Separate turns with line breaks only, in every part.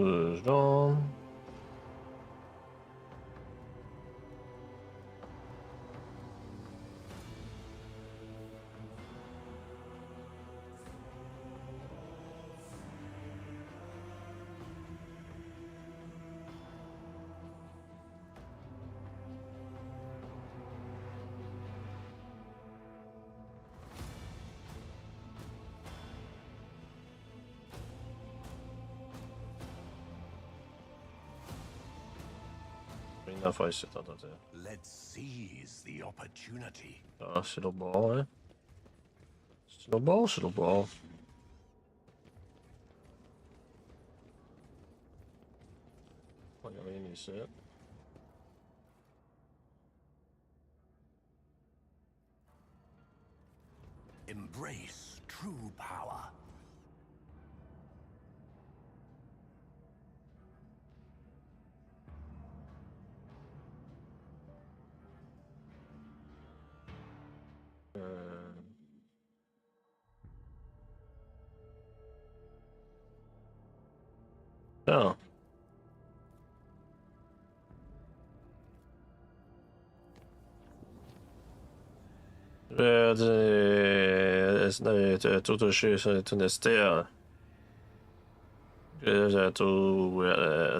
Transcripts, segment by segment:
Genre. Une affaire ici, attends.
Let's seize the opportunity.
Ah, c'est le bord, hein? C'est le bord, c'est le bord. Il n'y a rien ici.
Embrace true power.
Ah. Tout c'est une stère. J'ai tout,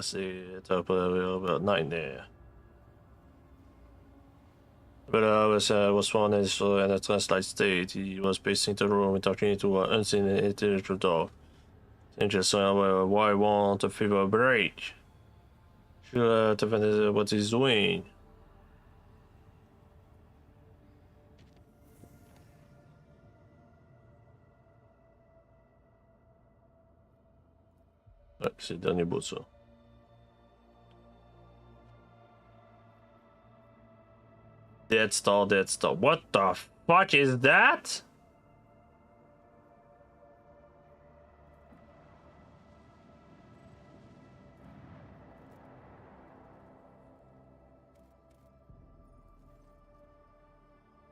c'est un peu nightmare. But was found in a translate state. He was pacing the room and talking to an unseen intellectual dog. Just why want a fever break? Sure, defend what he's doing. Ouais, c'est le dernier bout, ça. Dead Star. What the fuck is that?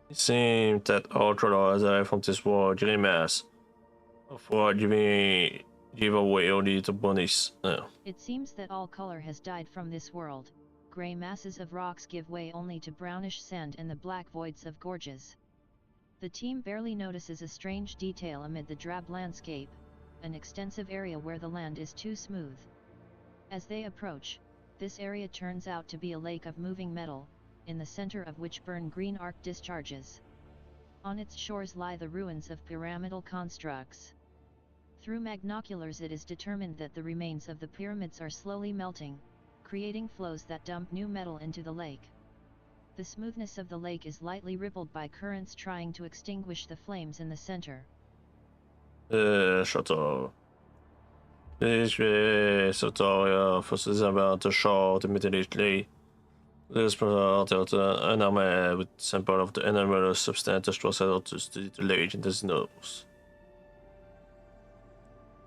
It seemed that Ultra as from this war grimace. For give away only the bunnies.
It seems that all color has died from this world. Gray masses of rocks give way only to brownish sand and the black voids of gorges. The team barely notices a strange detail amid the drab landscape, an extensive area where the land is too smooth. As they approach, this area turns out to be a lake of moving metal, in the center of which burn green arc discharges. On its shores lie the ruins of pyramidal constructs. Through magnoculars it is determined that the remains of the pyramids are slowly melting, creating flows that dump new metal into the lake. The smoothness of the lake is lightly rippled by currents trying to extinguish the flames in the center.
Shut up. Ich will så tar jag för exempel short immediately. This product an army with sample of the animal substance was out to the legend as knows.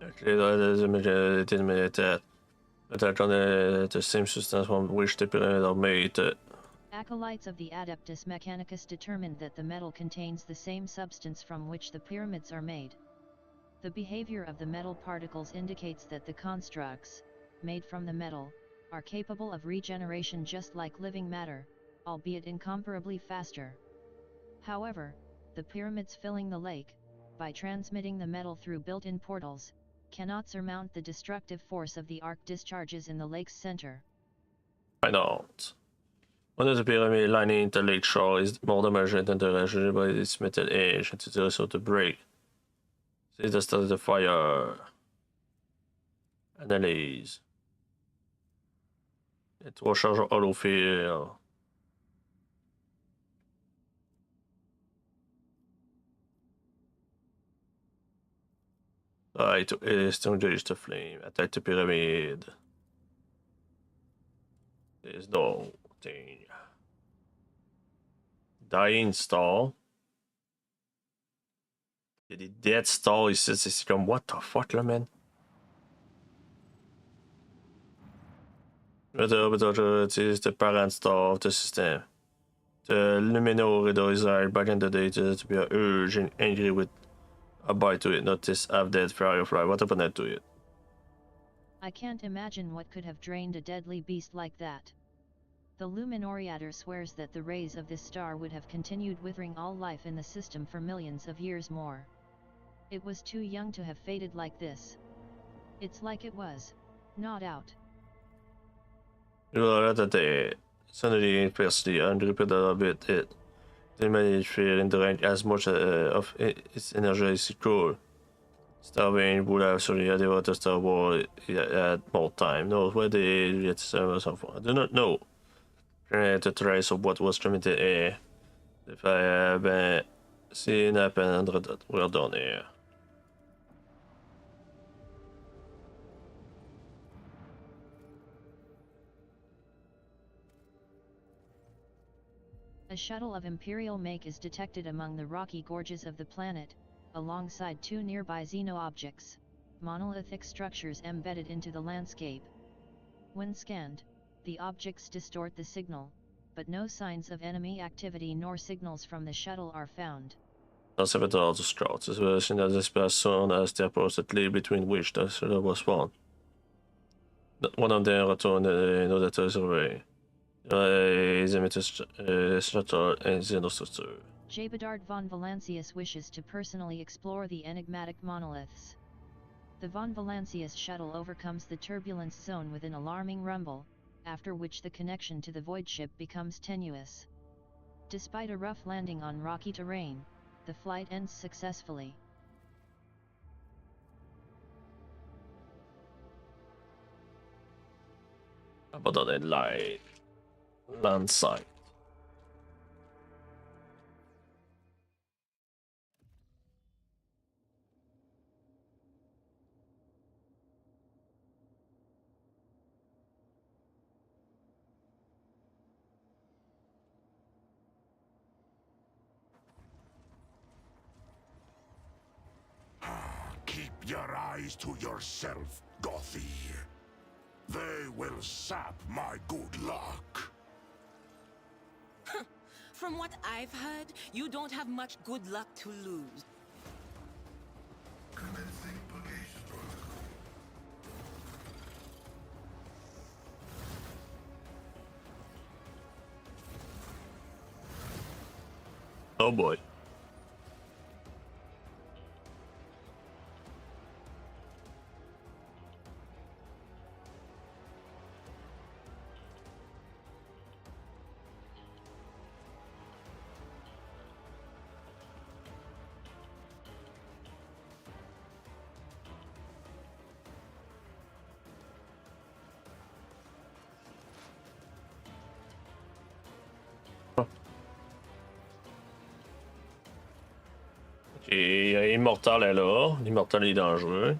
It didn't mean that. But on the same substance from which the pyramid are made.
Acolytes of the Adeptus Mechanicus determined that the metal contains the same substance from which the pyramids are made. The behavior of the metal particles indicates that the constructs, made from the metal, are capable of regeneration just like living matter, albeit incomparably faster. However, the pyramids filling the lake, by transmitting the metal through built-in portals, cannot surmount the destructive force of the arc discharges in the lake's center.
Why not? One of the pyramid lining the lake shore is more damaged than the rest by its metal edge and it is also to break. See the start of the fire. Analyse. Et recharge holofield. Right to extinguish the flame. Attack the pyramid. There's no thing. Dying Star. Il y a des Dead Star ici, c'est comme what the fuck là, man? It's the parent star of the system. The Luminor desired back in the day to be urgent, angry with a bite to it, not this half-dead firefly. What happened to it?
I can't imagine what could have drained a deadly beast like that. The Luminoriator swears that the rays of this star would have continued withering all life in the system for millions of years more. It was too young to have faded like this. It's like it was gnawed out.
You are that day. Suddenly, firstly, unrepeated a bit it. They managed to drain as much of its energy as it could. Starving would actually have devoted Star Wars at more time. No, where they get something. I do not know. The trace of what was from the air. If I have seen happen and we're done here.
A shuttle of Imperial make is detected among the rocky gorges of the planet, alongside two nearby xeno-objects, monolithic structures embedded into the landscape. When scanned, the objects distort the signal, but no signs of enemy activity nor signals from the shuttle are found.
Als hebben het al gestraald. Dus we zien dat this person as the approximately between which there was one. One of them returned in order to survey. Is a shuttle and xenostructure.
J. Bedard von Valancius wishes to personally explore the enigmatic monoliths. The von Valancius shuttle overcomes the turbulence zone with an alarming rumble, after which the connection to the void ship becomes tenuous. Despite a rough landing on rocky terrain, the flight ends successfully.
But on a light land site.
Keep your eyes to yourself, Gothy. They will sap my good luck.
From what I've heard, you don't have much good luck to lose.
Commencing purgation protocol.
Oh boy. Et Immortal est là. L'Immortal est dangereux.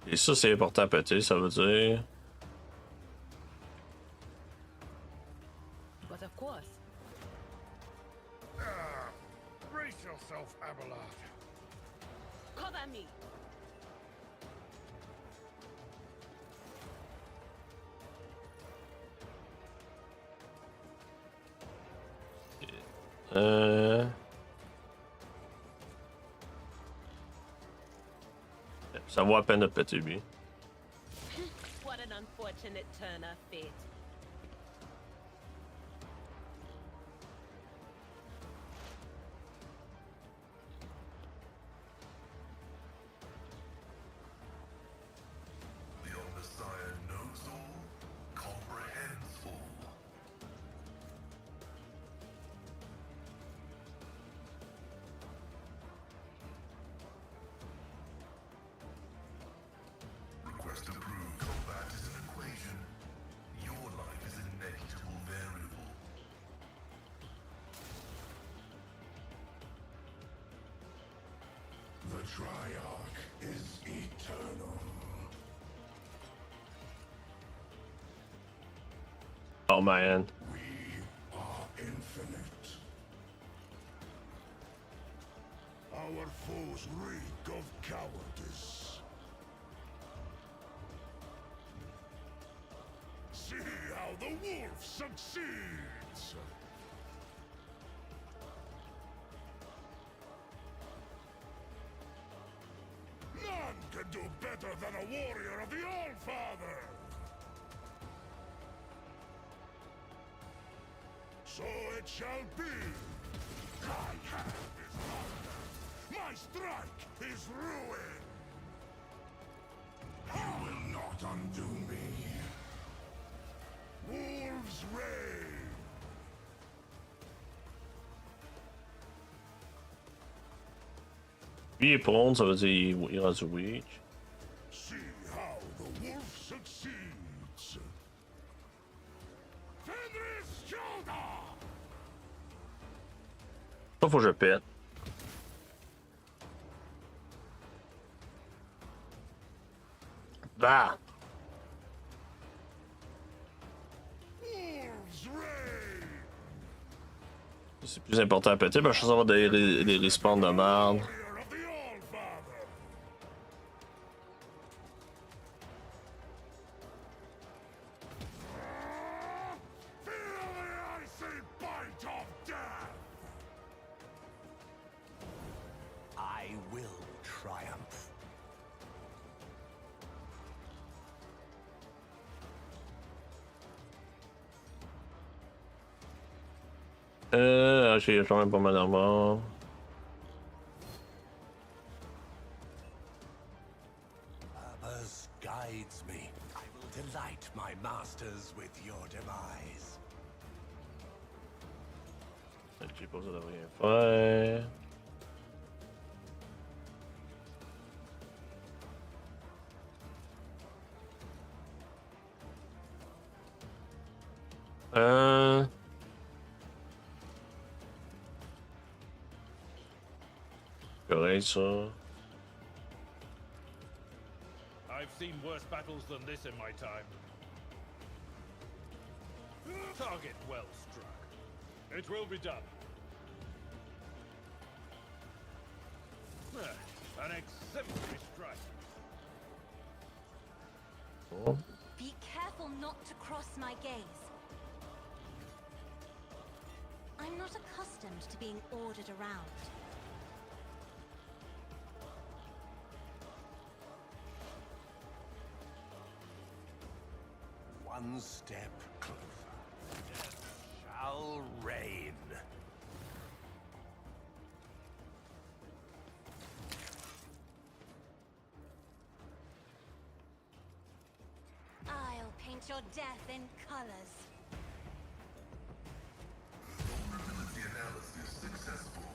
Et ça, c'est important à péter, ça veut dire.
But of course.
Brace yourself, Abelard.
Cover me.
Ça vaut à peine de péter lui.
What an unfortunate turn of fate.
The Messiah knows all, comprehends all. Request approved. Combat is an equation. Your life is a negligible variable. The Triarch is eternal.
Oh man.
We are infinite. Our foes reek of cowardice. See how the wolf succeeds! None can do better than a warrior of the Allfather! So it shall be! My hand is thunder! My strike is ruin! You will not undo me! Wolves reign!
Lui il est prone, ça veut dire il est rendu weak.
See how the wolf succeeds! Fenris shoulder!
Ça faut que je pète. Bah!
Wolves reign!
C'est plus important à péter parce que je pense avoir des respawns de merde.
Warrior of the Allfather! Feel the icy bite of death!
I will triumph.
J'ai quand même pas mal d'armor.
Purpose guides me. I will delight my masters with your demise.
J'ai pas besoin de rien faire. Correct ça.
I've seen worse battles than this in my time. Target well struck. It will be done. An exemplary strike.
Oh.
Be careful not to cross my gaze. I'm not accustomed to being ordered around.
One step closer. Death shall reign.
I'll paint your death in colors.
Vulnerability analysis successful.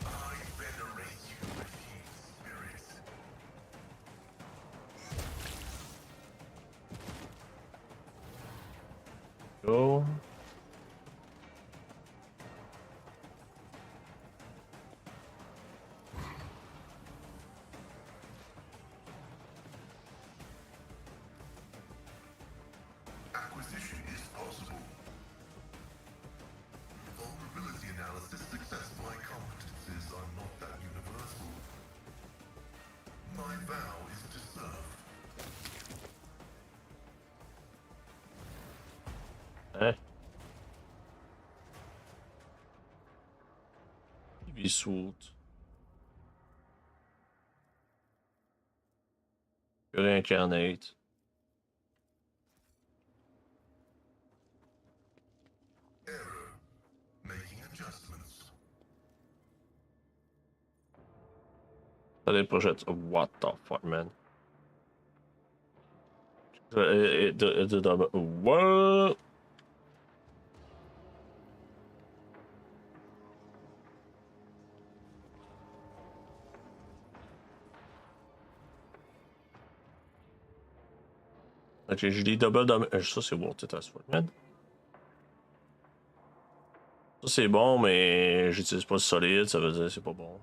I venerate you, King Spirit.
Go.
Acquisition is possible. Vulnerability analysis successful. My competencies are not that universal. My vow is to serve.
Hein? Il saute. Réincarnate.
Error. Making adjustments.
Allez, project. What the fuck, man? What? Ok, je dis double damage. Ça, c'est worth it as fuck, man. Ça, c'est bon, mais j'utilise pas le solide, ça veut dire que c'est pas bon.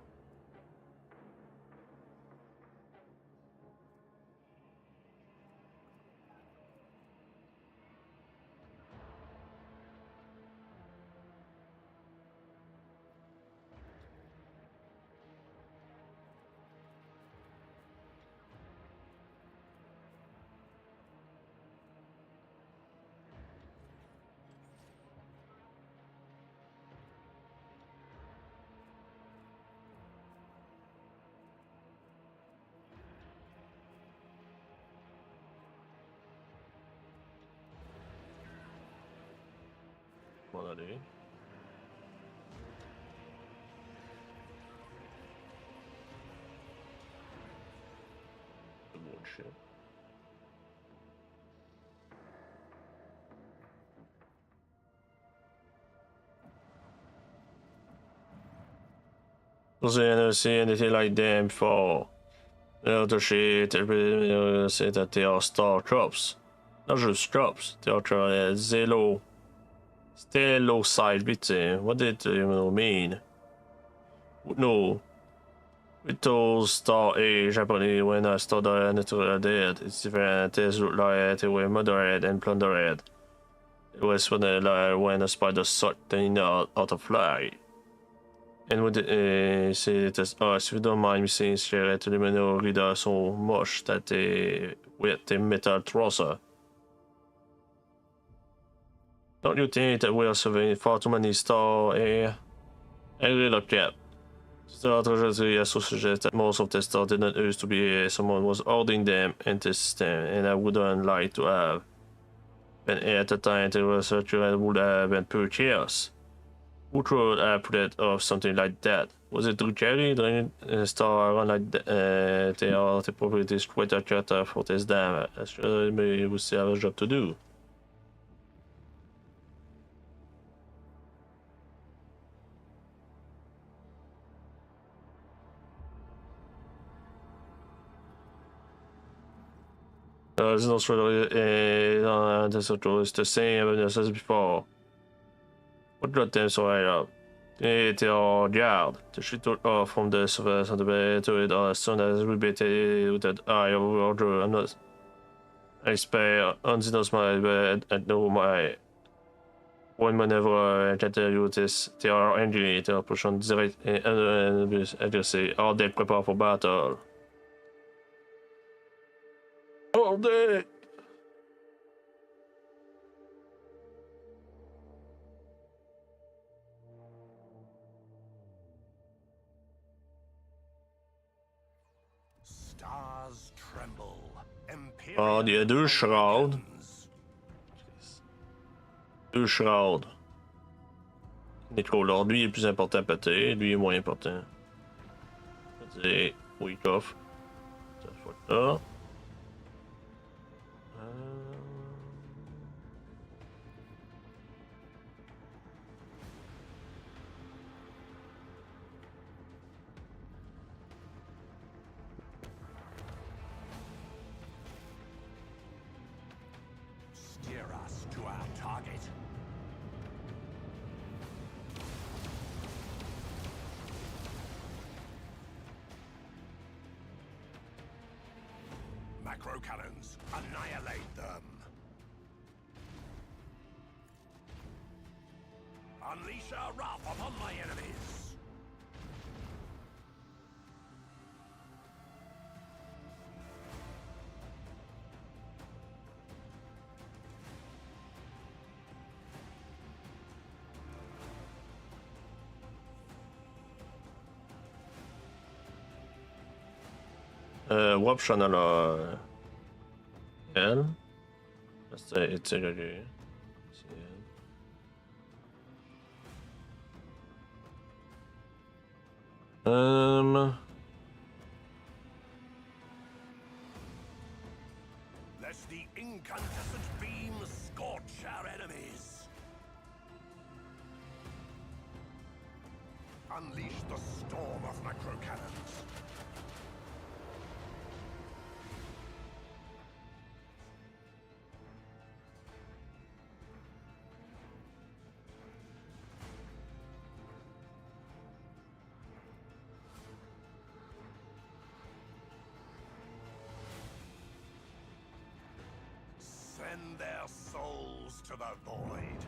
m'en aller. Bullshit. Because I never see anything like them before. The other shit, everybody say that they are star crops. Not just crops, they are zero. Stello side bits. What did you mean? No. With those star A Japanese when I started natural dead, it's different. It look like they were murdered and plundered. It was when a spider sucked them out of fly. And would say it as us, if you don't mind me saying, share to the mineral reader so much that they with the metal trosser. Don't you think that we are surveying far too many stars, eh? I really look at. Still, I also suggest that most of the stars didn't used to be someone was holding them in the system, and I wouldn't like to have. And at the time, the researcher would have been pure chaos. Who could have put it off something like that? Was it Drucheri? The star run like they are the properties quite accurate for this dam. I'm sure we still have a job to do. There's no sort of it's the same as before. What got them so high up? They are guard. The shit off from the surface of the bed to it as soon as we beat it with that eye of order. I'm not. I spare unzinos my bed and know my. One whenever I can tell you this, they are angry, they are pushing direct and aggressive, all day prepare for battle. All day!
Stars tremble.
Ah, il y a deux shrouds. Deux shrouds. Nicolas, lui est plus important à péter, lui est moins important. Je vais dire, week off. Cette fois-là.
Steer us to our target. Macro cannons, annihilate them. Unleash our wrath upon my enemies.
Warp Channel elle. C'est étiré.
Let the incandescent beam scorch our enemies. Unleash the storm of macro cannons. Send their souls to the void.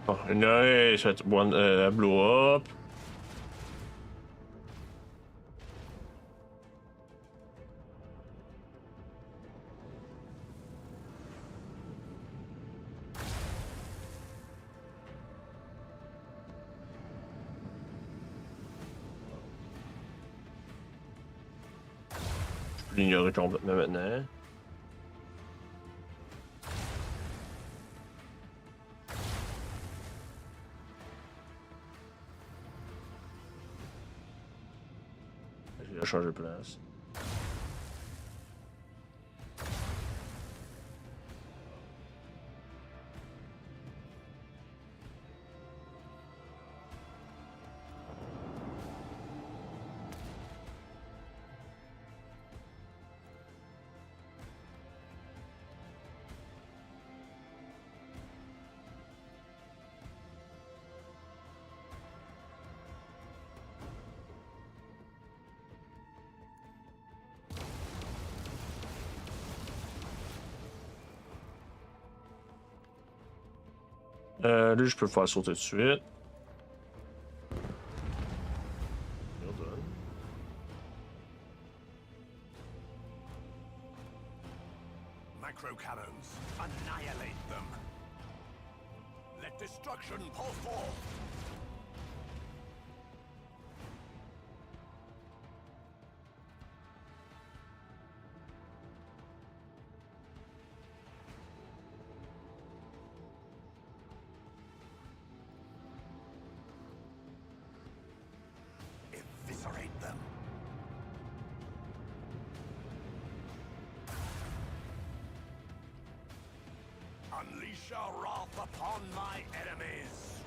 Oh, nice, that one blew up. Je peux l'ignorer complètement maintenant. Il a changé de place. Lui, je peux le faire sauter de suite. Well done.
Macro cannons, annihilate them. Let destruction pour forth. Eviscerate them. Unleash your wrath upon my enemies.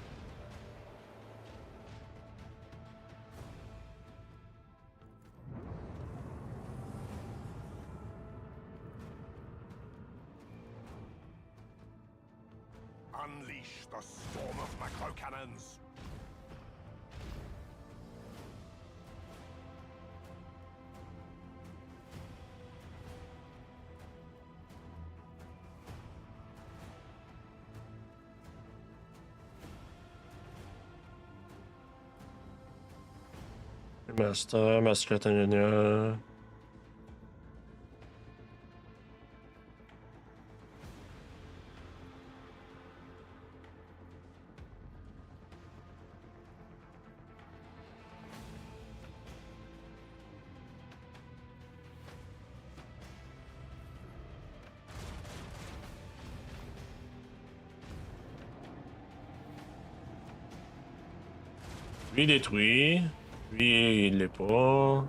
Unleash the storm of macro cannons.
Master, Master Engineer. Lui détruit. Lui, il l'est pas.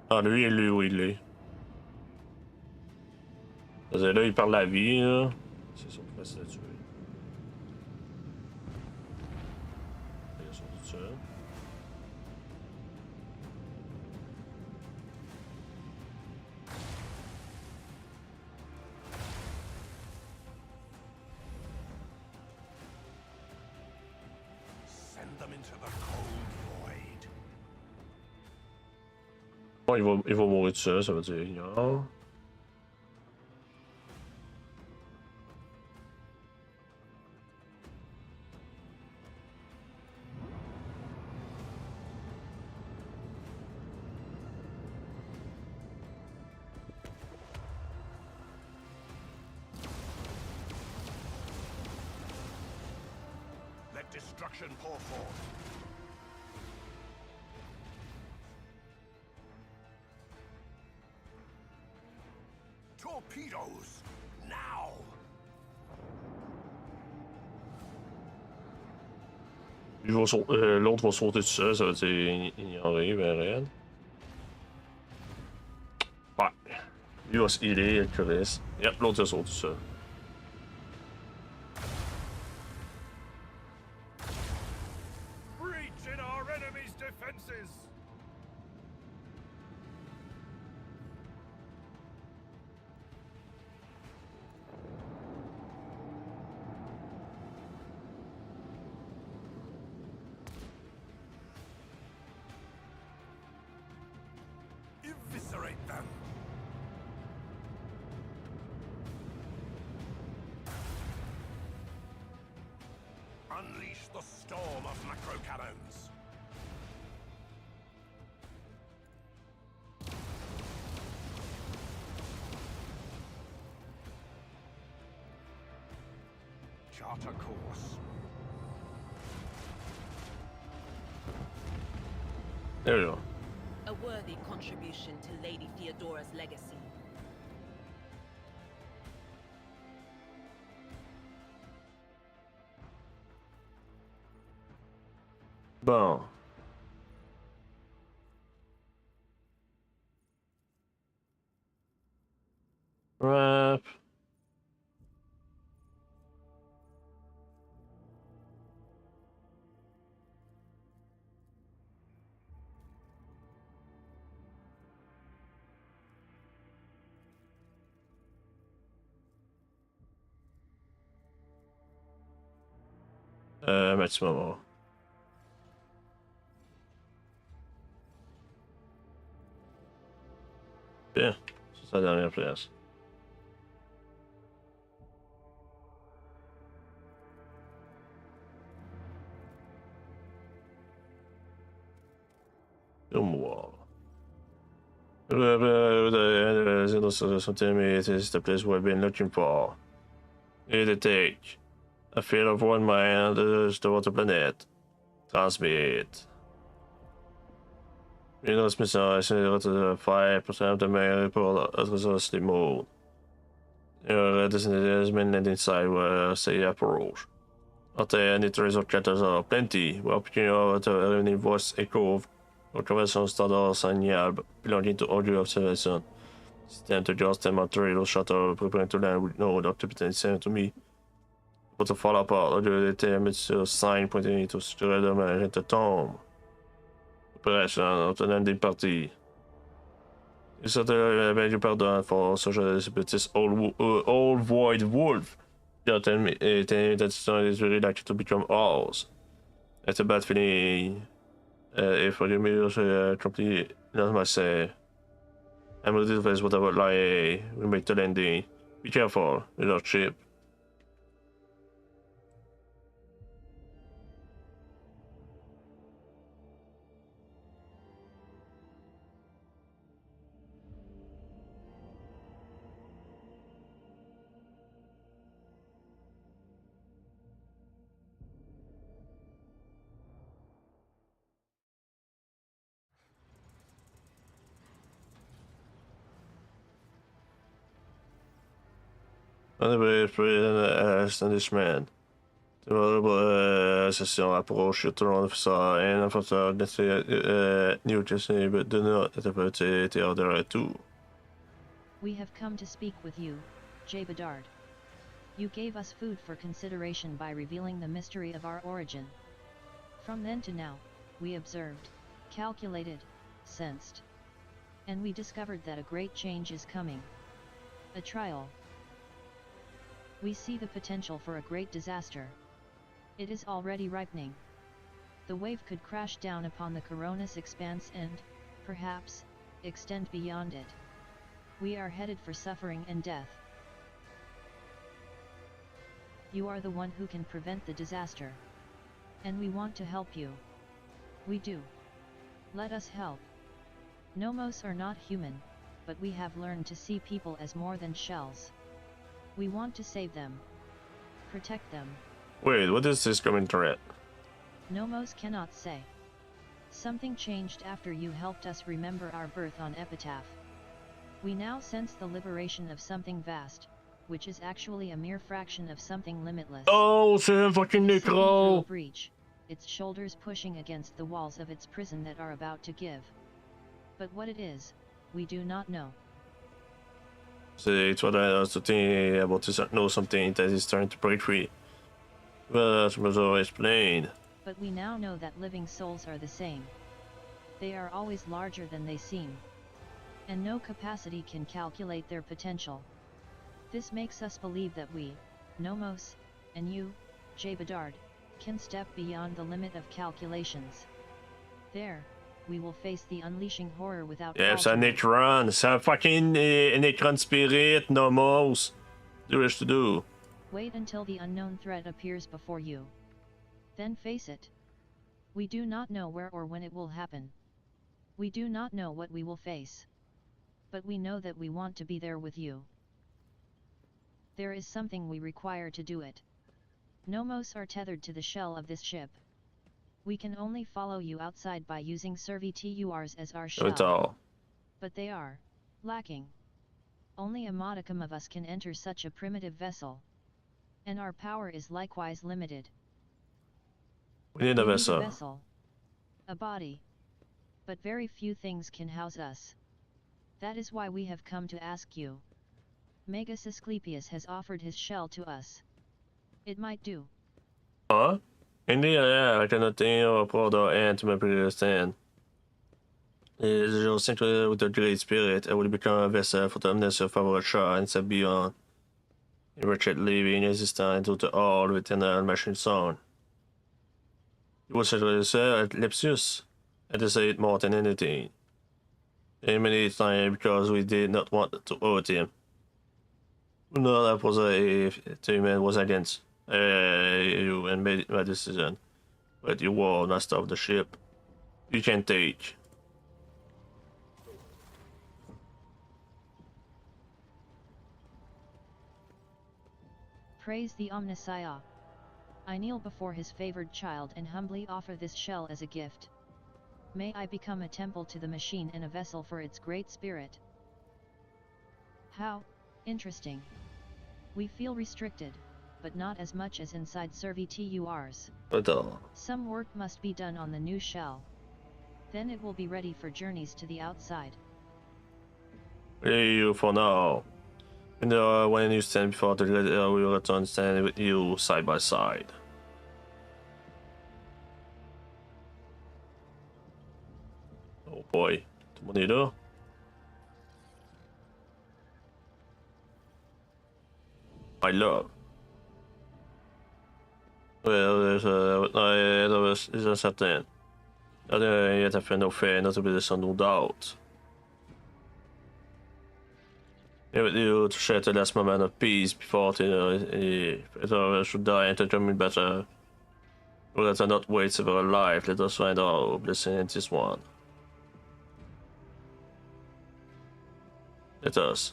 Ah, lui, où il est. Parce que là, il perd la vie, là. C'est surtout facile à tuer. Il a sorti de ça.
Send them into the cold void.
Bon, il va mourir de ça veut dire ignore.
Let destruction pour forth. Torpedoes! Now!
L'autre va sauter de ça veut dire ignorer, ben raide. Ouais. Lui va se healer avec Chris. Yep, l'autre va sauter de ça.
Breach in our enemy's defenses!
Eviscerate them! Unleash the storm of macro cannons! Charter course.
There we go.
A worthy contribution to Lady Theodora's legacy.
Bon. Crap. Maximum. Bien, c'est sa dernière place. Sur moi. Something is the place we've been looking for. Need to take. A feel of one mind toward the planet. Transmit. Minus missile 5% of the main report at the moon. This is mainland inside where say approach. At the nitrous chatters are plenty. We opportunity to revenue voice echo of conversion standards and yard belonging to audio observation. System to just a material shuttle preparing to land with no activity sent to me. But to fall apart, audio term is a sign pointing to the domain at the tomb. Opération of the landing party. Is that a major pardon for social this old void wolf? You're telling me that story is really likely to become ours. It's a bad feeling. If you may completely not my say. I'm ready to face whatever lie we make the landing. Be careful, with our ship. Anyway, establishment. De session approche tout le monde ça et en fait ça new just but do not interpret the other two.
We have come to speak with you, Jay Bedard. You gave us food for consideration by revealing the mystery of our origin. From then to now, we observed, calculated, sensed. And we discovered that a great change is coming. A trial. We see the potential for a great disaster. It is already ripening. The wave could crash down upon the Coronis expanse and, perhaps, extend beyond it. We are headed for suffering and death. You are the one who can prevent the disaster. And we want to help you. We do. Let us help. Nomos are not human, but we have learned to see people as more than shells. We want to save them. Protect them.
Wait, what is this coming threat?
Nomos cannot say. Something changed after you helped us remember our birth on Epitaph. We now sense the liberation of something vast, which is actually a mere fraction of something limitless.
Oh, c'est un fucking necro!
Breach, its shoulders pushing against the walls of its prison that are about to give. But what it is, we do not know.
C'est what I was thinking about to know something that is trying to break free. Well, that was always explained.
But we now know that living souls are the same. They are always larger than they seem. And no capacity can calculate their potential. This makes us believe that we, Nomos, and you, Jay Bedard, can step beyond the limit of calculations. There, we will face the unleashing horror without
Yeah, c'est un
faltering.
Necron. C'est un fucking Necron spirit, Nomos. Do what to do.
Wait until the unknown threat appears before you. Then face it. We do not know where or when it will happen. We do not know what we will face. But we know that we want to be there with you. There is something we require to do it. Nomos are tethered to the shell of this ship. We can only follow you outside by using serviturs as our shell.
That's all.
But they are lacking. Only a modicum of us can enter such a primitive vessel. And our power is likewise limited.
We need a
We
vessel.
need a vessel. A body. But very few things can house us. That is why we have come to ask you. Magus Asclepius has offered his shell to us. It might do.
Ja. En del är kan inte göra på då en till mig prioriteten. Je think with the great spirit, I will become a vessel for the amnesia of our child and set beyond. In wretched living, resistant to the all within the machine zone. You will say at Lepsius, and to say it more than anything. Many times because we did not want to hurt him. No, that was a man was against you and made my decision. But you were master of the ship. You can take.
Praise the Omnissiah. I kneel before his favored child and humbly offer this shell as a gift. May I become a temple to the machine and a vessel for its great spirit. How interesting. We feel restricted, but not as much as inside servitors. Some work must be done on the new shell. Then it will be ready for journeys to the outside.
You for now. And when you stand before the leader, we will return stand with you side by side. Oh boy, bonito. My love. Well, there's a certain. Yet I feel no fear, not to be this no doubt. You to share the last moment of peace before it should die and to dream better. Let us not wait several life, let us find our blessing in this one. Let us.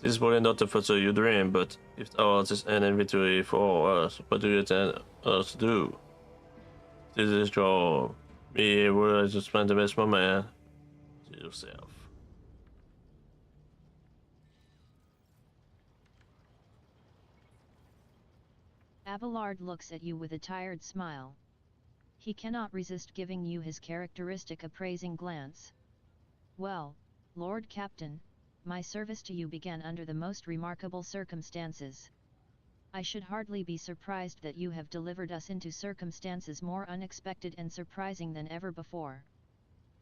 This is probably not the future you dream, but if ours is an victory for us, what do you intend us to do? This is your me will just spend the best moment to yourself.
Abelard looks at you with a tired smile. He cannot resist giving you his characteristic appraising glance. Well, Lord Captain, my service to you began under the most remarkable circumstances. I should hardly be surprised that you have delivered us into circumstances more unexpected and surprising than ever before.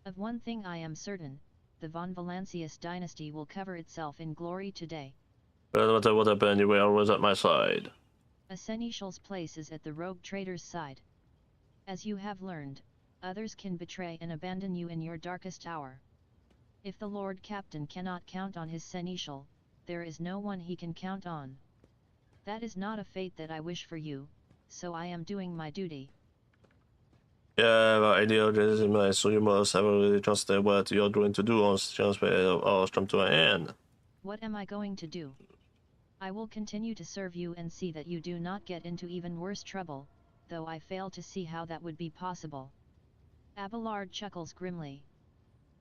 Of one thing I am certain, the von Valancius dynasty will cover itself in glory today.
But no matter what happened, you were always at my side.
A seneschal's place is at the rogue trader's side. As you have learned, others can betray and abandon you in your darkest hour. If the Lord Captain cannot count on his seneschal, there is no one he can count on. That is not a fate that I wish for you, so I am doing my duty.
Yeah, but idea so you must have really trusted what you're going to do on chance ours come to an end.
What am I going to do? I will continue to serve you and see that you do not get into even worse trouble, though I fail to see how that would be possible. Abelard chuckles grimly.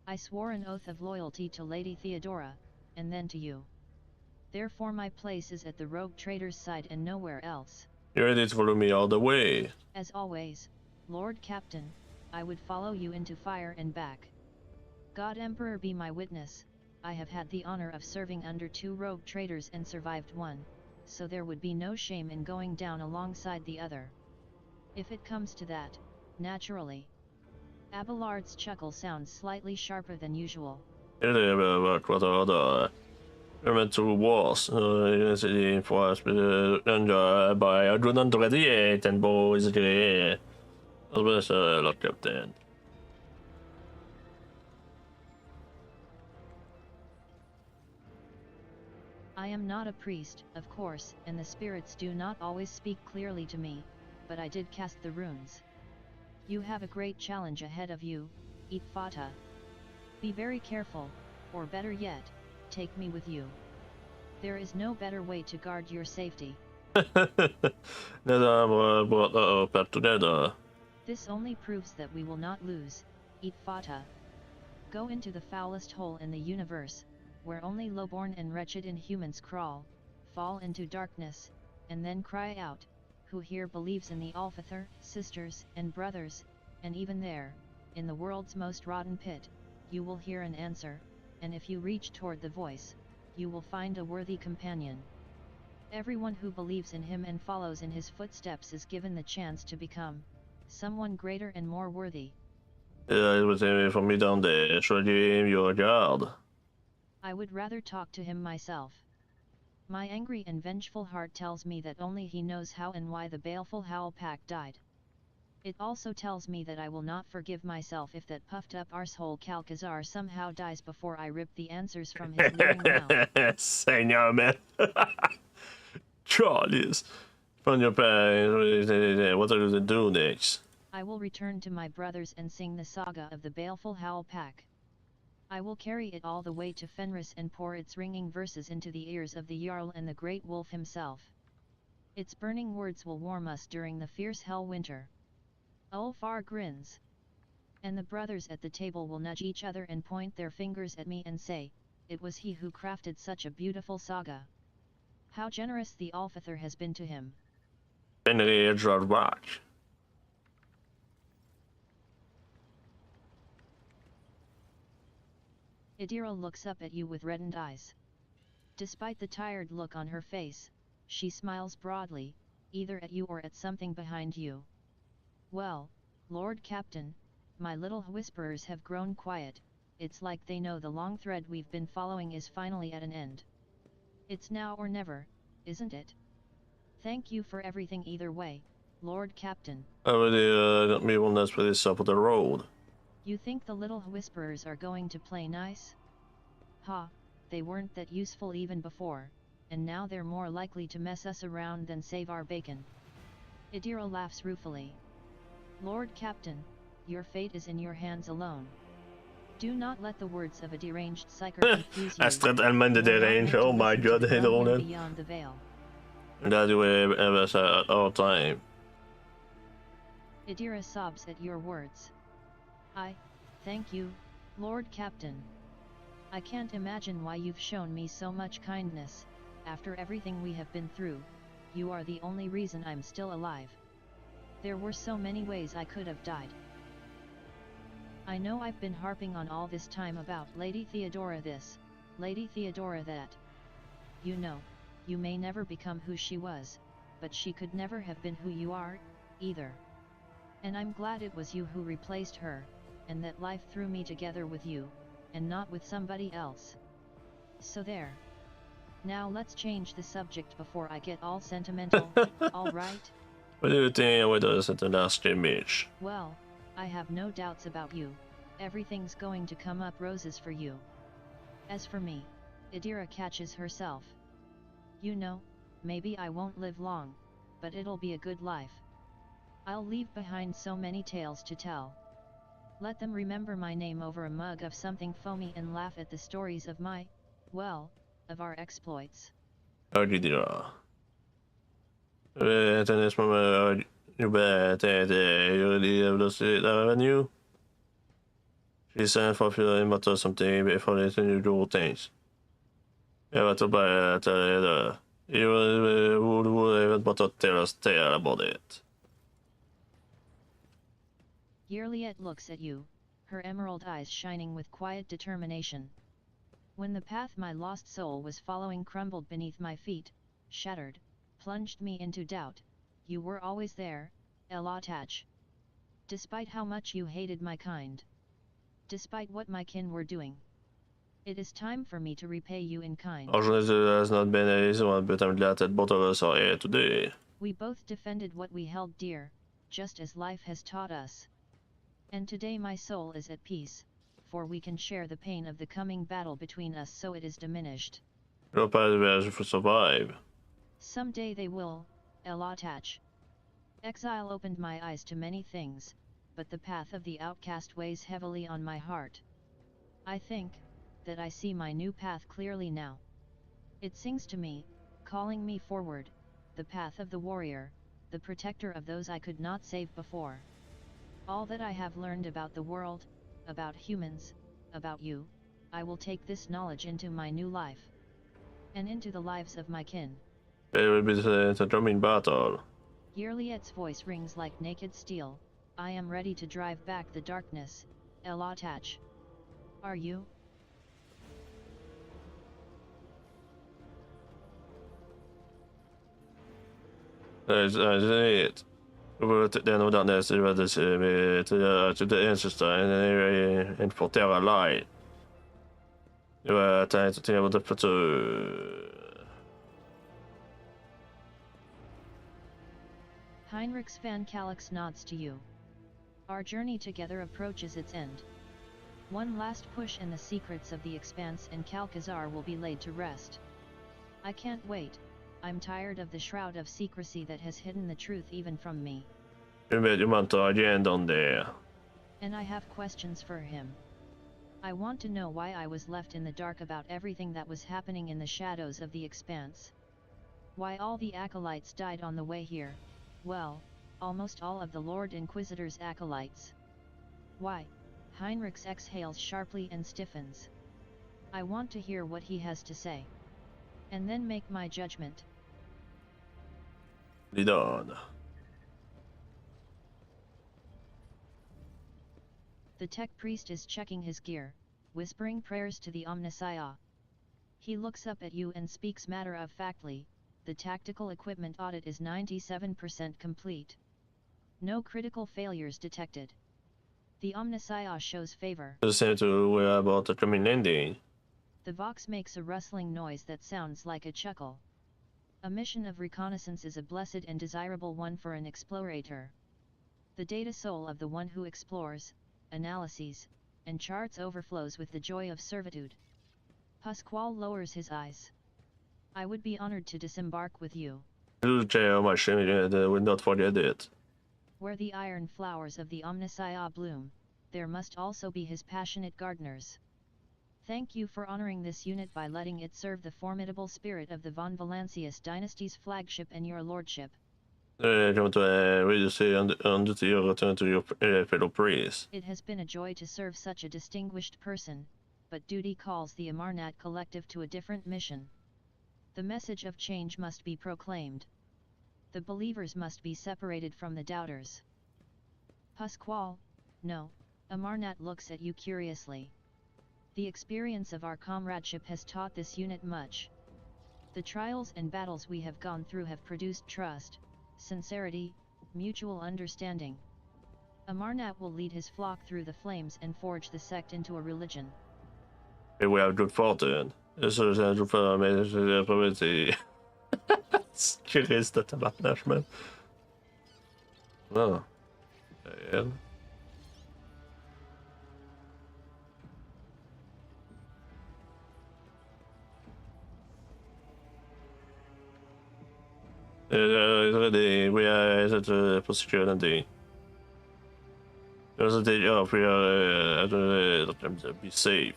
I swore an oath of loyalty to Lady Theodora, and then to you. Therefore my place is at the rogue trader's side and nowhere else.
You're ready to follow me all the way.
As always, Lord Captain, I would follow you into fire and back. God Emperor be my witness, I have had the honor of serving under 2 rogue traders and survived one, so there would be no shame in going down alongside the other. If it comes to that, naturally. Abelard's chuckle sounds slightly sharper than usual.
By Adrenaline 38 and boys, Lord Captain.
I am not a priest, of course, and the spirits do not always speak clearly to me, but I did cast the runes. You have a great challenge ahead of you, Itfata. Be very careful, or better yet, take me with you. There is no better way to guard your safety.
Back together.
This only proves that we will not lose, Itfata. Go into the foulest hole in the universe, where only lowborn and wretched inhumans crawl, fall into darkness, and then cry out, who here believes in the Alfather, sisters and brothers, and even there, in the world's most rotten pit, you will hear an answer, and if you reach toward the voice, you will find a worthy companion. Everyone who believes in him and follows in his footsteps is given the chance to become someone greater and more worthy.
It was from me down there. Should you aim your guard?
I would rather talk to him myself. My angry and vengeful heart tells me that only he knows how and why the baleful Howl Pack died. It also tells me that I will not forgive myself if that puffed up arsehole Calcazar somehow dies before I rip the answers from his leering mouth.
Senor, man. Charles. From your past, what are you do next?
I will return to my brothers and sing the saga of the baleful Howl Pack. I will carry it all the way to Fenris and pour its ringing verses into the ears of the Jarl and the Great Wolf himself. Its burning words will warm us during the fierce hell winter. Ulfar grins. And the brothers at the table will nudge each other and point their fingers at me and say, it was he who crafted such a beautiful saga. How generous the Ulfather has been to him.
Fenrir watch.
Idira looks up at you with reddened eyes. Despite the tired look on her face, she smiles broadly, either at you or at something behind you. Well, Lord Captain, my little whisperers have grown quiet, it's like they know the long thread we've been following is finally at an end. It's now or never, isn't it? Thank you for everything either way, Lord Captain.
Me will not split this up with the road.
You think the little whisperers are going to play nice? Ha, they weren't that useful even before, and now they're more likely to mess us around than save our bacon. Idira laughs ruefully. Lord Captain, your fate is in your hands alone. Do not let the words of a deranged psyker confuse you.
Astrid Elmende deranged, oh my god, they don't know.
Beyond the veil.
That way ever said all time.
Idira sobs at your words. Thank you, Lord Captain. I can't imagine why you've shown me so much kindness. After everything we have been through, you are the only reason I'm still alive. There were so many ways I could have died. I know I've been harping on all this time about Lady Theodora this, Lady Theodora that. You know, you may never become who she was, but she could never have been who you are, either. And I'm glad it was you who replaced her, and that life threw me together with you, and not with somebody else. So there. Now let's change the subject before I get all sentimental, alright?
What do you think with us at the last image?
Well, I have no doubts about you. Everything's going to come up roses for you. As for me, Idira catches herself. You know, maybe I won't live long, but it'll be a good life. I'll leave behind so many tales to tell. Let them remember my name over a mug of something foamy and laugh at the stories of of our exploits.
Idira. Tennis mama, you better you leave the street avenue. She sent for feeling matter something before they you do things. Jag vet bara att you would but tell us about it.
Yearliet looks at you, her emerald eyes shining with quiet determination. When the path my lost soul was following crumbled beneath my feet, shattered, plunged me into doubt, you were always there, Elatach. Despite how much you hated my kind. Despite what my kin were doing. It is time for me to repay you in kind.
Has not been a reason, but I'm glad that both of us are here today.
We both defended what we held dear, just as life has taught us. And today my soul is at peace, for we can share the pain of the coming battle between us so it is diminished.
You're part of it for survive.
Someday they will, Elatach. Exile opened my eyes to many things, but the path of the outcast weighs heavily on my heart. I think that I see my new path clearly now. It sings to me, calling me forward, the path of the warrior, the protector of those I could not save before. All that I have learned about the world, about humans, about you, I will take this knowledge into my new life. And into the lives of my kin.
It will be the drumming battle.
Yearliet's voice rings like naked steel. I am ready to drive back the darkness, Elatach. Are you?
it. Den och den är väldigt det är importera light. Jag tänkte till vad det för
Heinrichs van Calix nods to you. Our journey together approaches its end. One last push and the secrets of the Expanse and Calcazar will be laid to rest. I can't wait. I'm tired of the shroud of secrecy that has hidden the truth even from me.
Nu vet ju man inte agendan det.
And I have questions for him. I want to know why I was left in the dark about everything that was happening in the shadows of the Expanse. Why all the acolytes died on the way here, well, almost all of the Lord Inquisitor's acolytes. Why? Heinrichs exhales sharply and stiffens. I want to hear what he has to say. And then make my judgment.
Lidad.
The tech priest is checking his gear, whispering prayers to the Omnissiah. He looks up at you and speaks matter-of-factly. The tactical equipment audit is 97% complete. No critical failures detected. The Omnissiah shows favor.
Det ser ut att vara about att komma in ending.
The Vox makes a rustling noise that sounds like a chuckle. A mission of reconnaissance is a blessed and desirable one for an explorator. The data soul of the one who explores, analyses, and charts overflows with the joy of servitude. Pasquale lowers his eyes. I would be honored to disembark with you.
I would not forget it.
Where the iron flowers of the Omnissiah bloom, there must also be his passionate gardeners. Thank you for honoring this unit by letting it serve the formidable spirit of the von Valancius dynasty's flagship and your lordship.
Jag kommer inte reducera under göra till fellow priest.
It has been a joy to serve such a distinguished person, but duty calls the Amarnat Collective to a different mission. The message of change must be proclaimed. The believers must be separated from the doubters. Pasquale, no, Amarnat looks at you curiously. The experience of our comradeship has taught this unit much. The trials and battles we have gone through have produced trust, sincerity, mutual understanding. Amarnat will lead his flock through the flames and forge the sect into a religion.
We have good fortune. Så det är för mig det får vi se. Kurist att vattnas men. Ja. Ja. Ready, we are at a position D. There's a day off, we are to be safe.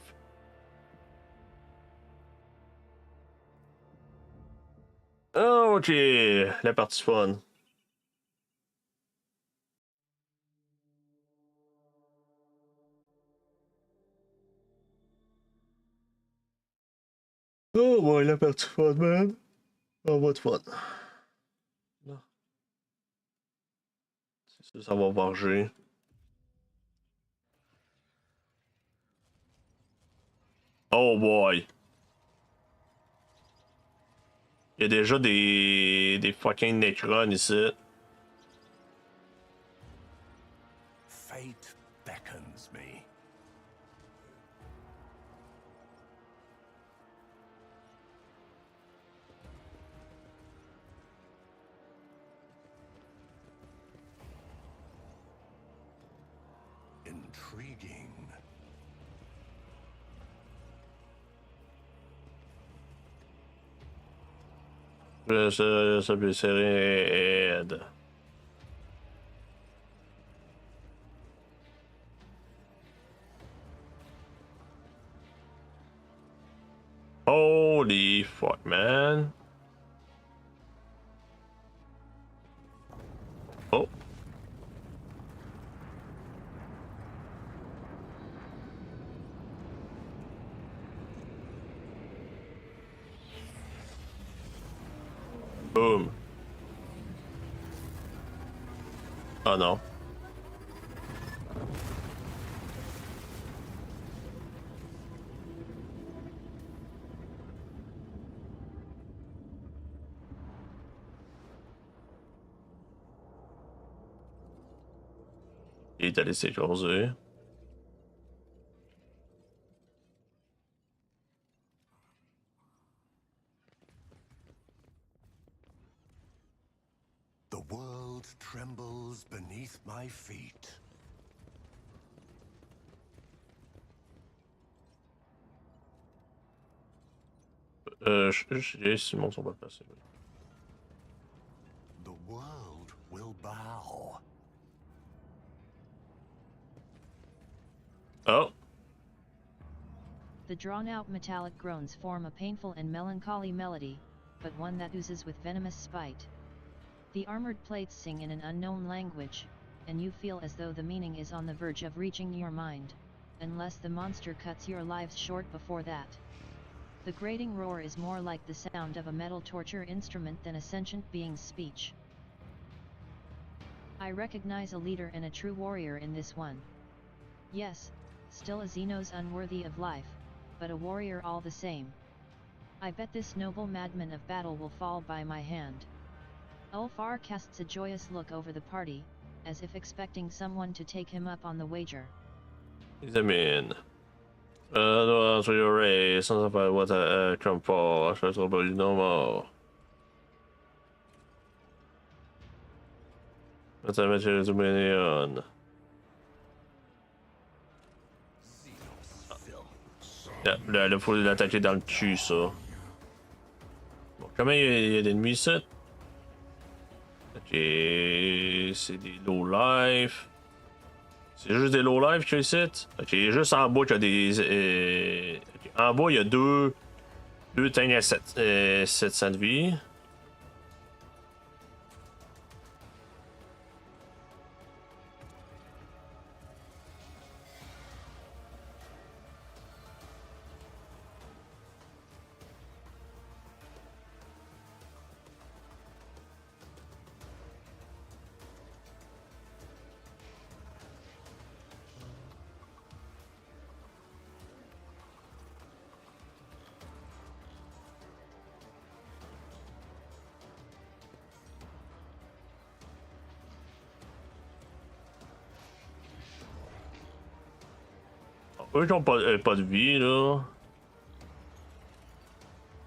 Oh gee, la partie fun. Oh boy, la partie fun, man. Oh, what fun. Non. C'est ça va varger. Oh boy. Il y a déjà des fucking Necrons ici.
Fate beckons me. Intriguing.
Ça peut serrer aide. Holy fuck, man. Oh. Boom. Oh no. d'aller s'écraser.
The world trembles beneath my feet.
Les Simons sont pas passés.
The world will bow.
Oh!
The drawn-out metallic groans form a painful and melancholy melody, but one that oozes with venomous spite. The armored plates sing in an unknown language, and you feel as though the meaning is on the verge of reaching your mind, unless the monster cuts your lives short before that. The grating roar is more like the sound of a metal torture instrument than a sentient being's speech. I recognize a leader and a true warrior in this one. Yes, still a Xenos unworthy of life, but a warrior all the same. I bet this noble madman of battle will fall by my hand. Ulfar casts a joyous look over the party, as if expecting someone to take him up on the wager.
Examine. Då så gör det som sagt vad det kan få så tror jag no more. What's that material to million? Yeah, là, il faut l'attaquer dans le cul, ça. Bon, comment il y a d'ennemis, ça? Ok, c'est des low life. C'est juste des low life qu'il y a ici? Ok, juste en bas qu'il y a des. Okay. En bas, il y a deux teignes à 700 de vie. Eux qui ont pas de vie, là.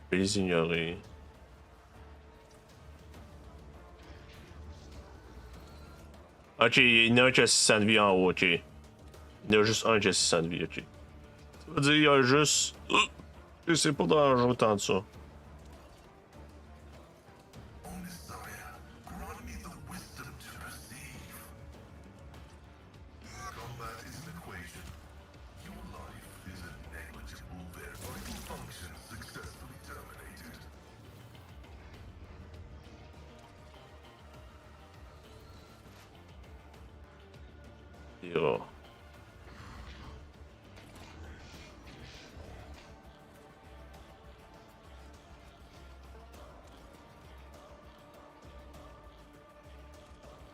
Je vais les ignorer. Ok, il y en a un qui a 600 de vie en haut, ok. Il y en a juste un qui a 600 de vie, ok. Ça veut dire qu'il y a juste. C'est pas dangereux tant de ça. Yo.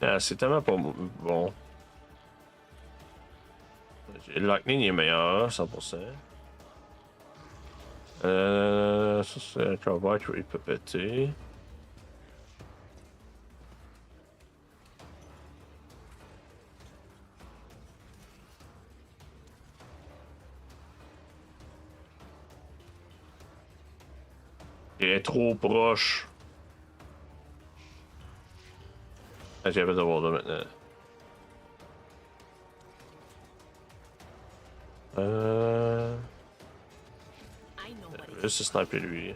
Ah, c'est tellement pas bon. Lightning est meilleur, 100%. Ça c'est un cover qui peut péter. Il est trop proche. Ah, j'ai pas de voir là maintenant. Juste sniper lui.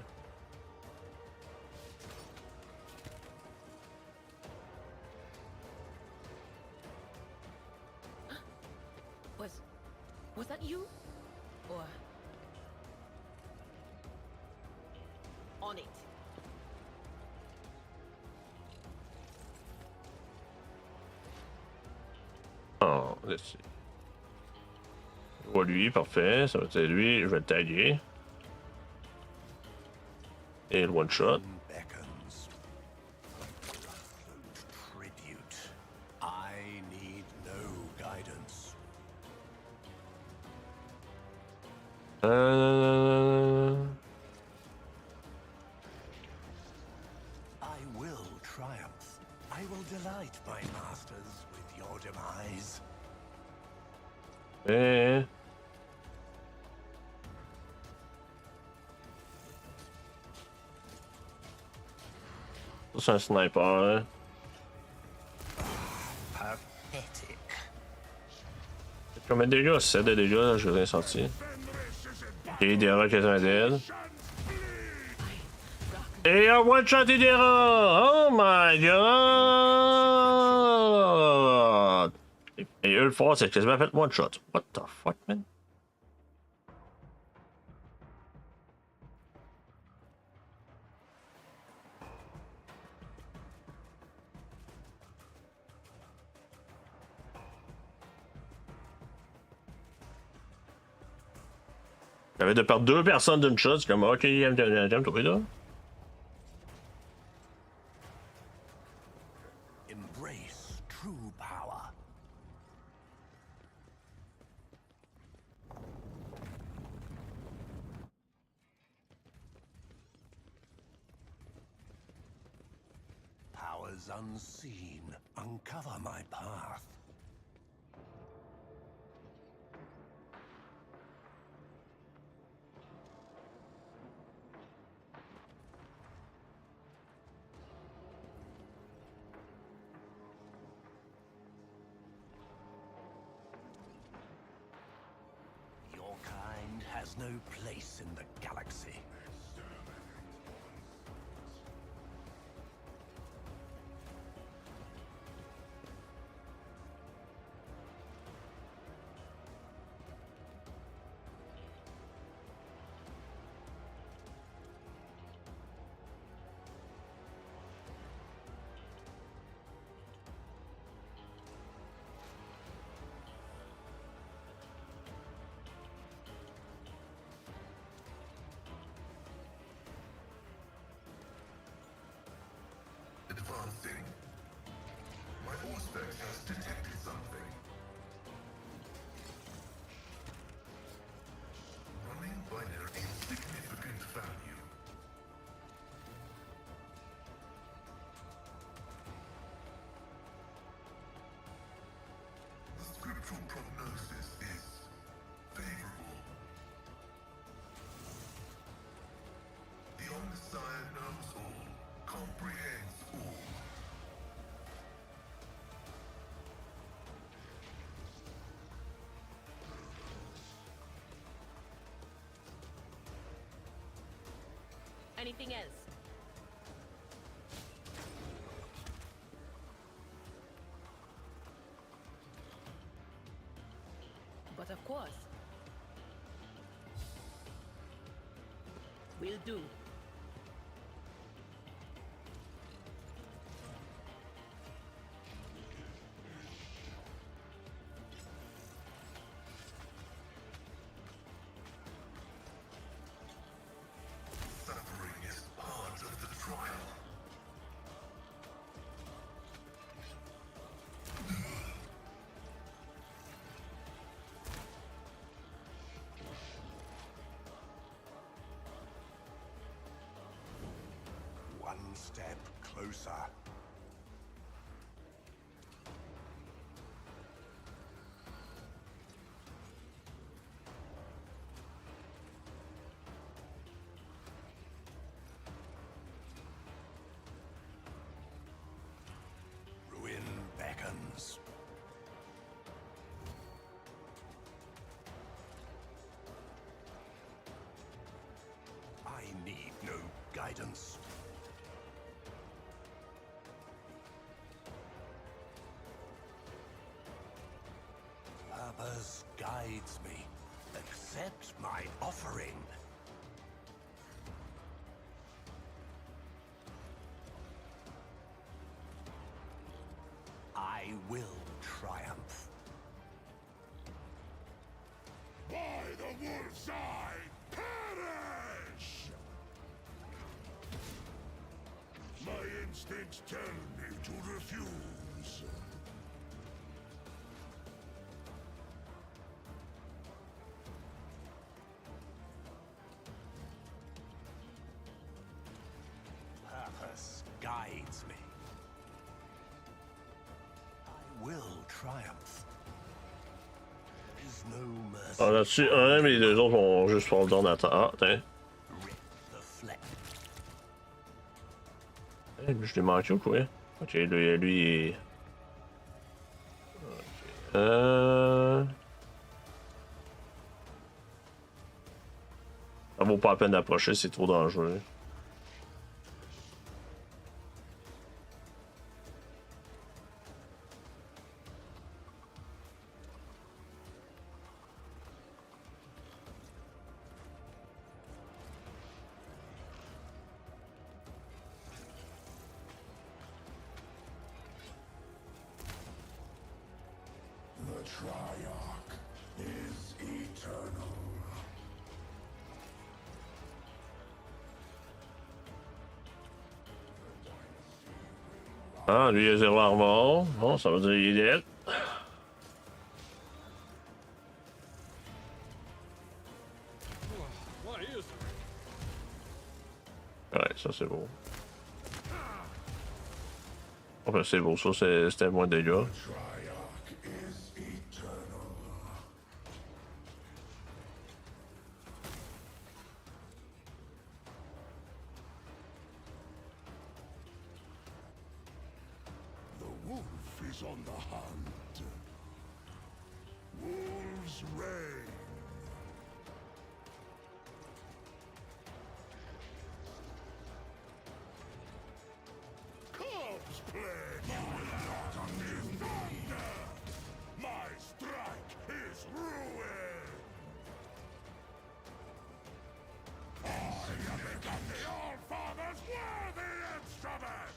Was that you? Or on it?
Oh, let's see. Je vois lui, parfait. Ça va être lui, je vais le taguer. Et le one shot.
Beckons. Tribute. I need no guidance. I will triumph. I will delight my masters with your demise.
Eh. Ça, c'est un sniper, hein.
Pathetic.
Combien de dégâts? 7 de dégâts, là, je l'ai sorti. Et Idera qui est un dead. Et un one-shot Idera! Oh my god! Et eux, le fort, c'est quasiment fait one-shot. What the fuck, man? J'avais de perdre 2 personnes d'une shot, c'est comme ok, j'aime trouver là.
Embrace true power. Powers unseen uncover my path. Your kind has no place in the galaxy.
Advancing. My Auspex has detected something. Running binary insignificant value. The scriptural prognosis is favorable. The Omnissiah knows all, comprehends all.
Anything else? But of course. Will do.
Suffering is part of the trial.
One step closer. Ruin beckons. I need no guidance. Purpose guides me. Accept my offering. I will triumph.
By the wolf's eye, perish! My instincts tell me to refuse.
Purpose guides me. I will triumph. There's no mercy.
Ah, là-dessus, un, mais les deux autres vont juste fall down à temps. Ah, tiens.
Rip the flesh.
Je l'ai manqué ou quoi? Ok, lui il est... Ça vaut pas la peine d'approcher, c'est trop dangereux.
The Triarch is eternal.
Ah, lui il a 0 armor. Bon, ça veut dire qu'il est dead.
Why is it?
Ouais, ça c'est beau. Enfin, c'est beau, ça c'était moins de dégâts.
The Triarch is eternal. The wolf is on the hunt. Wolves reign. Corpse plague! You will not undo me! My strike is ruin! I have become the All-Father's worthy instrument!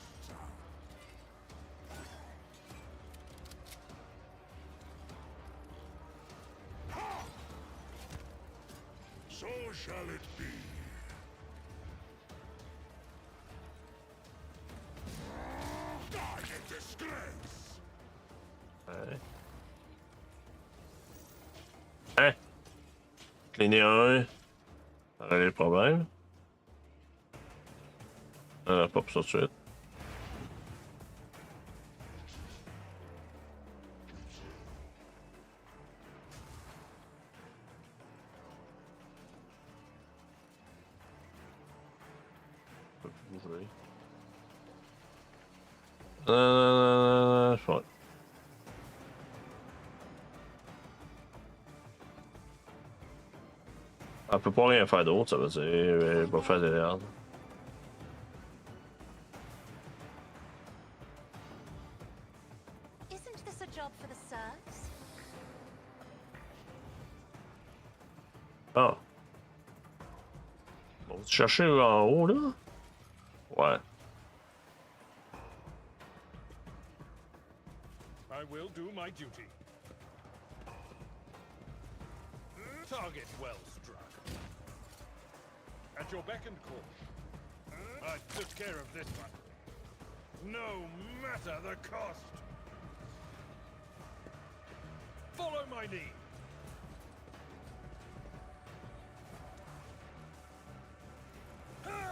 Ha! So shall it be. Die in disgrace!
Ouais. Hein? Cligner un. Ça règle le problème. Pas pour ça tout de suite. Je peux plus bouger. Ouais. Elle peut pas rien faire d'autre, ça veut dire elle va faire des merdes.
Isn't this a job for the serfs?
Ah. Bon, tu chercher en haut là? Ouais.
I will do my duty. Target well struck. At your beck and call. I took care of this one. No matter the cost. Follow my lead.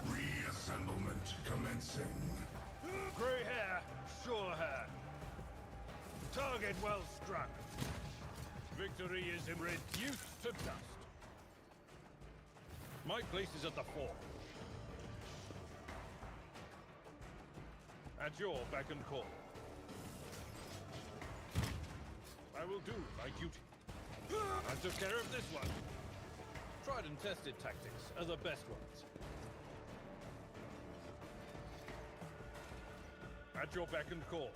Reassemblement commencing.
Grey hair, sure hair. Target well struck. Victory is reduced to dust. My place is at the fore. At your beck and call. I will do my duty. I took care of this one. Tried and tested tactics are the best ones. At your beck and call.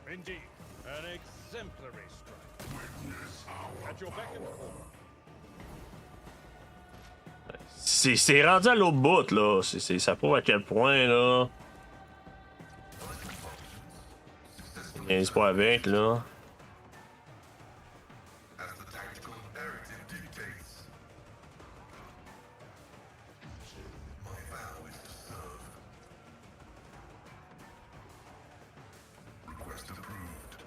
Indeed, an exemplary strike.
Witness our
At your beck and call.
C'est rendu à l'autre bout là. Ça prouve à quel point là. Il se pas avec là.
as the tactical imperative dictates. My vow is to serve. Request approved.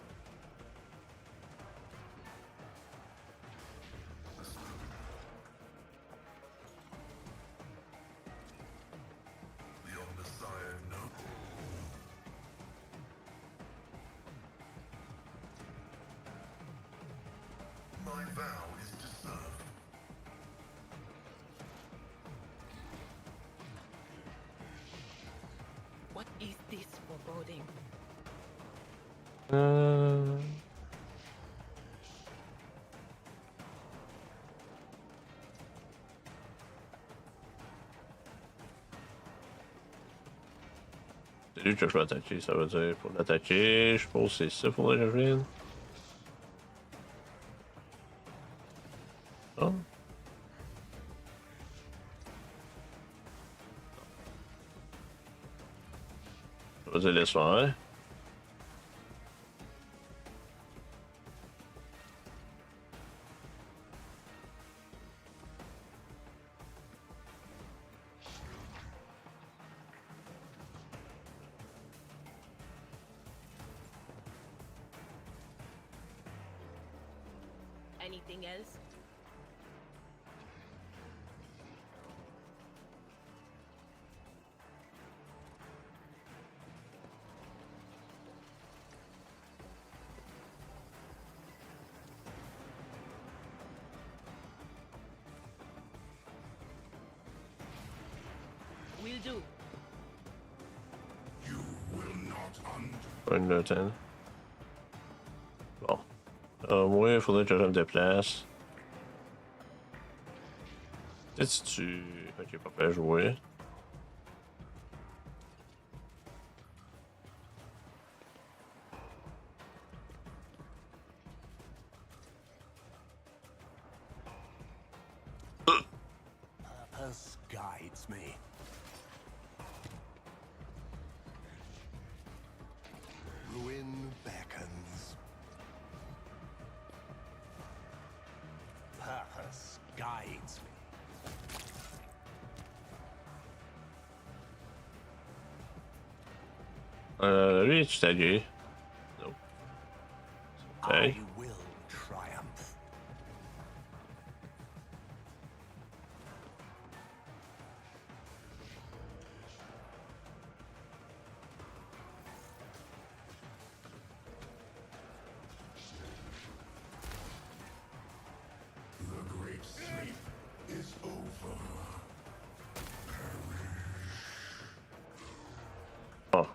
The Omnissiah knows. vow is to serve.
What is this foreboding?
C'est lui que je vais attaquer, ça veut dire pour l'attaquer, je suppose que c'est ça faudrait que je vienne. Ah. Ça veut dire laisse faire.
Anything else? Will do.
You will not undo.
Une vingtaine. Bon. Moi, il faudrait que je me déplace. Peut-être si tu. Ok, pas fait jouer.
Purpose guides me. Ruin beckons. Purpose guides me.
Lui, tu tagué. Non.
I
Ok.
will triumph.
The great sleep is over.
Ah.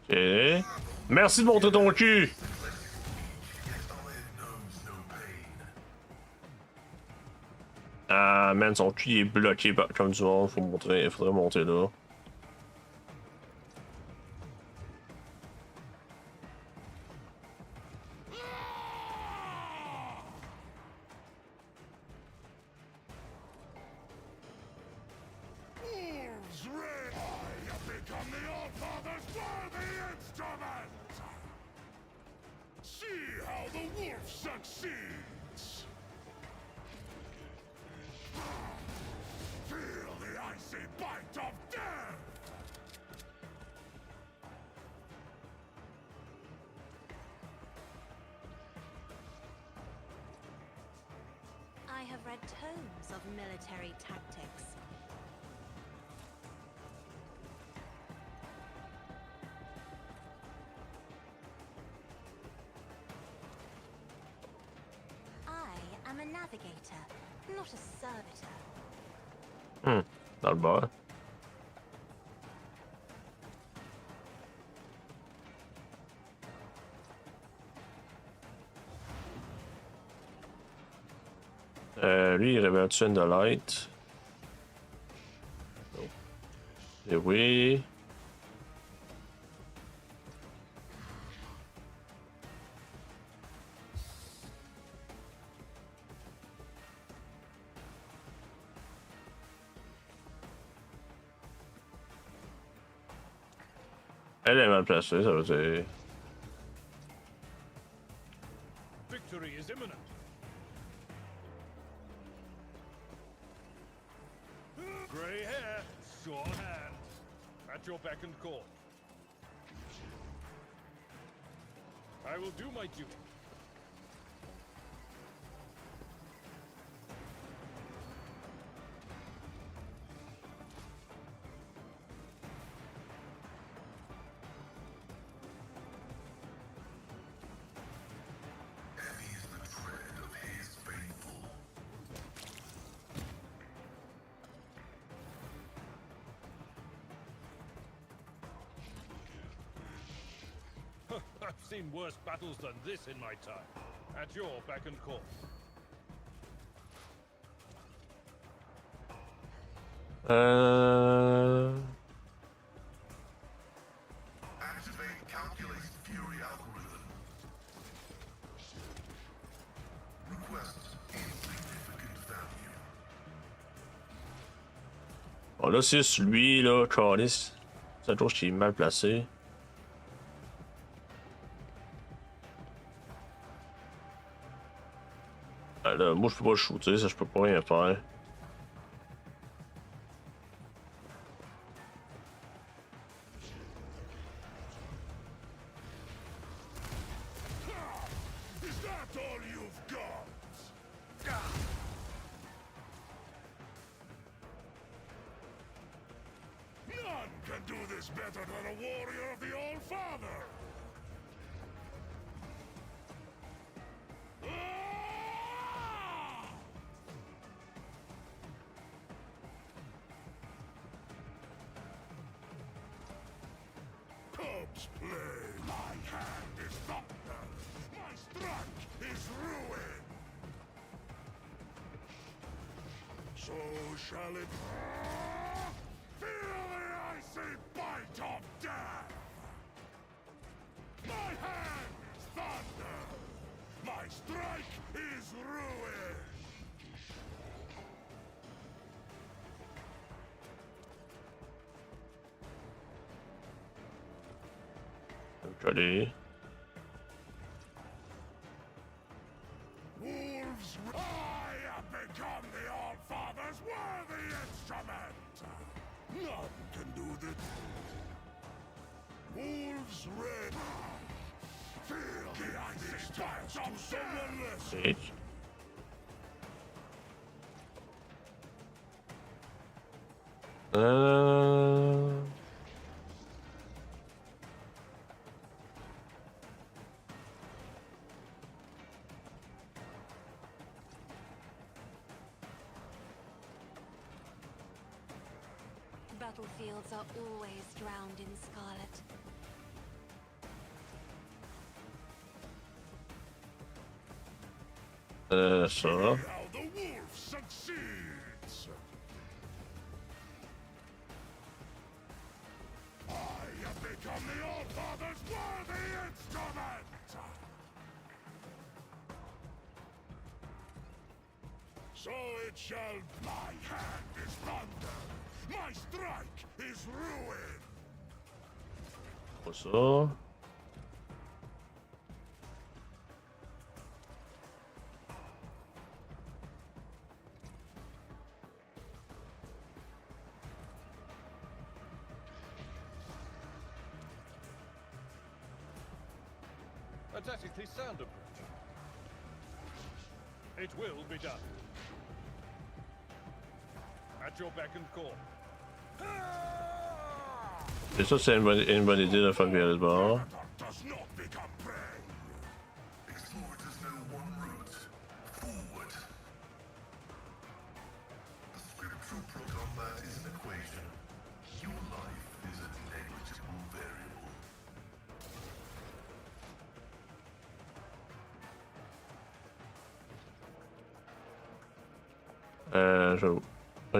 Ok. Merci de montrer ton cul!
Yet iron knows no pain.
Ah, man, son cul il est bloqué comme du monde. Il faudrait monter là.
Wolves red! I have become the Allfather's worthy instrument! See how the wolf succeeds! Feel the icy bite of death!
I have read tomes of military tactics. I am a navigator, not a servitor.
Dans le bas. Lui, il révèle une de light. Oh. Et oui. Elle est mal placée, ça veut dire.
Victory is imminent. Grey hair, sure hand. At your beck and call. I will do my duty.
Heavy is the
I've seen worse battles than this in my time. At your beck and call.
Activate calculated fury algorithm. Request insignificant value.
Bon, là, c'est lui, là, Charles. Ça trouve qu'il est mal placé. Ah, là, moi, je peux pas le shooter, ça, je peux pas rien faire.
Is that all you've got? None can do this better than a warrior of the All-Father! Ah! Corpse play! My hand is thunder! My strike is ruin! So shall it... Feel the icy bite of death! My hand is thunder! My strike is ruin!
Ready?
Wolves, I have become the All-Father's worthy instrument! None can do this. Wolves red. Feel the icy spikes of someone less.
Sage.
Battlefields are always drowned in scarlet.
Ça.
How the wolf succeeds! I have become the All-Father's worthy instrument! So it shall. My hand is thunder! My strike is ruin!
Pour ça.
A tactically sound approach. It will be done. At your beck and call.
C'est ça, c'est une bonne idée de faire virer le bord.
Does not become prey! Explorators know one route. Forward! The scriptural pro-combat is an equation. Your life is a negligible variable.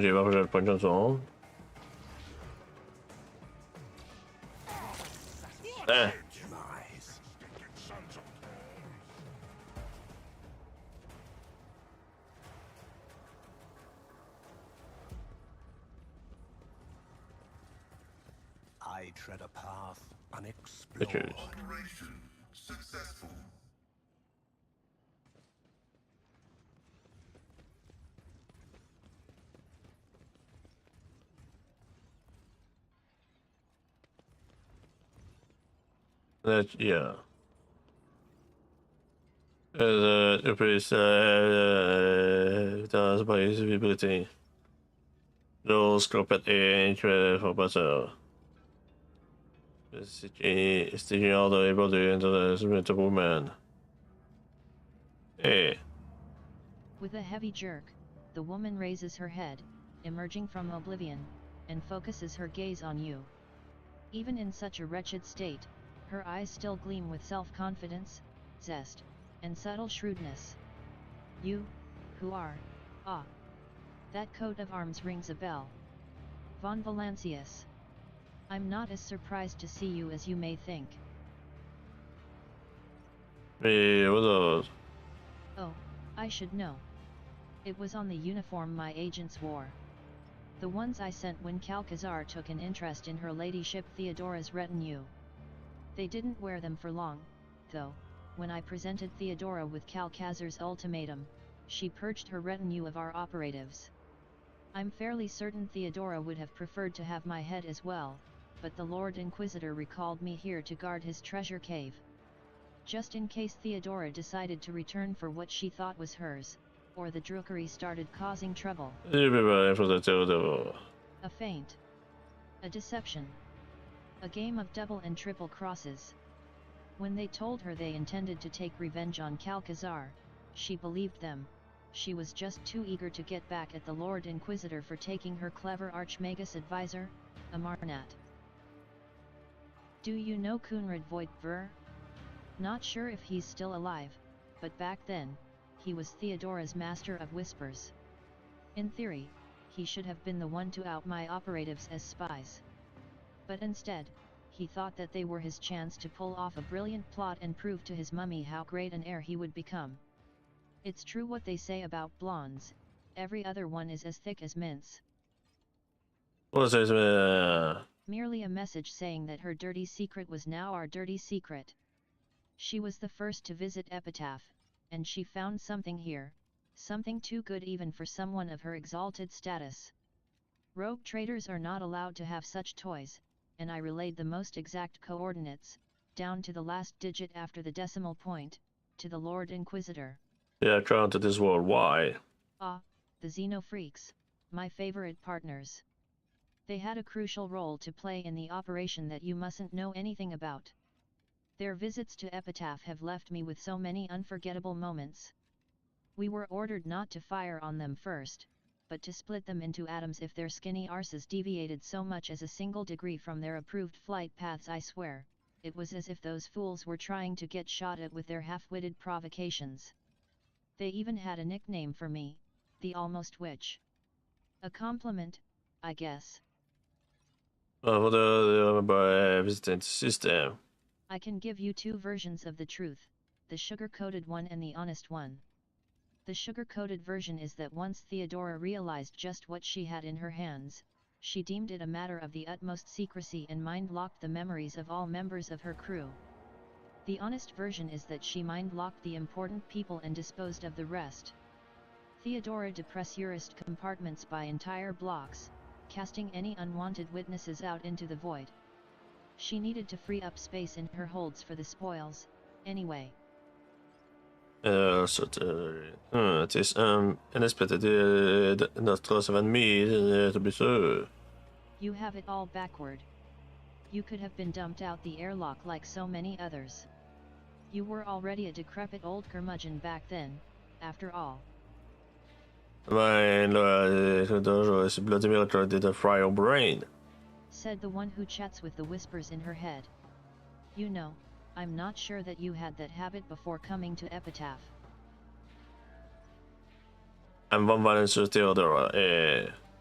J'ai voir que j'ai pas de chance. Ah.
Sons of
I tread a path
Bitches.
unexplored.
Operation successful.
Yeah. Upgrades dans Space Vibrity. Los Scopet et Formateur. C'est génial de évoluer into Woman. Hey.
With a heavy jerk, the woman raises her head, emerging from oblivion, and focuses her gaze on you. Even in such a wretched state, Her eyes still gleam with self-confidence, zest, and subtle shrewdness. You, who are, ah. That coat of arms rings a bell. Von Valancius. I'm not as surprised to see you as you may think.
Hey, vadå?
Oh, I should know. It was on the uniform my agents wore. The ones I sent when Calcazar took an interest in her ladyship Theodora's retinue. They didn't wear them for long, though. When I presented Theodora with Calcazar's ultimatum, she purged her retinue of our operatives. I'm fairly certain Theodora would have preferred to have my head as well, but the Lord Inquisitor recalled me here to guard his treasure cave. Just in case Theodora decided to return for what she thought was hers, or the Drukery started causing trouble.
Det blir bara för att Theodora.
A feint. A deception. A game of double and triple crosses. When they told her they intended to take revenge on Calcazar, she believed them. She was just too eager to get back at the Lord Inquisitor for taking her clever Archmagus advisor, Amarnat. Do you know Kunrad Voigt-Ver? Not sure if he's still alive, but back then, he was Theodora's master of whispers. In theory, he should have been the one to out my operatives as spies. But instead, he thought that they were his chance to pull off a brilliant plot and prove to his mummy how great an heir he would become. It's true what they say about blondes, every other one is as thick as mince.
Vad sägs med...
Merely a message saying that her dirty secret was now our dirty secret. She was the first to visit Epitaph, and she found something here, something too good even for someone of her exalted status. Rogue traders are not allowed to have such toys, and I relayed the most exact coordinates, down to the last digit after the decimal point, to the Lord Inquisitor.
Jag tror inte this world. Why?
Ah, the Xenofreaks, my favorite partners. They had a crucial role to play in the operation that you mustn't know anything about. Their visits to Epitaph have left me with so many unforgettable moments. We were ordered not to fire on them first, but to split them into atoms if their skinny arses deviated so much as a single degree from their approved flight paths. I swear, it was as if those fools were trying to get shot at with their half-witted provocations. They even had a nickname for me, the Almost Witch. A compliment, I guess.
Vadå? Jag bara visste inte system.
I can give you two versions of the truth, the sugar-coated one and the honest one. The sugar-coated version is that once Theodora realized just what she had in her hands, she deemed it a matter of the utmost secrecy and mind-locked the memories of all members of her crew. The honest version is that she mind-locked the important people and disposed of the rest. Theodora depressurized compartments by entire blocks, casting any unwanted witnesses out into the void. She needed to free up space in her holds for the spoils, anyway.
Så tills NSPT det tror jag en mil det blir så.
You have it all backward. You could have been dumped out the airlock like so many others. You were already a decrepit old curmudgeon back then, after all.
Men då så blir det mer att det fry your brain.
Said the one who chats with the whispers in her head. You know, I'm not sure that you had that habit before coming to Epitaph.
And vad var det så Theodora?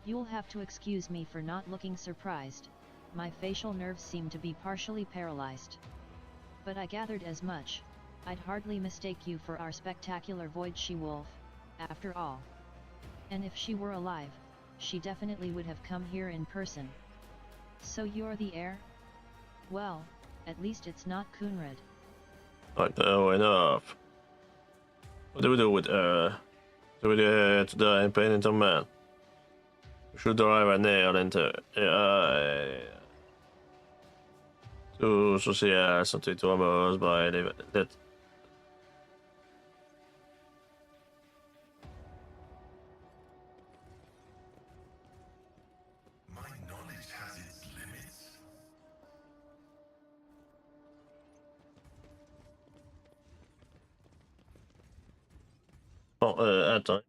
You'll have to excuse me for not looking surprised. My facial nerves seem to be partially paralyzed. But I gathered as much. I'd hardly mistake you for our spectacular Void She-Wolf, after all. And if she were alive, she definitely would have come here in person. So you're the heir? Well, at least it's not Kunrad.
Oh, enough. What do we do with do we do to die in pain into man? We should drive right ner into så ser jag som tyckte om oss bara det.
My knowledge has its limits.
Attends.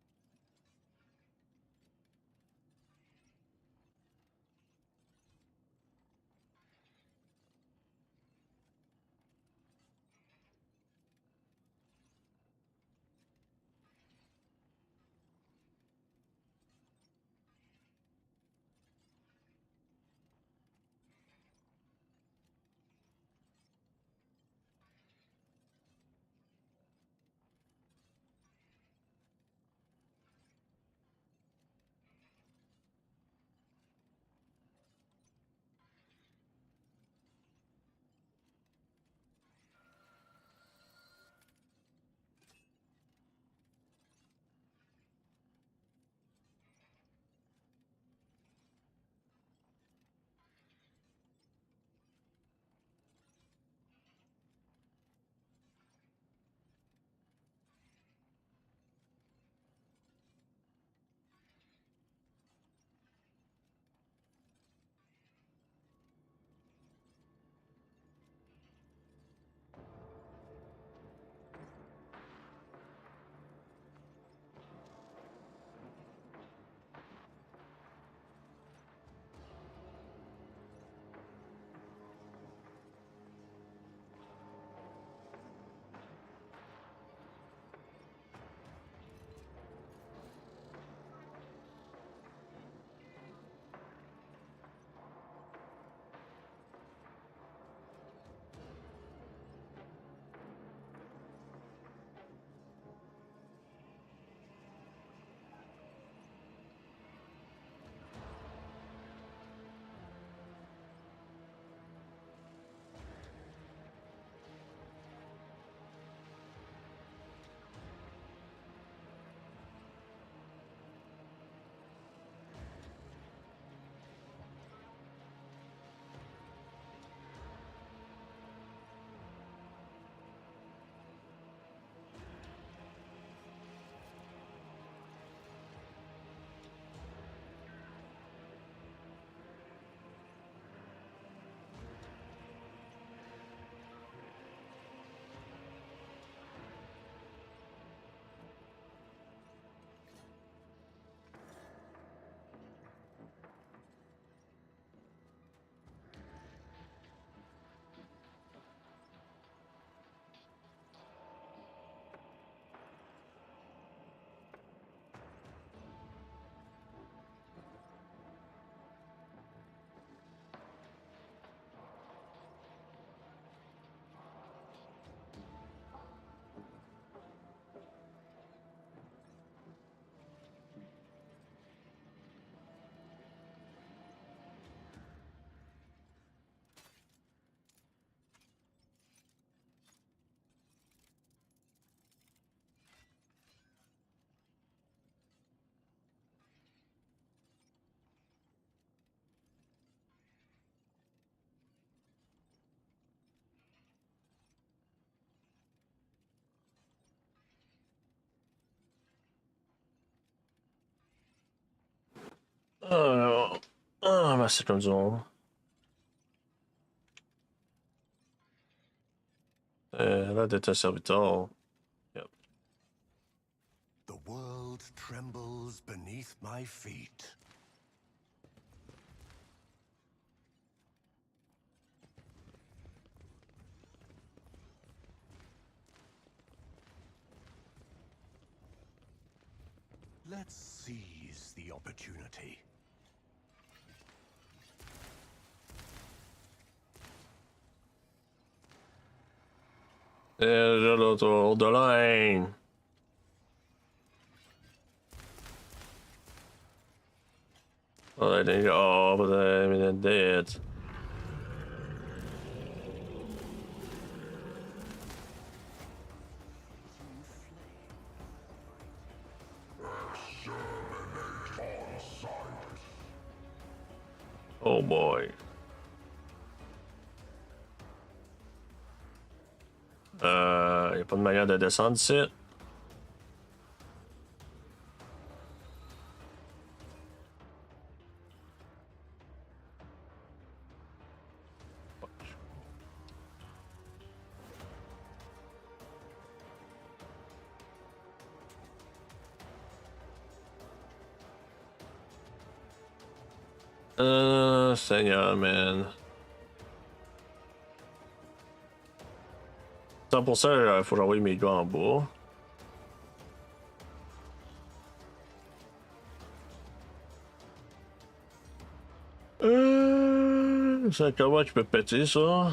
Ma c'est comme ça. Là d'être un serviteur. Yep.
The world trembles beneath my feet. Let's seize the opportunity.
Déjà l'autour de line. Well, I think all of them in dead. Oh boy. Y a pas de manière de descendre ici. Seigneur, man. 100%, il faut que j'envoie mes gars en bas. C'est comment tu peux péter ça?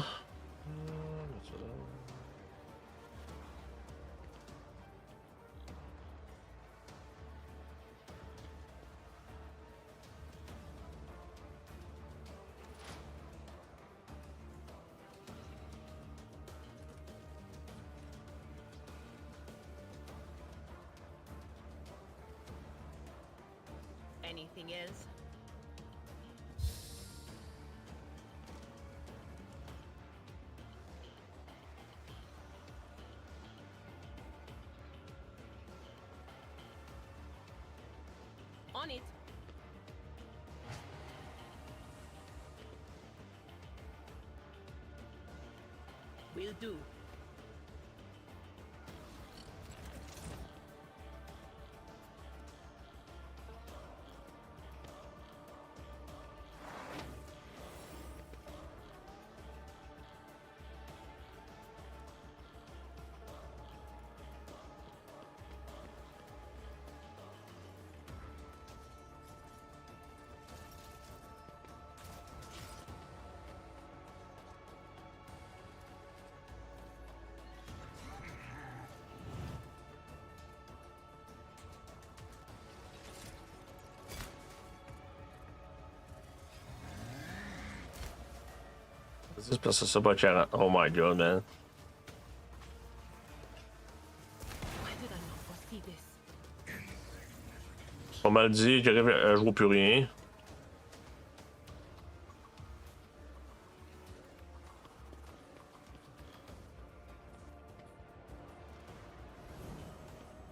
Anything else? On it. Will do. This place is so much. Oh my god, man. Why did I not foresee this?
On m'a dit que je vois plus rien.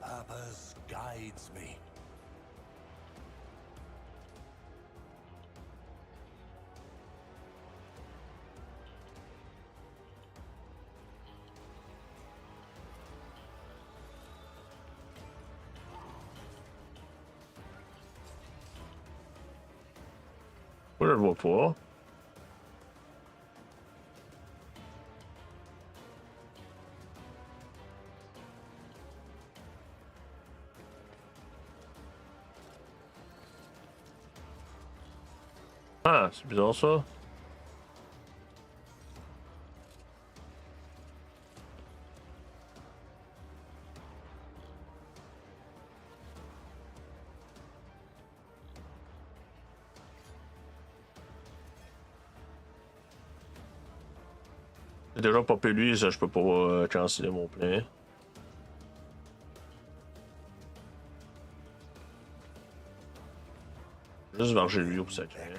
Purpose guides me.
Moi, je le vois pas. Ah, c'est bizarre ça. J'ai déjà popé lui, ça je peux pas canceller mon plein. Juste varger lui au sacré.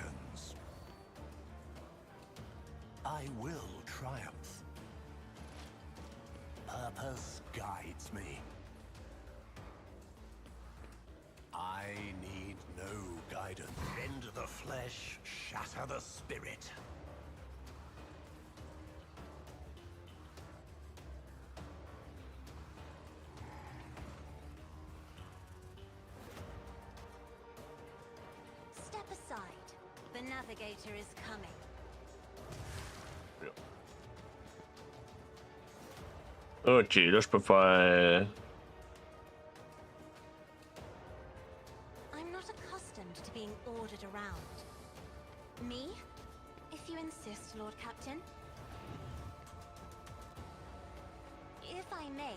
I will triumph. Purpose guides me. I need no guidance. Bend flesh, shatter the spirit.
Step aside. The navigator is coming.
Ok, là je peux faire.
I'm not accustomed to being ordered around. Me? If you insist, Lord Captain. If I may.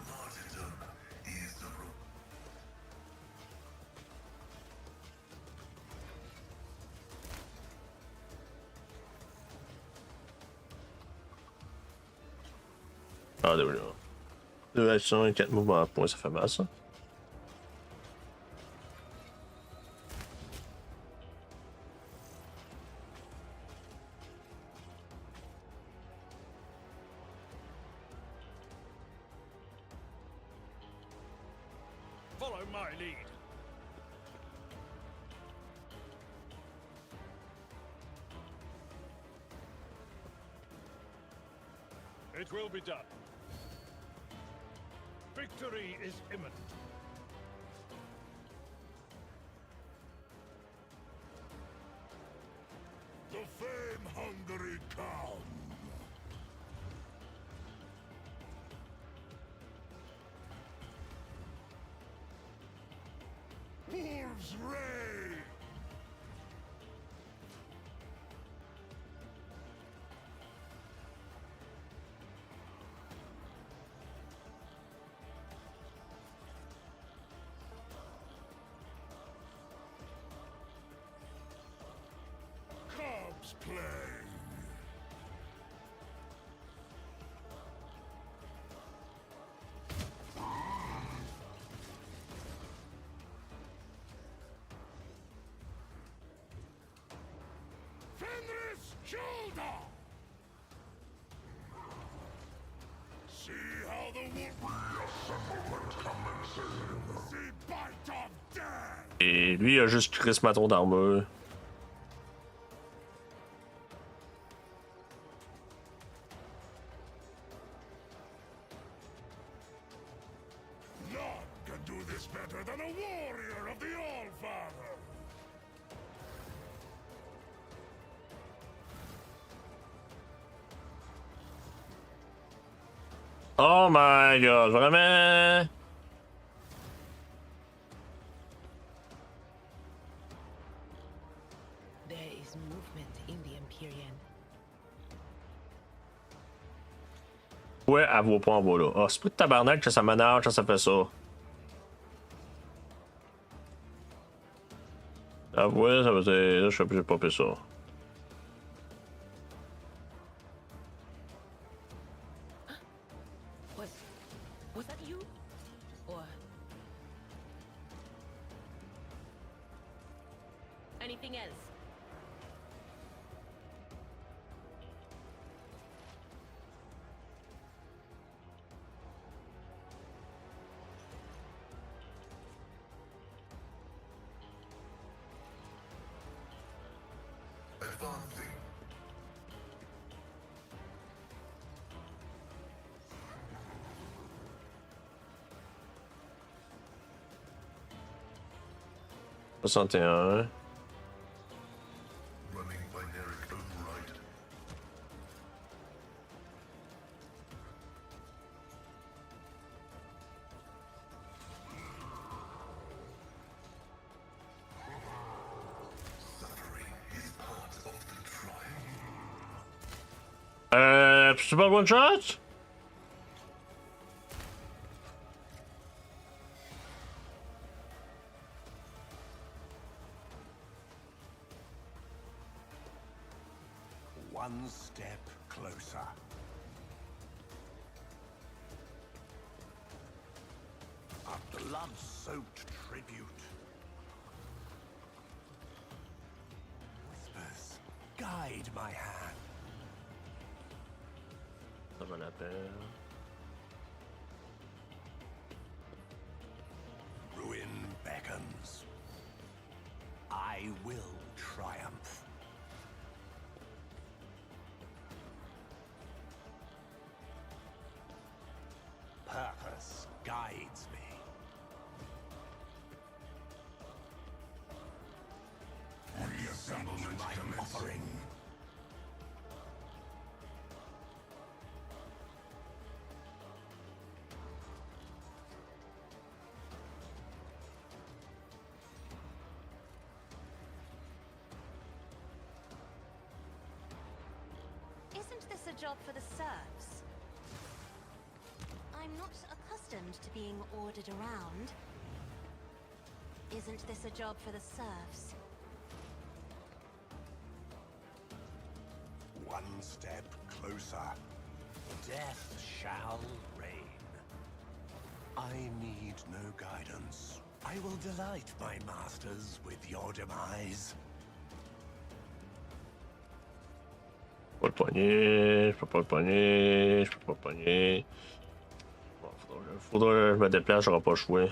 Martyrdom is the rule.
Ah, there we go. 2 actions et 4 mouvements à point, ça fait mal ça.
Follow my lead. It will be done. Victory is imminent.
The fame-hungry come. Wolves reign. Cubs play. Fenris shoulder. See how the wolf commences. See bite of death.
Et lui, il a juste Chris Maton d'armure.
None can do this better than a warrior of the All-Father.
Oh my god, vraiment?
There is movement in the Empyrean.
Ouais, elle vaut pas en bas là. Ah, c'est pas de tabarnak que ça m'énerve quand ça fait ça. Ah ouais, ça veut dire. Là, je suis obligé de popper ça.
Was that you? Or anything else?
Advancing.
Soixante et un.
Running binaric override. Suffering is part of the trial.
C'est pas one shot?
One step closer. A blood-soaked tribute. guide my hand.
Ça vaut la peine.
Ruin beckons. I will triumph. Purpose guides me.
Reassemblement
My
commencing.
offering.
Isn't this a job for the serfs? I'm not accustomed to being ordered around. Isn't this a job for the serfs?
One step closer. Death shall reign. I need no guidance. I will delight my masters with your demise.
Je peux le pogner, je peux pas le pogner, je peux pas le pogner. Bon, faudra que je me déplace, j'aurai pas le choix.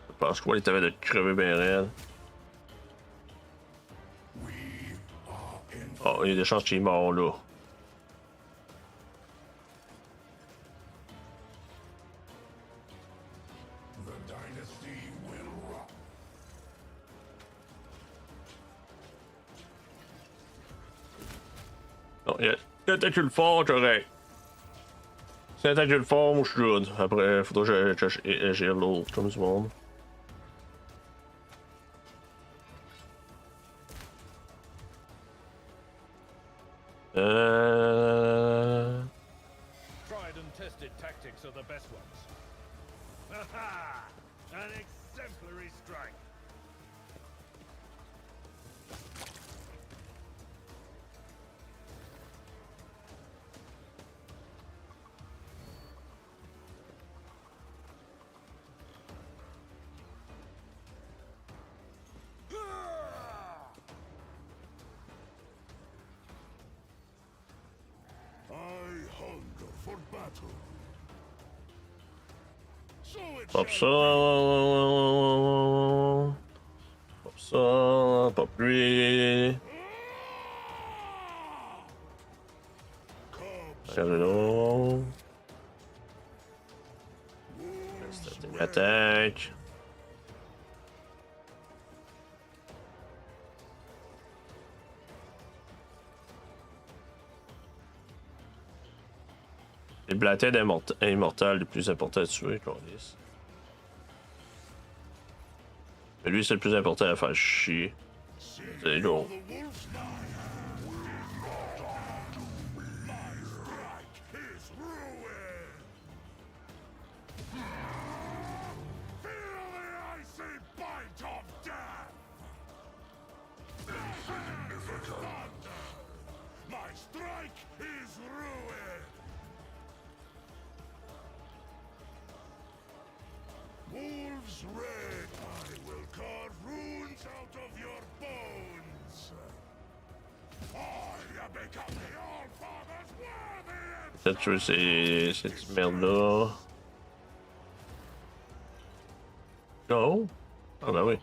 Je pense qu'il t'avait de crever bien raide. Oh, il y a des chances qu'il est mort là.
The dynasty will rock.
Non, il y a un tentacule fort, correct. C'est un tentacule fort, moi je suis good. Après, faudra que j'ai l'autre comme du monde.
Tried and tested tactics are the best ones. Ha ha! An exemplary strike.
I hunger for battle. So it
Pop
shall
ça. Pop ça. Pop lui. Regardez là. C'était une attaque. Les Blackhead immortels les plus importants à tuer, Cordis. Mais lui, c'est le plus important à faire chier. C'est gros.
the wolf's my strike is ruin. Feel the icy bite of death. Insignificant. My strike is ruin. Wolves red, I will carve runes out of your bones. I have become the All-Father's worthy.
Peut-être tuer cette merde-là. Non? Ah ben oui.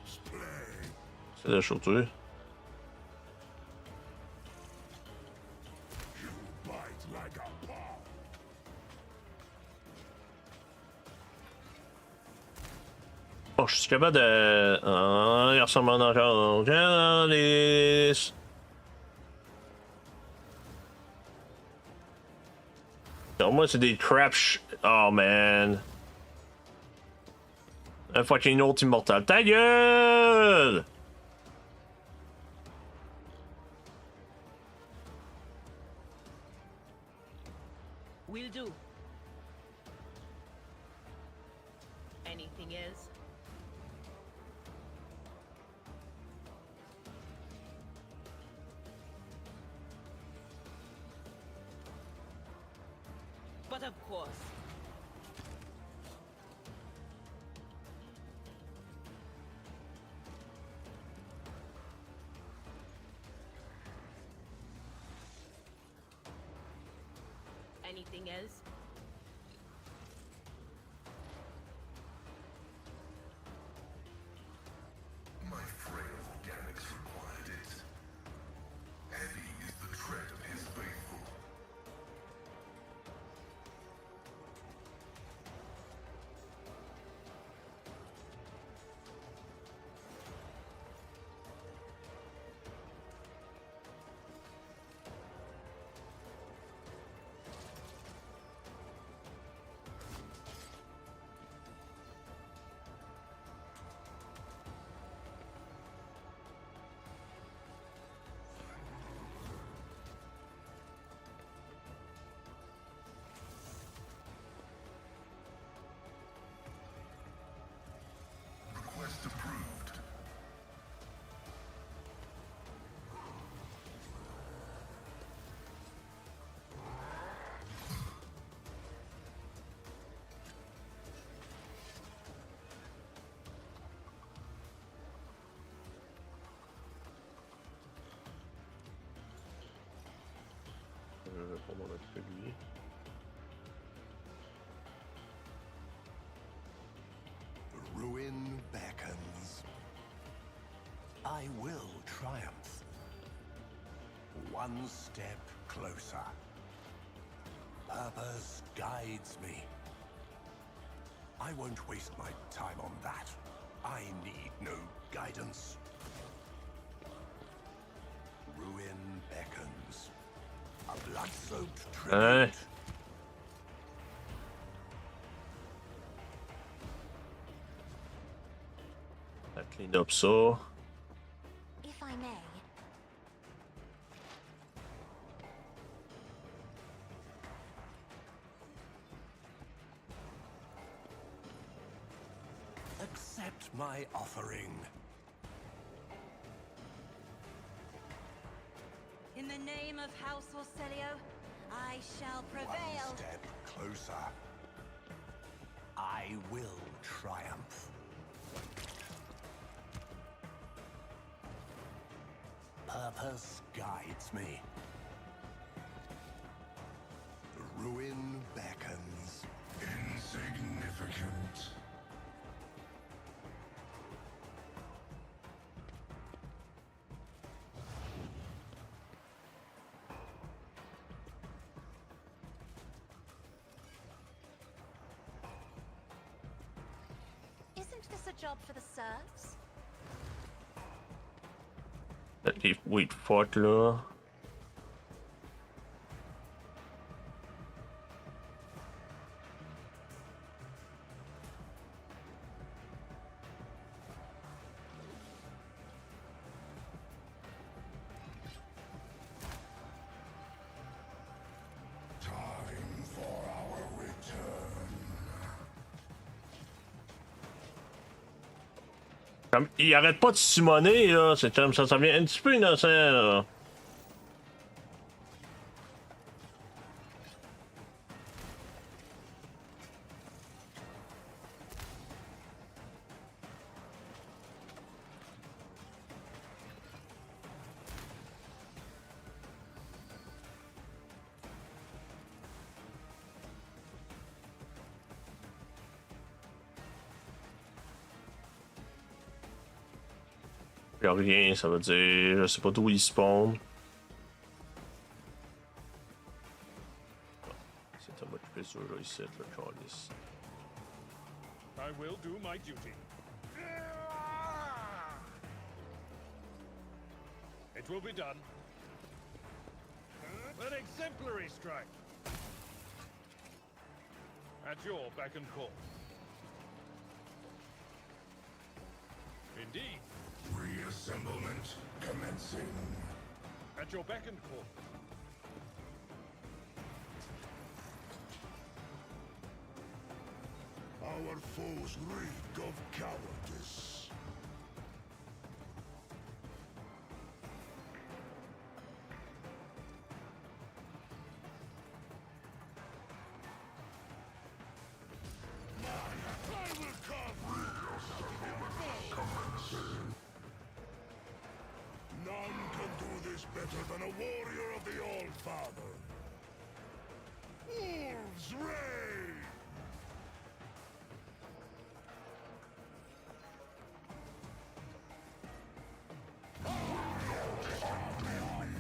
C'est de shooter.
You bite like a paw.
Oh, je suis capable de. Ah, il ressemble encore. Calice. Non, moi, c'est des crap Oh, man. Un fucking autre immortal. Ta gueule!
Will do. Anything else? But of course. anything else.
My frail organics required it. Heavy is the tread of his faithful. Request approved.
Je vais prendre mon autre que lui.
The ruin beckons. I will triumph. One step closer. Purpose guides me. I won't waste my time on that. I need no guidance. Ruin beckons. A blood-soaked tribute.
I cleaned up so.
If I may.
Accept my offering.
In the name of House Orselio, I shall prevail.
One step closer. I will triumph. Purpose guides me. The ruin beckons.
Insignificant.
Isn't this a job for the serfs?
Les wheat fort là.
Time for our return.
Comme, il arrête pas de summoner là, c'est comme ça devient un petit peu innocent là. Y'a rien, ça veut dire, je sais pas d'où il spawn. C'est un m'occuper de ça là ici, le calice.
I will do my duty. It will be done. An exemplary strike. At your beck and call. Indeed.
Reassemblement commencing.
At your beck and call.
Our foes reek of cowardice. I will come. None can do this better than a warrior of the All-Father.
Wolves reign!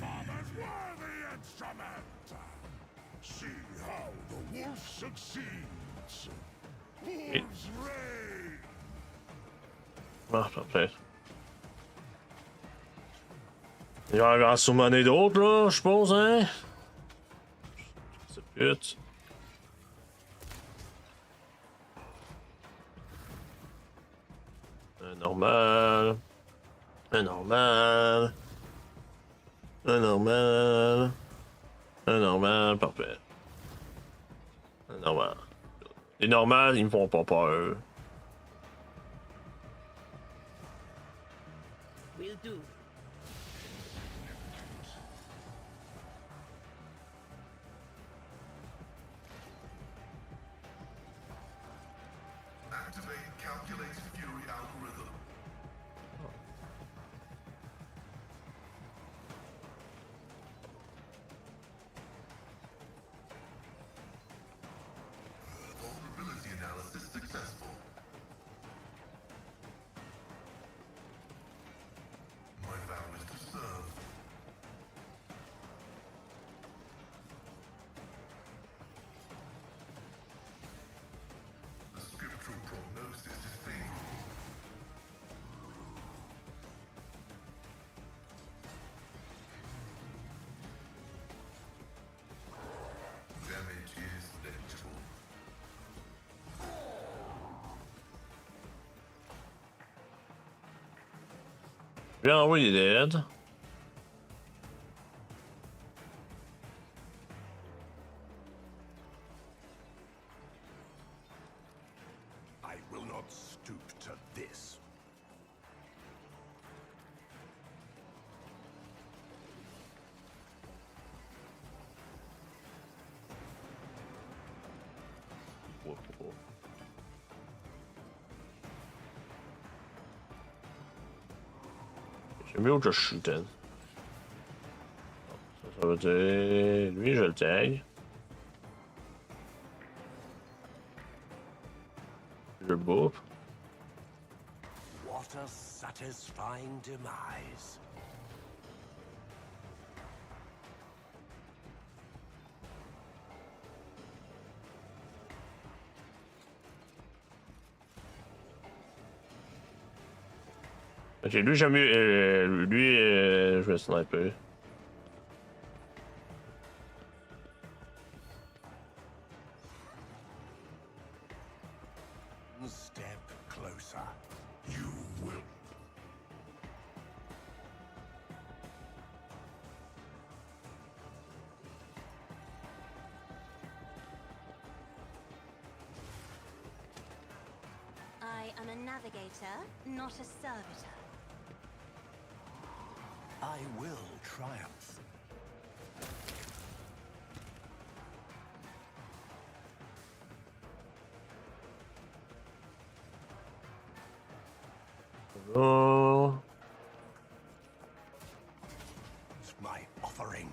Father's worthy instrument! See how the wolf succeeds! Wolves reign!
Ah, parfait. Il va y avoir sûrement d'autres, là, je suppose, hein? C'est pute. Un normal. Un normal. Un normal. Un normal, parfait. Un normal. Les normales, ils me font pas peur.
Will do.
Activate calculated fury algorithm. Vulnerability analysis successful. My vow is to serve. The scriptural prognosis is favorable. Damage is negligible.
Bien envoyé d'aide.
I will not stoop to this.
J'ai mieux que je shootin'. Ça veut dire. Lui, je le tag. Je le bouffe.
What a satisfying demise.
Ok, lui, j'aime mieux. Lui, je vais sniper.
One step closer. You will.
I am a navigator, not a servitor.
I will triumph.
Oh.
It's my offering.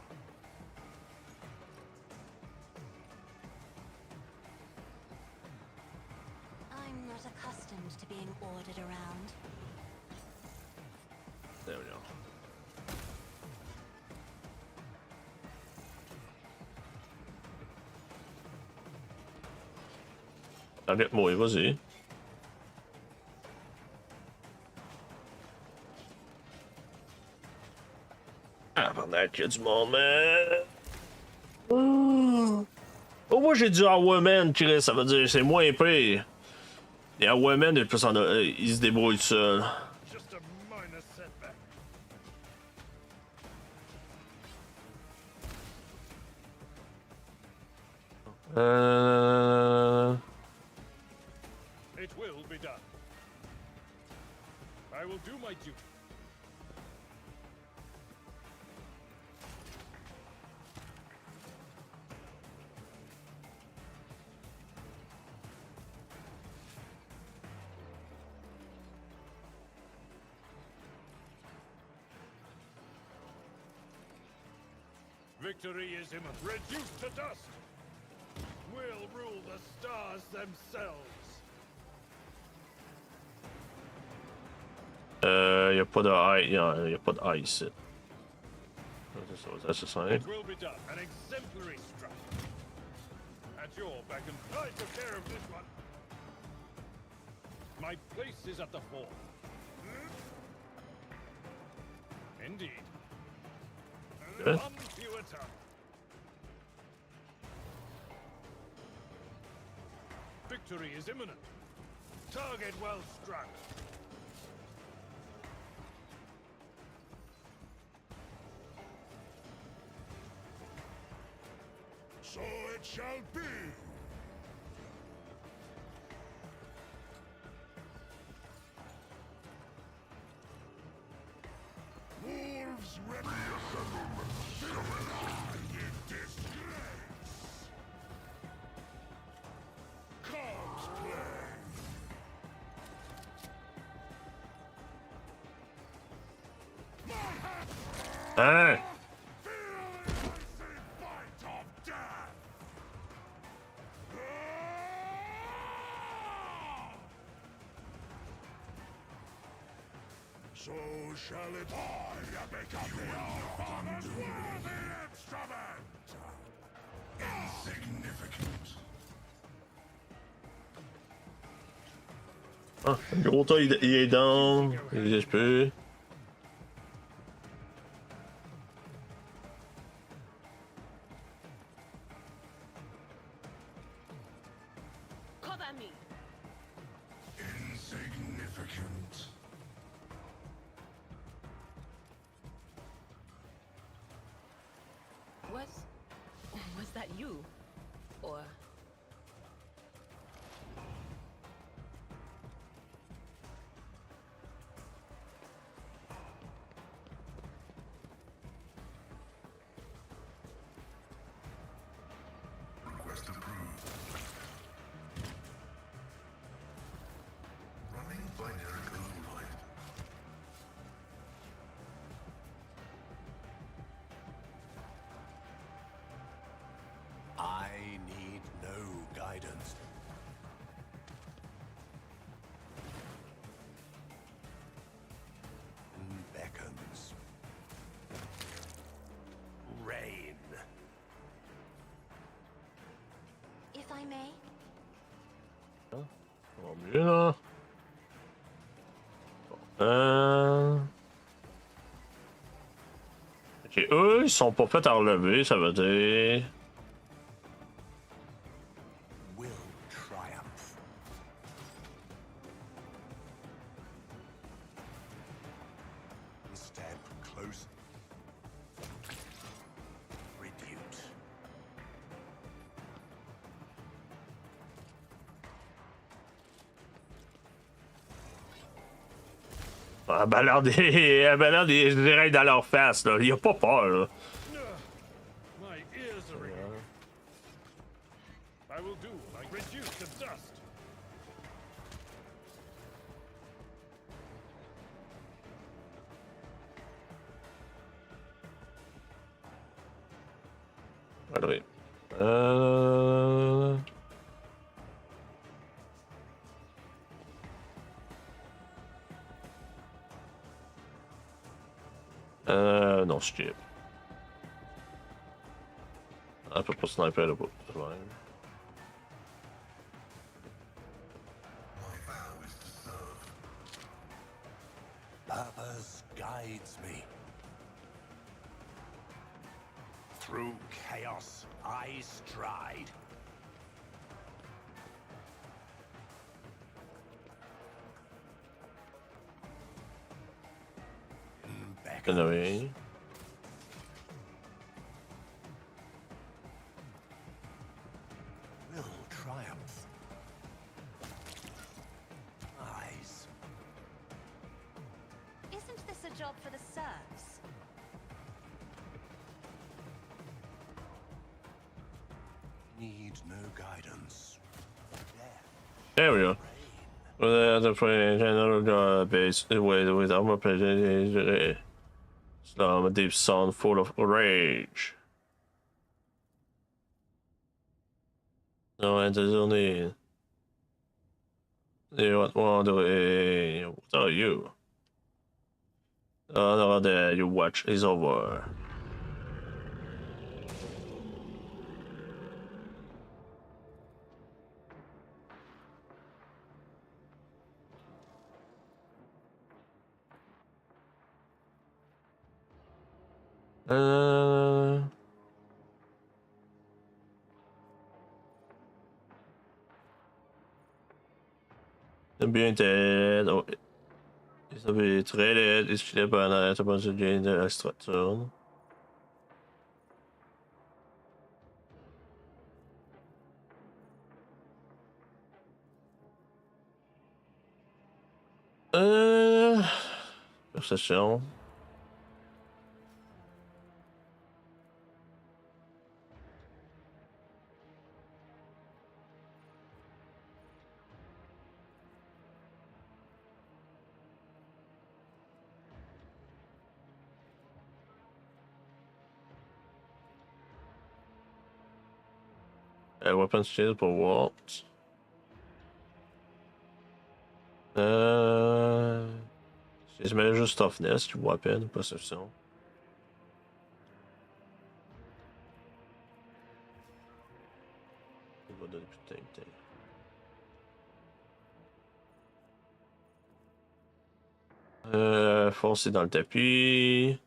I'm not accustomed to being ordered around.
There we go. Target moi, vas-y. Ah, pendant qu'il y a du moment. Oh, moi j'ai du Highwayman, Chris, ça veut dire c'est moins pire. Les Highwaymen, ils se débrouillent tout seuls.
Just a minor setback. It will be done. I will do my duty. Victory is imminent. Reduced to dust. will rule the stars themselves.
Y a pas de ice, y a pas de ice ici. That's just fine.
It will be done. An exemplary strike. At your beck and I took care of this one. My place is at the fore. Indeed.
Good.
One fewer time. Victory is imminent. Target well struck.
So it shall be. Wolves ready. In disgrace. Comes play.
Hey!
So shall it I become the All-Father's worthy instrument! Insignificant.
Ah, le gros tas, il est down. Il existe plus.
Cover me.
Insignificant.
Was that you? Or
Request approved. Running binary override.
I need no guidance. Beckons. Rain.
If I may,
Ça va mieux, là. Ok, eux, ils sont pas faits à relever, ça veut dire.
Will triumph. Step close. Rebuke.
Elle balade des direct dans leur face, là. Il a pas peur, là.
My ears are ringing. I will do like reduce to dust.
Allez. Non, skip. Elle peut pas sniper là-bas. Ouais.
My vow is to serve.
Purpose guides me. Through chaos, I stride.
Anyway.
Will triumph. Eyes.
isn't this a job for the serfs?
Need no guidance.
There we go. Well, the general base with armor plated. A deep sound full of rage. No, and there's only. What are you? No, there, your watch is over. Ambiente is betreden is schlepper uit onze gene extraction. Perception. Weapons shield pour what? Je mets juste toughness, tu vois à peine, perception. Il va donner plus de temps. Foncer dans le tapis.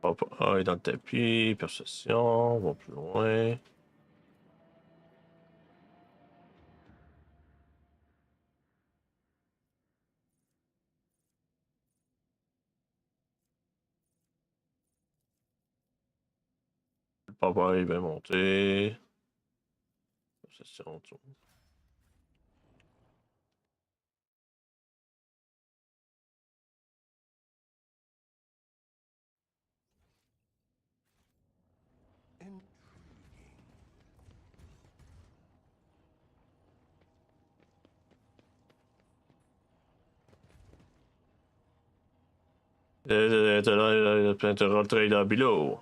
Hop, est dans le tapis, perception, on va plus loin. Le papa il va monter. Perception, tout. Plein de rentrer dans le bilot.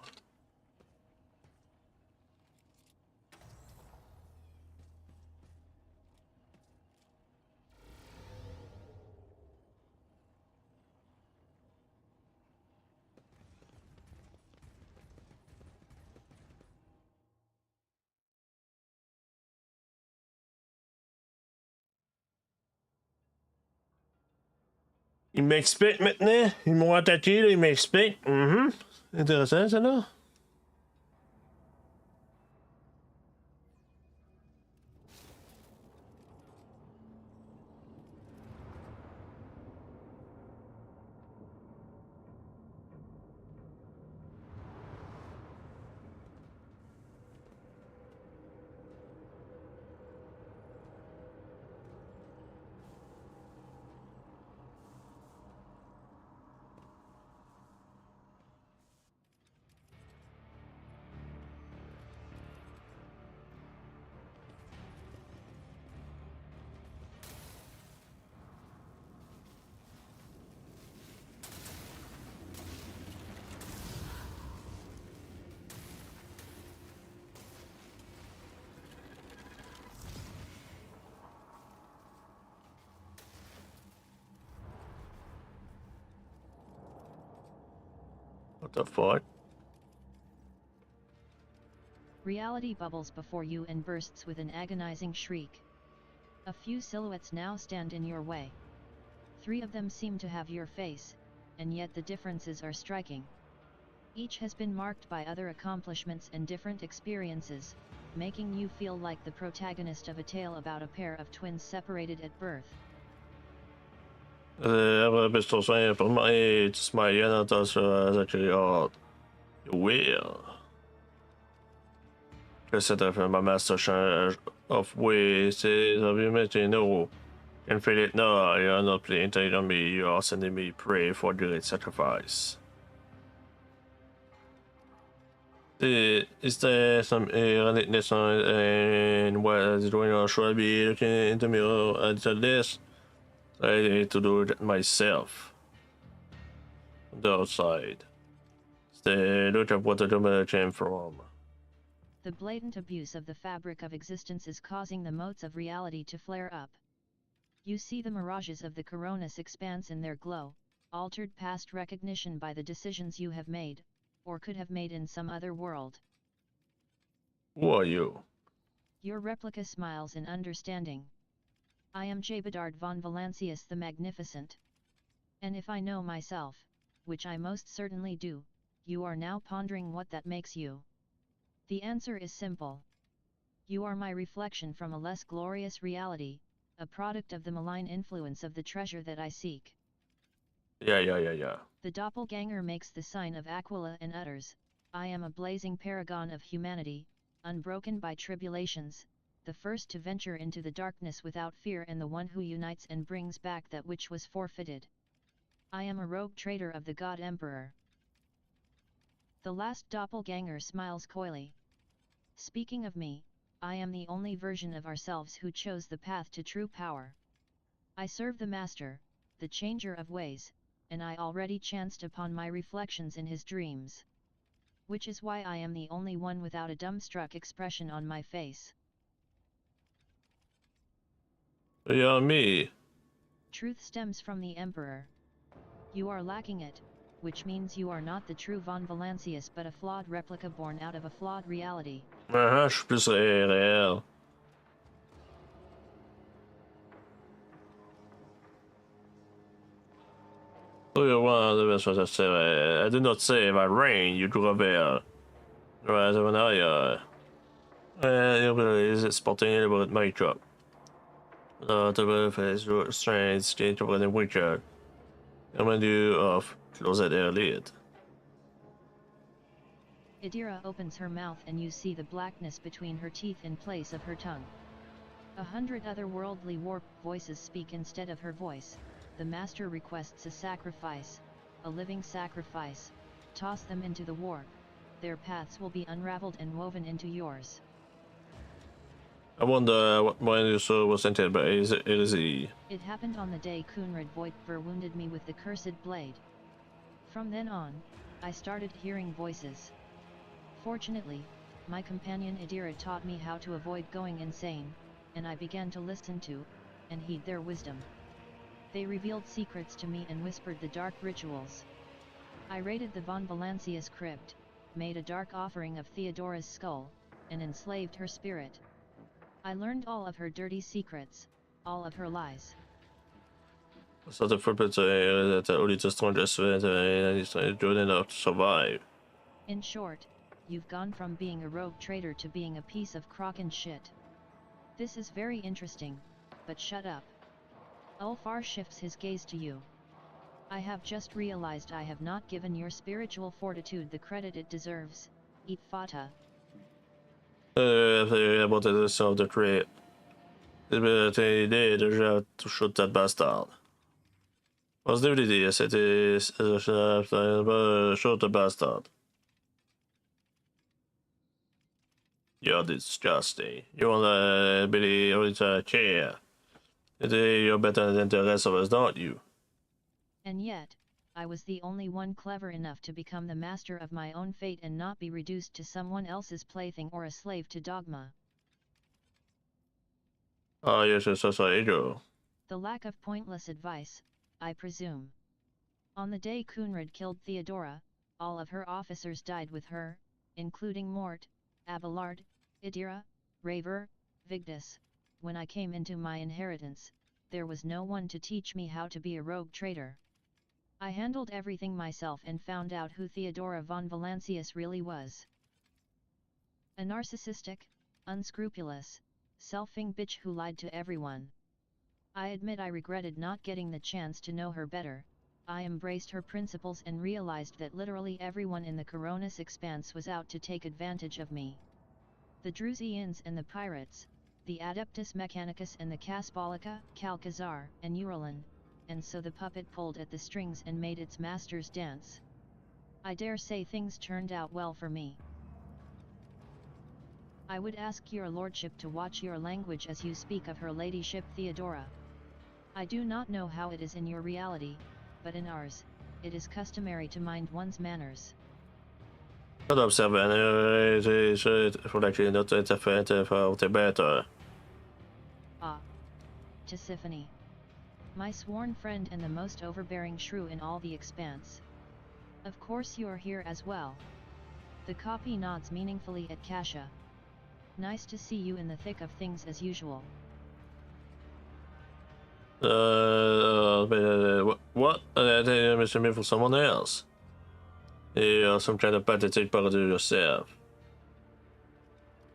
Il m'explique maintenant. Ils m'ont attaqué, là, ils m'expliquent. Intéressant, ça, là. What the fuck?
Reality bubbles before you and bursts with an agonizing shriek. A few silhouettes now stand in your way. 3 of them seem to have your face, and yet the differences are striking. Each has been marked by other accomplishments and different experiences, making you feel like the protagonist of a tale about a pair of twins separated at birth.
Består sig för mig till smagen att jag will. Que c'est un ma master change of way, c'est obviamente no. Can feel it. No, you are not playing on me. You are sending me prey for great sacrifice. Is there some ironic in what is going on? Should I be looking in the mirror at this? I need to do it myself. On the outside. Look at what the domino came from.
The blatant abuse of the fabric of existence is causing the motes of reality to flare up. You see the mirages of the Coronis expanse in their glow, altered past recognition by the decisions you have made, or could have made in some other world.
Who are you?
Your replica smiles in understanding. I am Jabedard von Valancius the Magnificent. And if I know myself, which I most certainly do, you are now pondering what that makes you. The answer is simple. You are my reflection from a less glorious reality, a product of the malign influence of the treasure that I seek.
Yeah.
The doppelganger makes the sign of Aquila and utters, I am a blazing paragon of humanity, unbroken by tribulations, the first to venture into the darkness without fear and the one who unites and brings back that which was forfeited. I am a rogue traitor of the God Emperor. The last doppelganger smiles coyly. Speaking of me, I am the only version of ourselves who chose the path to true power. I serve the Master, the changer of ways, and I already chanced upon my reflections in his dreams. Which is why I am the only one without a dumbstruck expression on my face.
Yeah, me.
Truth stems from the Emperor. You are lacking it, which means you are not the true von Valancius but a flawed replica born out of a flawed reality.
Je suis plus réel. I did not say if I rain, you do rebel. Is spotting about makeup. The face strange skin to the witcher. I'm gonna do off, close it lid.
Idira opens her mouth and you see the blackness between her teeth in place of her tongue. 100 otherworldly warped voices speak instead of her voice. The Master requests a sacrifice, a living sacrifice. Toss them into the warp. Their paths will be unraveled and woven into yours.
I wonder what my new soul was intended by Izzy.
It happened on the day Kunrad Voitver wounded me with the cursed blade. From then on, I started hearing voices. Fortunately, my companion Idira taught me how to avoid going insane, and I began to listen to, and heed their wisdom. They revealed secrets to me and whispered the dark rituals. I raided the von Valancius crypt, made a dark offering of Theodora's skull, and enslaved her spirit. I learned all of her dirty secrets, all of her lies.
So the footprints that only the strongest is good enough to survive.
In short, you've gone from being a rogue traitor to being a piece of crock and shit. This is very interesting, but shut up. Ulfar shifts his gaze to you. I have just realized I have not given your spiritual fortitude the credit it deserves. Eat fata.
About the son of the crate. L'idée déjà to shoot that bastard. What's the idea? C'était shoot the bastard. You're disgusting. You wanna be with a chair. You're better than the rest of us, don't you?
And yet, I was the only one clever enough to become the master of my own fate and not be reduced to someone else's plaything or a slave to dogma.
Ah, yes, ego.
The lack of pointless advice, I presume. On the day Kunrad killed Theodora, all of her officers died with her, including Mort, Abelard, Idira, Raver, Vigdis. When I came into my inheritance, there was no one to teach me how to be a rogue traitor. I handled everything myself and found out who Theodora von Valancius really was. A narcissistic, unscrupulous, selfing bitch who lied to everyone. I admit I regretted not getting the chance to know her better. I embraced her principles and realized that literally everyone in the Coronis expanse was out to take advantage of me. The Drusians and the pirates, the Adeptus Mechanicus and the Casbolica, Calcazar, and Uralin, and so the puppet pulled at the strings and made its masters dance. I dare say things turned out well for me. I would ask your lordship to watch your language as you speak of her ladyship Theodora. I do not know how it is in your reality, but in ours, it is customary to mind one's manners.
Jag observerar från det kriget att för inte för att bättre.
Ah. Tisiphone. My sworn friend and the most overbearing shrew in all the expanse. Of course you're here as well. The copy nods meaningfully at Kasha. Nice to see you in the thick of things as usual.
What? Mr. Me for someone else? You're some kind of pathetic parody yourself.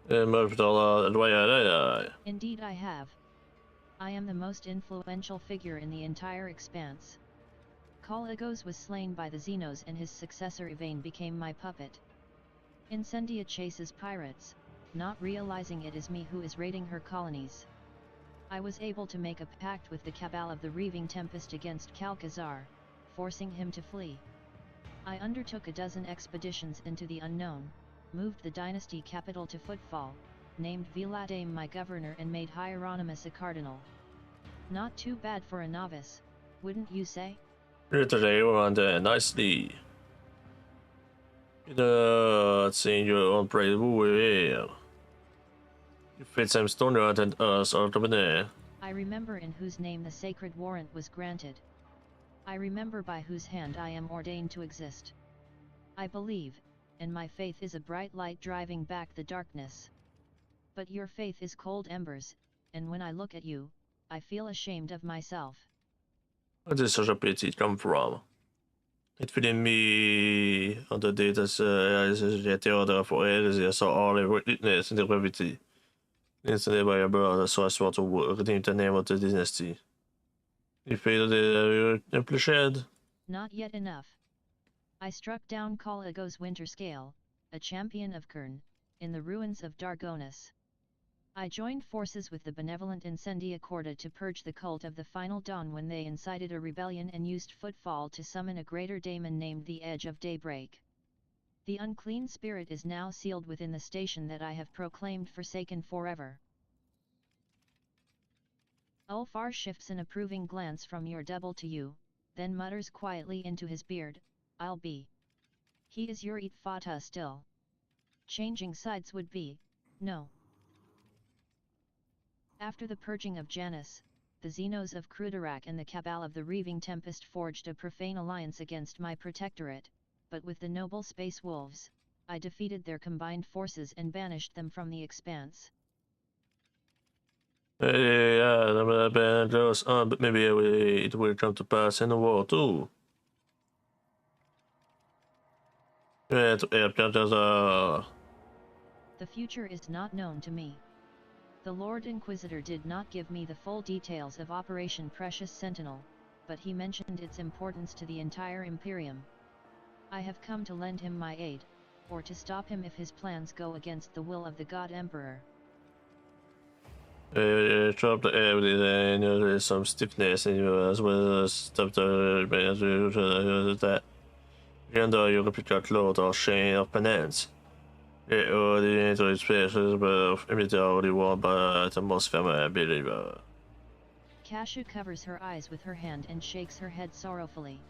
Indeed I have. I am the most influential figure in the entire expanse. Kaligos was slain by the Xenos and his successor Yvain became my puppet. Incendia chases pirates, not realizing it is me who is raiding her colonies. I was able to make a pact with the cabal of the Reaving Tempest against Calcazar, forcing him to flee. I undertook a dozen expeditions into the unknown, moved the dynasty capital to Footfall, named Viladame my governor and made Hieronymus a cardinal. Not too bad for a novice, wouldn't you say?
Today we're on there nicely. Seeing your own brave will. You fit some stoner than us out of there.
I remember in whose name the sacred warrant was granted. I remember by whose hand I am ordained to exist. I believe, and my faith is a bright light driving back the darkness. But your faith is cold embers, and when I look at you, I feel ashamed of myself.
Where does such a pity come from? It fitting me on the day that j'étais order for heresy, I saw all the witness in the brevity. Instantly by your brother, so I swore to redeem the name of the dynasty. You feel the bloodshed?
Not yet enough. I struck down Kaligos Winterscale, a champion of Kern, in the ruins of Dargonus. I joined forces with the benevolent Incendia Corda to purge the cult of the Final Dawn when they incited a rebellion and used Footfall to summon a greater daemon named the Edge of Daybreak. The unclean spirit is now sealed within the station that I have proclaimed forsaken forever. Ulfar shifts an approving glance from your double to you, then mutters quietly into his beard, I'll be. He is your Eat Fata still. Changing sides would be, no. After the purging of Janus, the Xenos of Crudorak and the cabal of the Reaving Tempest forged a profane alliance against my protectorate, but with the noble space wolves, I defeated their combined forces and banished them from the expanse.
Yeah, but maybe it will come to pass in the war too.
The future is not known to me. The Lord Inquisitor did not give me the full details of Operation Precious Sentinel, but he mentioned its importance to the entire Imperium. I have come to lend him my aid, or to stop him if his plans go against the will of the God Emperor.
Drop the air with it, and there's some stiffness in you as well as stuff that. Even though you repeat your clothes or chain of penance. It already entered spaces, but immediately won by the most famous believer.
Kasha covers her eyes with her hand and shakes her head sorrowfully.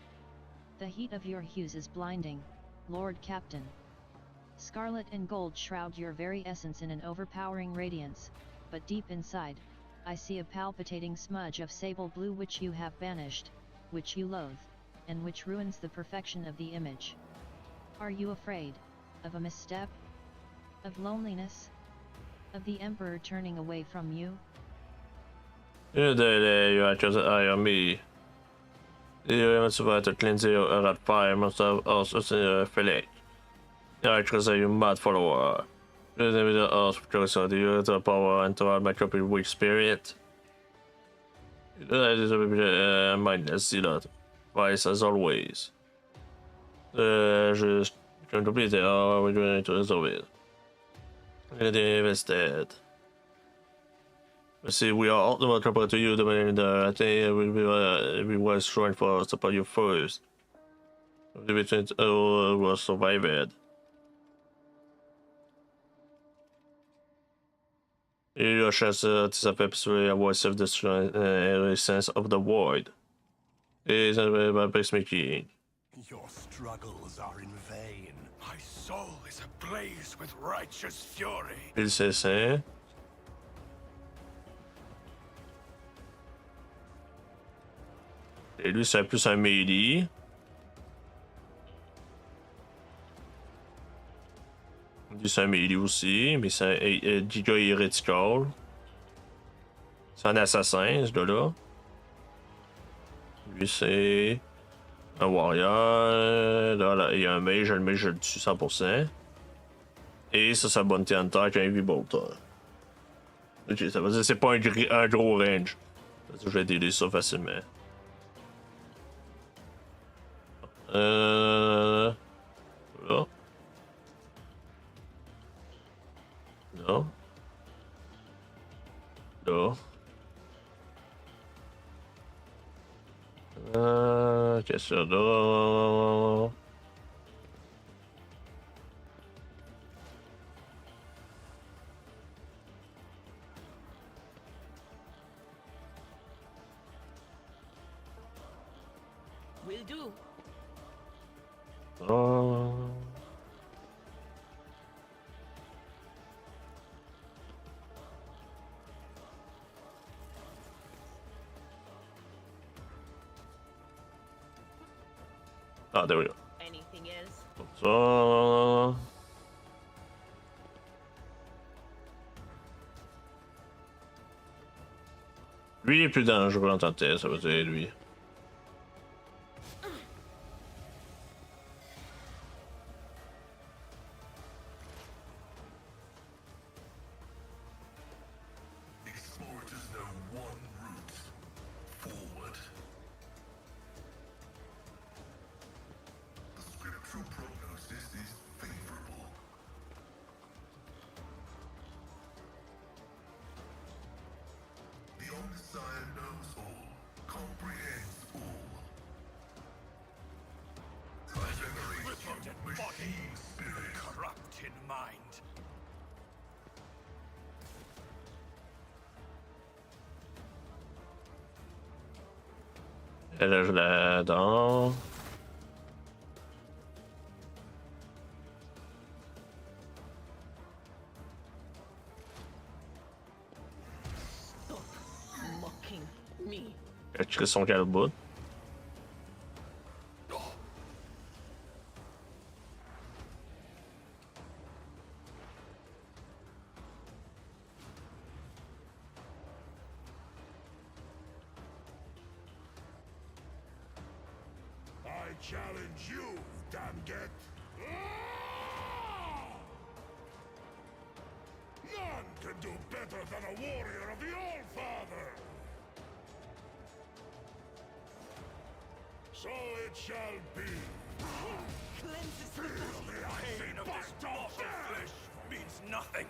The heat of your hues is blinding, Lord Captain. Scarlet and gold shroud your very essence in an overpowering radiance, but deep inside, I see a palpitating smudge of sable blue which you have banished, which you loathe, and which ruins the perfection of the image. Are you afraid of a misstep? Of loneliness? Of the Emperor turning away from you?
You are just eye on me. You haven't survived to cleanse you at fire, must have also seen your fillet. I trust you mad follower. You never ask for the power and to make up your weak spirit. That is a mindless zealot, wise as always. Just going to be there, we're going to resolve it. Really invested. Let's see, we are ultimately trouble to you, I think we was trying for us upon you first. The between was survived. Your chance to perpetuate a voice of the sense of the void. Is my best making.
Your struggles are in vain. My soul is ablaze with righteous fury.
Il says, eh? Et lui, c'est plus un melee. Lui, c'est un melee aussi, mais c'est un giga heretical. C'est un assassin, ce gars-là. Lui, c'est un warrior. Là, il y a un mage, le mage, je le tue 100%. Et ça, c'est Bounty Hunter avec un V-Bolter. Ok, ça veut dire que c'est pas un gros range. Ça veut dire que je vais dealer ça facilement. Là. Non. Là. Qu'est-ce que c'est là?
Will do.
Ah, there we go.
Anything else?
Ça. Lui, il est plus dangereux en tant que tel, ça veut dire, lui.
Explorators know one route. Forward. The scriptural prognosis is favorable. The Omnissiah knows all, comprehends all. I venerate
Reputed
you,
body,
machine spirit.
corrupt in mind.
Et là, je la donne.
Stop mocking me.
Je crée son calbout.
I challenge you, Damget. None can do better than a warrior of the All-Father. So it shall be.
Cleanses the
Feel the icy
Pain of this
bite
mortal
of death.
flesh means nothing.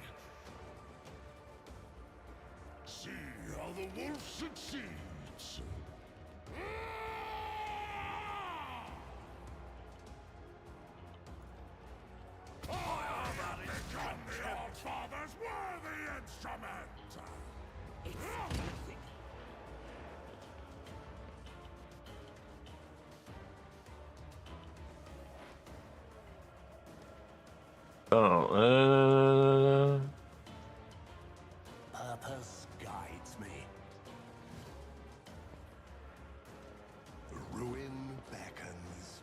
See how the wolf succeeds. I have become the All-Father's worthy instrument.
It's nothing.
Bon,
Purpose guides me. Ruin beckons.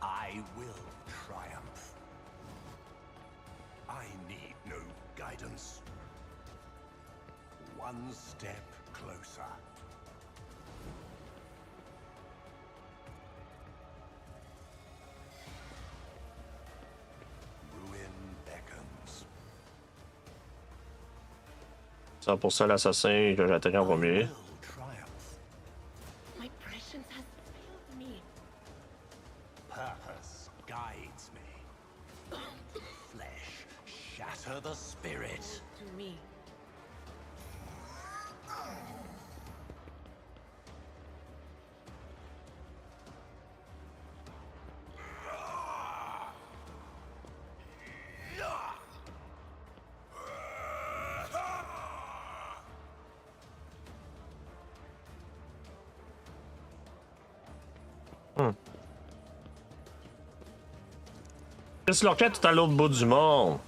I will triumph. I need no guidance. One step closer. Ruin beckons.
100% l'assassin que j'attaque en premier.
I will triumph.
My prescience has failed me.
Purpose guides me. Flesh shattered
Chris leur est à l'autre bout du monde.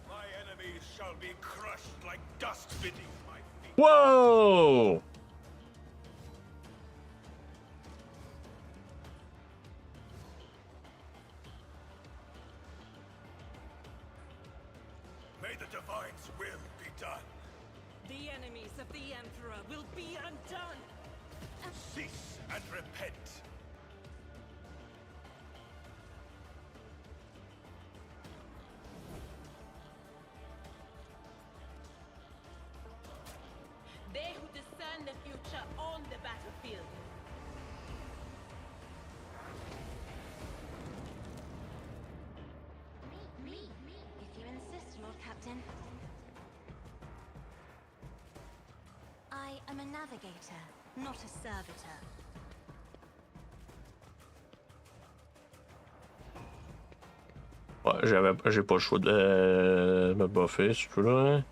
My enemies shall be crushed like dust beneath my feet.
Wow!
May the Divine's will be done.
The enemies of the Emperor will be undone.
Cease and repent.
They who discern the future on the battlefield.
Me. If you insist, Lord Captain. I am a navigator, not a servitor.
Ouais, j'ai pas le choix de me buffer, si tu veux, là.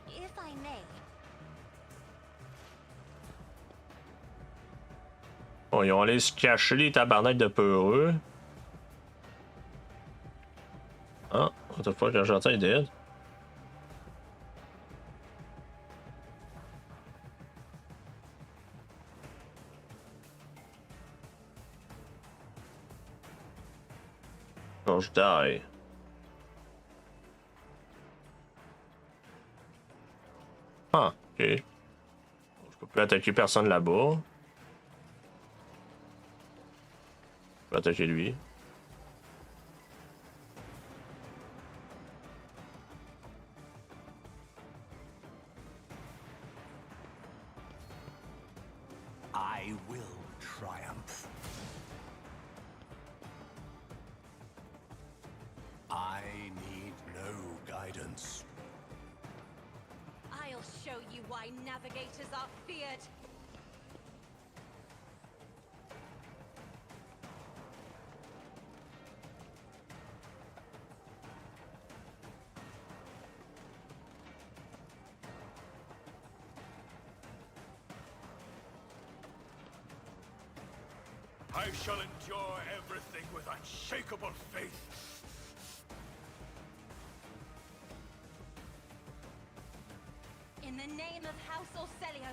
If I may,
Bon, ils ont allé se cacher les tabarnaks de peureux. Ah, what the fuck, l'Argentin est dead. Oh, je die. Ah, ok. Je peux plus attaquer personne là-bas. Je peux attaquer lui.
I will triumph. I need no guidance.
I'll show you why navigators are feared.
I shall endure everything with unshakable faith.
In the name of House Orselio,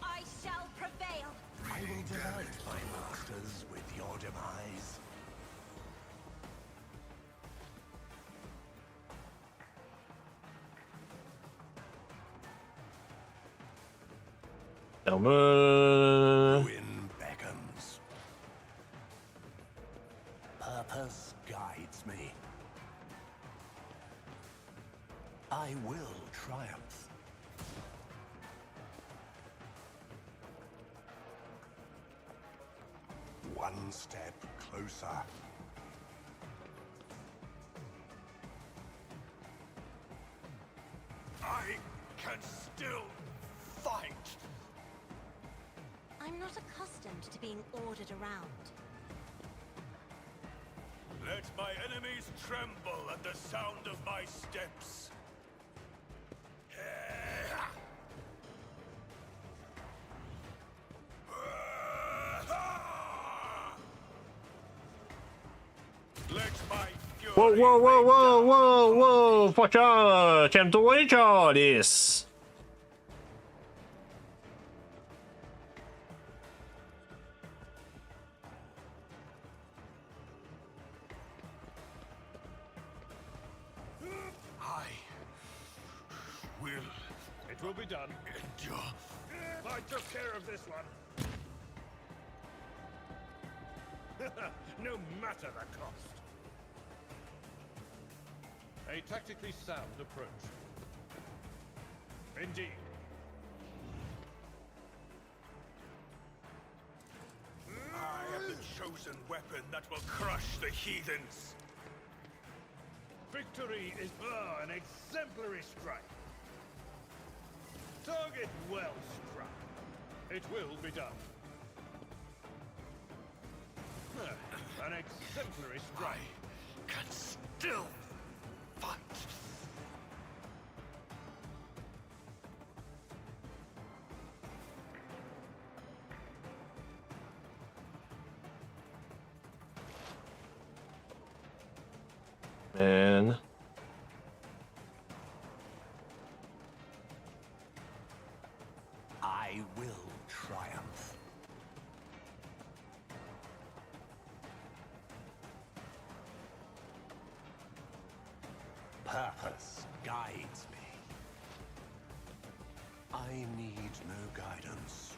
I shall prevail.
I will delight my masters with your demise. Ruin beckons. Purpose guides me. I will triumph. One step closer.
I can still fight.
I'm not accustomed to being ordered around.
Let my enemies tremble at the sound of my steps. Let my fury
Wow, wow, wow,
rain
wow,
down
wow,
upon
wow! Fuck off! Calme-toi, Charles!
I will It will be done. endure. I took care of this one. No matter the cost. A tactically sound approach. Indeed. I am the chosen weapon that will crush the heathens. Victory is an exemplary strike. Target well struck. It will be done. An exemplary strike. I can still fight.
And
I will triumph. Purpose guides me. I need no guidance.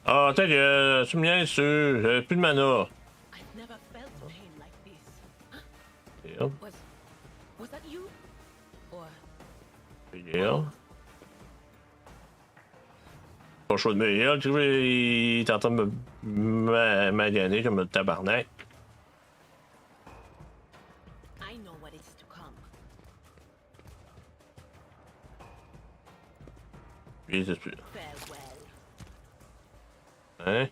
ah, ta gueule, tu me niaises dessus, j'avais plus de mana.
I've never felt pain like this.
Heal,
Was that you? Or
heal. Pas chaud de me heal, tu vois, il est en train de me maganer comme le tabarnak.
I know what is to come.
Puis, c'est plus.
Farewell.
Hein?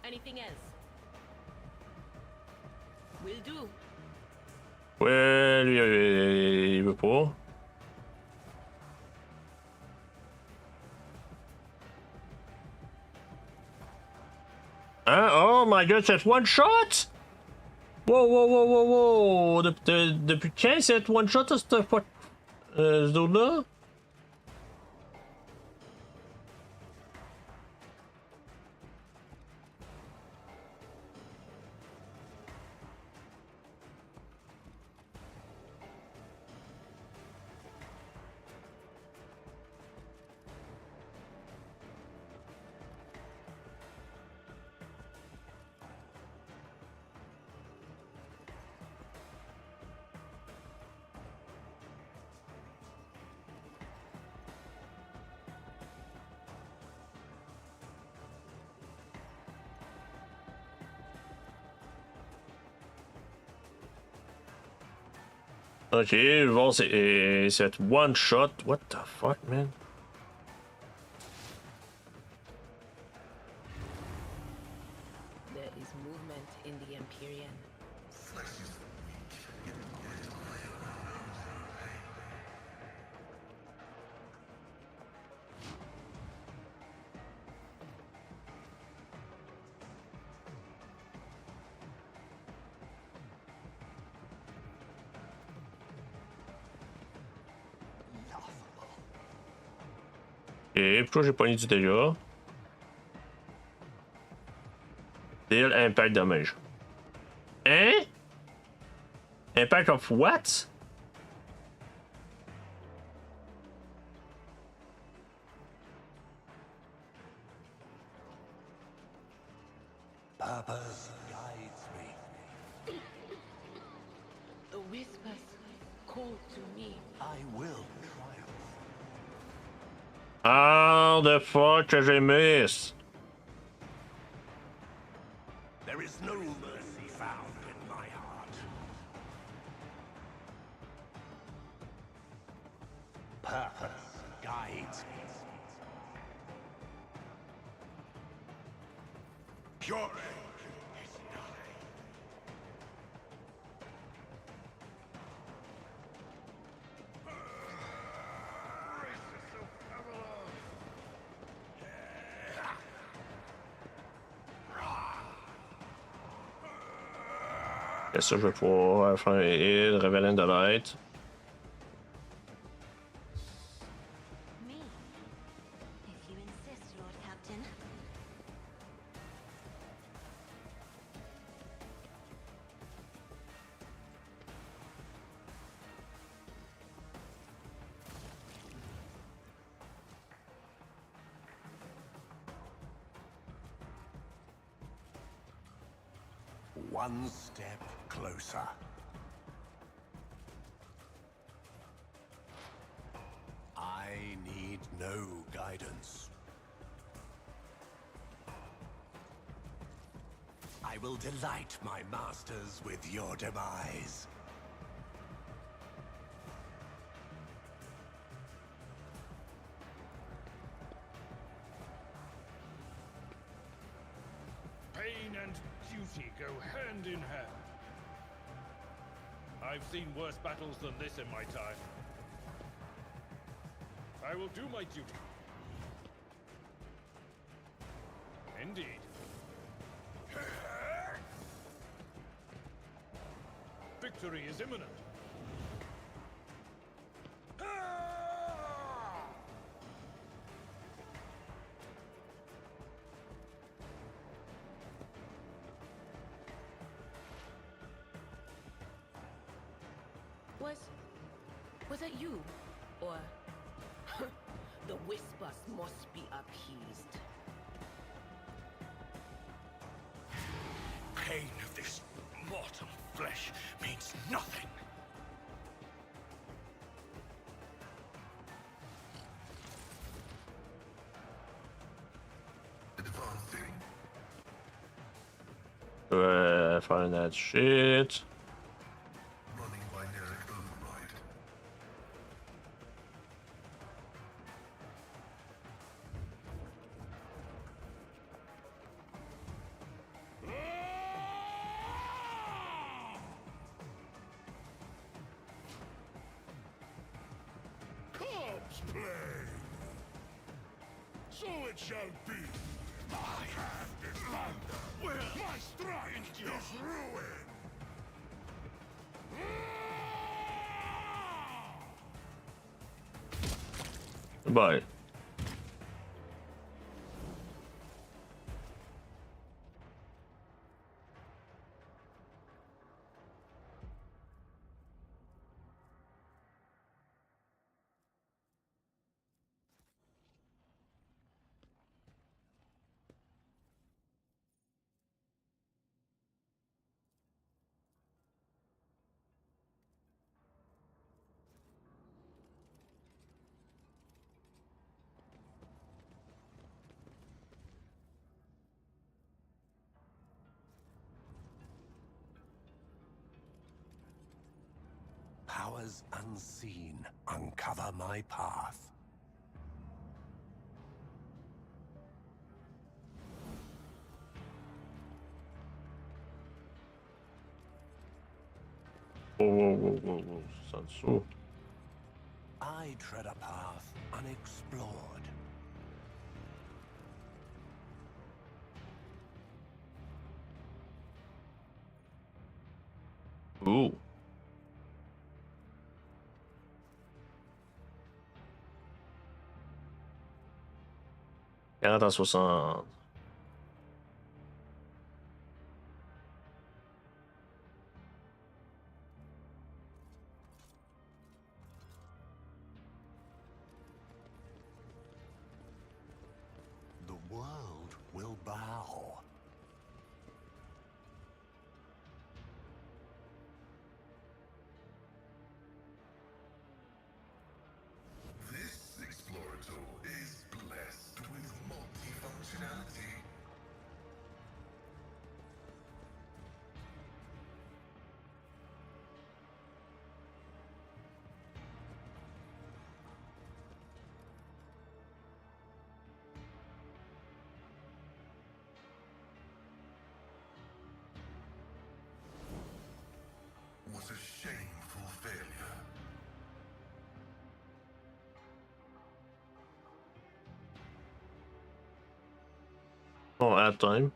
Anything else? Will do.
Ouais, lui, il veut pas. Hein? Oh my god, c'est one shot? Wow, wow, wow, wow, wow! Depuis quand c'est one shot, ce zone-là? Ok, bon, c'est one shot. What the fuck, man?
There is movement in the Empyrean.
Flesh is weak, yet I am no pain.
Ok, pourquoi j'ai pogné du dégât? Deal impact damage. Hein? Impact of what?
Purpose guides me.
The whispers call to me.
I will triumph.
How the fuck que j'ai miss?
There is no mercy found in my heart. Purpose guides me. Your age is nothing.
Et ça, je vais pouvoir faire un heal, Revenant de Light.
Me? If you insist, Lord Captain.
One step closer. I need no guidance. I will delight my masters with your demise.
Pain and duty go hand in hand. I've seen worse battles than this in my time. I will do my duty. Indeed. Victory is imminent.
Was that you? Or... the whispers must be appeased.
Pain of this mortal flesh means nothing.
Advancing.
Find that shit.
Running binary override.
Corpse play! So it shall be. My hand is thunder. My strike is ruin.
Goodbye.
Powers unseen uncover my path.
Whoa. Sansu.
I tread a path unexplored.
Ooh. Ja, das was
The world will bow.
This Explorator is blessed with multifunctionality. What a shameful failure.
Oh, ad time.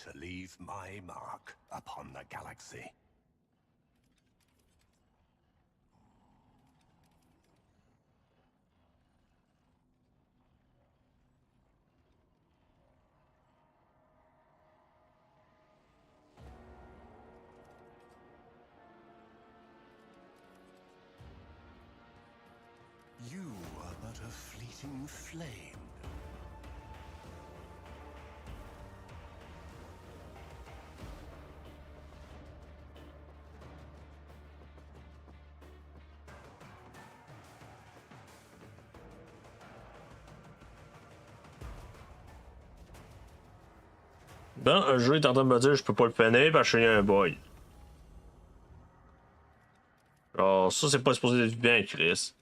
to leave my mark upon the galaxy. You are but a fleeting flame.
Bon, un jeu est en train de me dire que je peux pas le finir parce qu'il y a un boy. Alors, ça, c'est pas supposé être bien, Chris.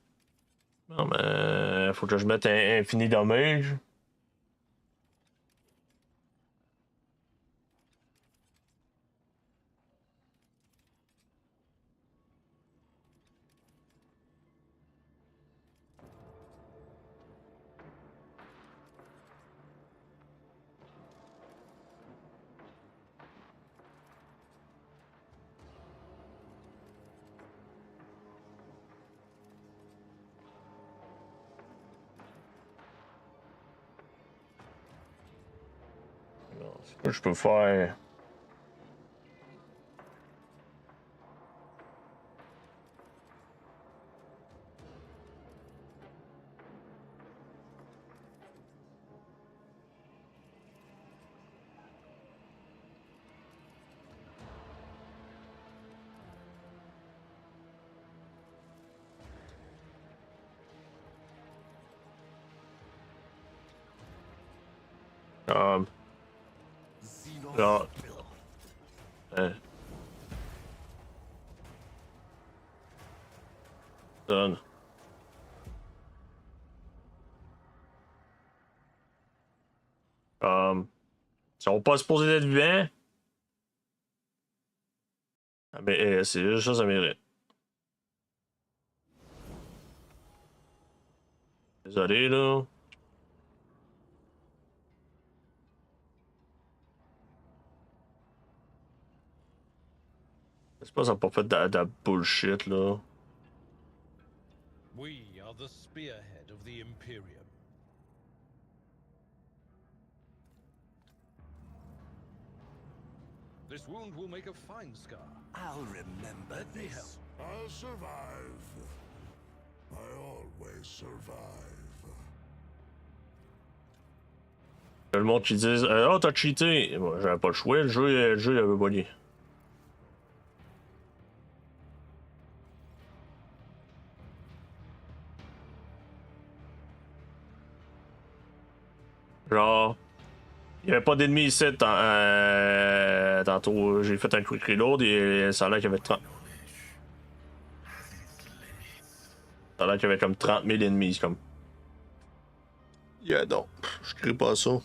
Non, mais faut que je mette un infini damage. C'est quoi que je peux faire? Là. Hein. Donne. Ils sont pas supposés d'être vivants. Ah, mais c'est juste ça, ça mérite. Désolé, là. C'est pas ça pas fait de la bullshit, là.
We are the spearhead of the Imperium. This wound will make a fine scar.
I'll remember
Let me
this.
help.
I'll survive. I always survive.
Le monde qui dit oh, t'as cheaté. Bon, j'avais pas le choix, le jeu il avait buggy. Genre, il y avait pas d'ennemis ici tantôt. J'ai fait un quick reload et ça a l'air qu'il y avait 30. Ça a l'air qu'il y avait comme 30 000 ennemis. Comme. Yeah, non. Je crie pas ça.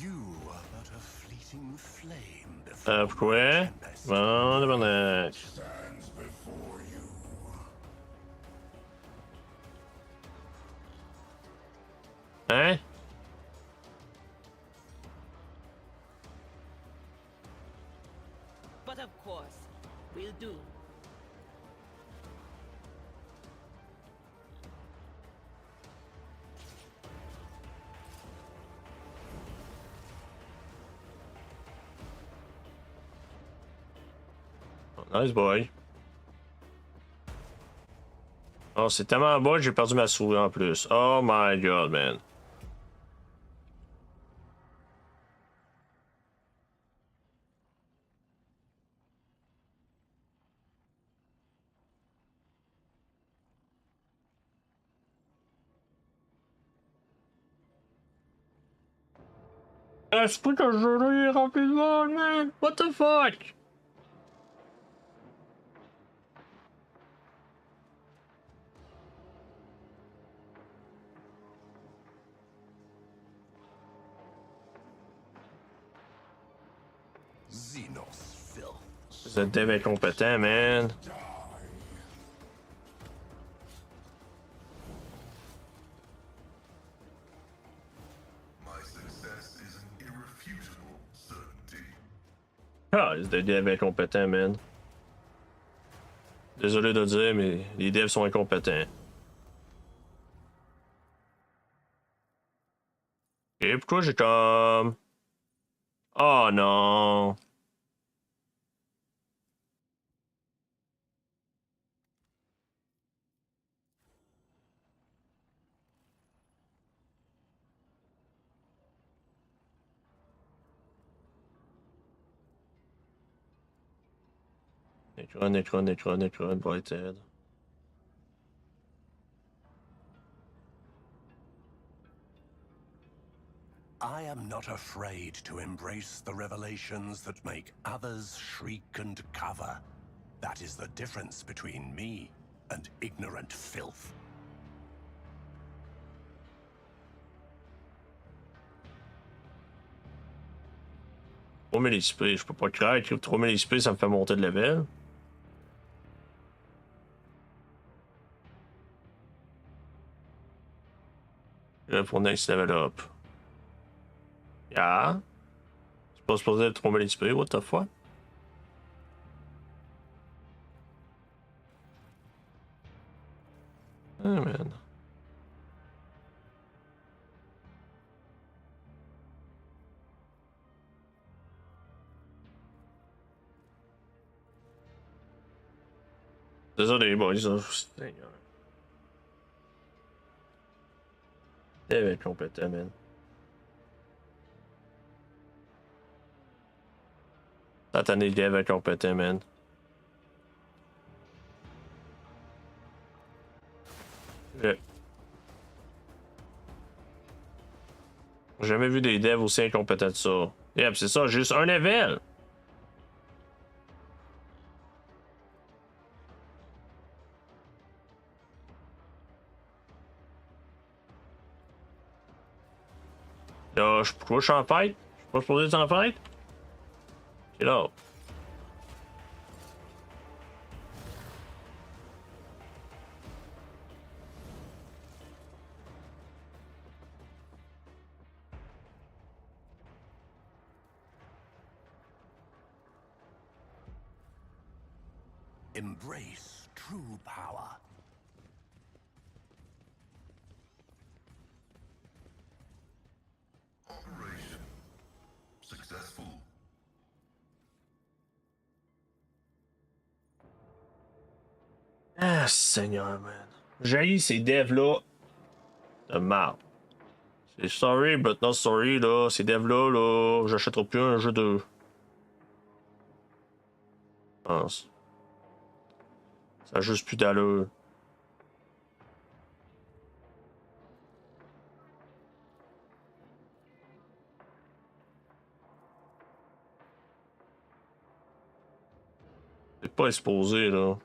You are but a fleeting flame before
Pourquoi?
tempest
Bon, tabarnak.
stands before you.
Hein?
But of course, we'll do.
Nice boy. Oh, c'est tellement bas que j'ai perdu ma souris en plus. Oh my god, man. C'est pas que je ris rapidement, man. What the fuck?
Xenos filth.
Vous êtes dev incompétent, man.
My success is an irrefutable certainty.
Ah, c'est des devs incompétents, man. Désolé de le dire, mais les devs sont incompétents. Et pourquoi j'ai comme... Oh non. Necron, Blighted.
I am not afraid to embrace the revelations that make others shriek and cover. That is the difference between me and ignorant filth.
Trop mille XP, je peux pas croire que 3000 XP ça me fait monter de level. Là pour next level up. Yeah. C'est pas supposé être 3000 XP, what the fuck? Ah man. Désolé, boys. Oh, Seigneur. Dev incompétent, man. Satané dev incompétent, man. Ouais. J'ai jamais vu des devs aussi incompétents que ça. Yep, c'est ça, juste un level. Là, pourquoi je suis en fight? Je suis pas supposé être en fight? Ok, là.
Embrace true power.
Operation successful.
Ah, Seigneur, man. J'ai ces devs-là de marde. C'est sorry, but not sorry, là. Ces devs-là, là, j'achèterai plus un jeu de. Je pense. Ça a juste plus d'allure. C'est pas exposé, là.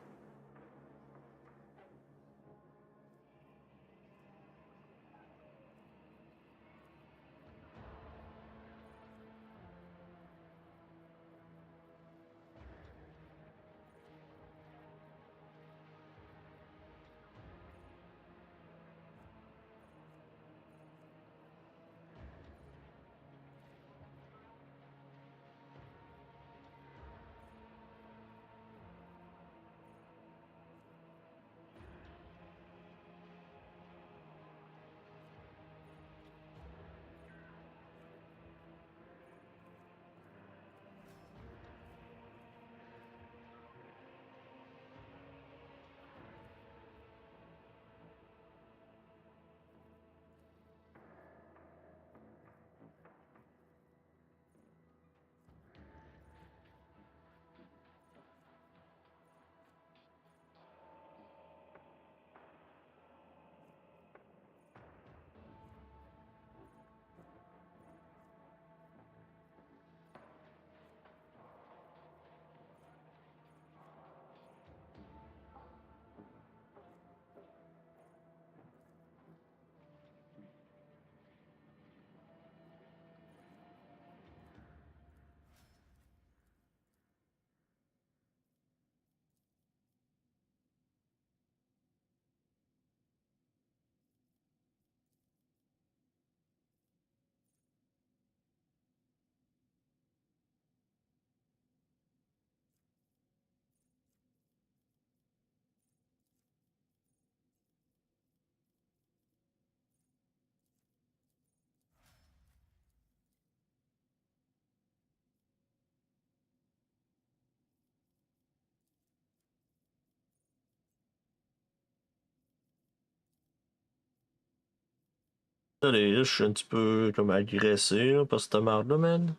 Allez, là, je suis un petit peu comme agressé là, par cette marde-là, man.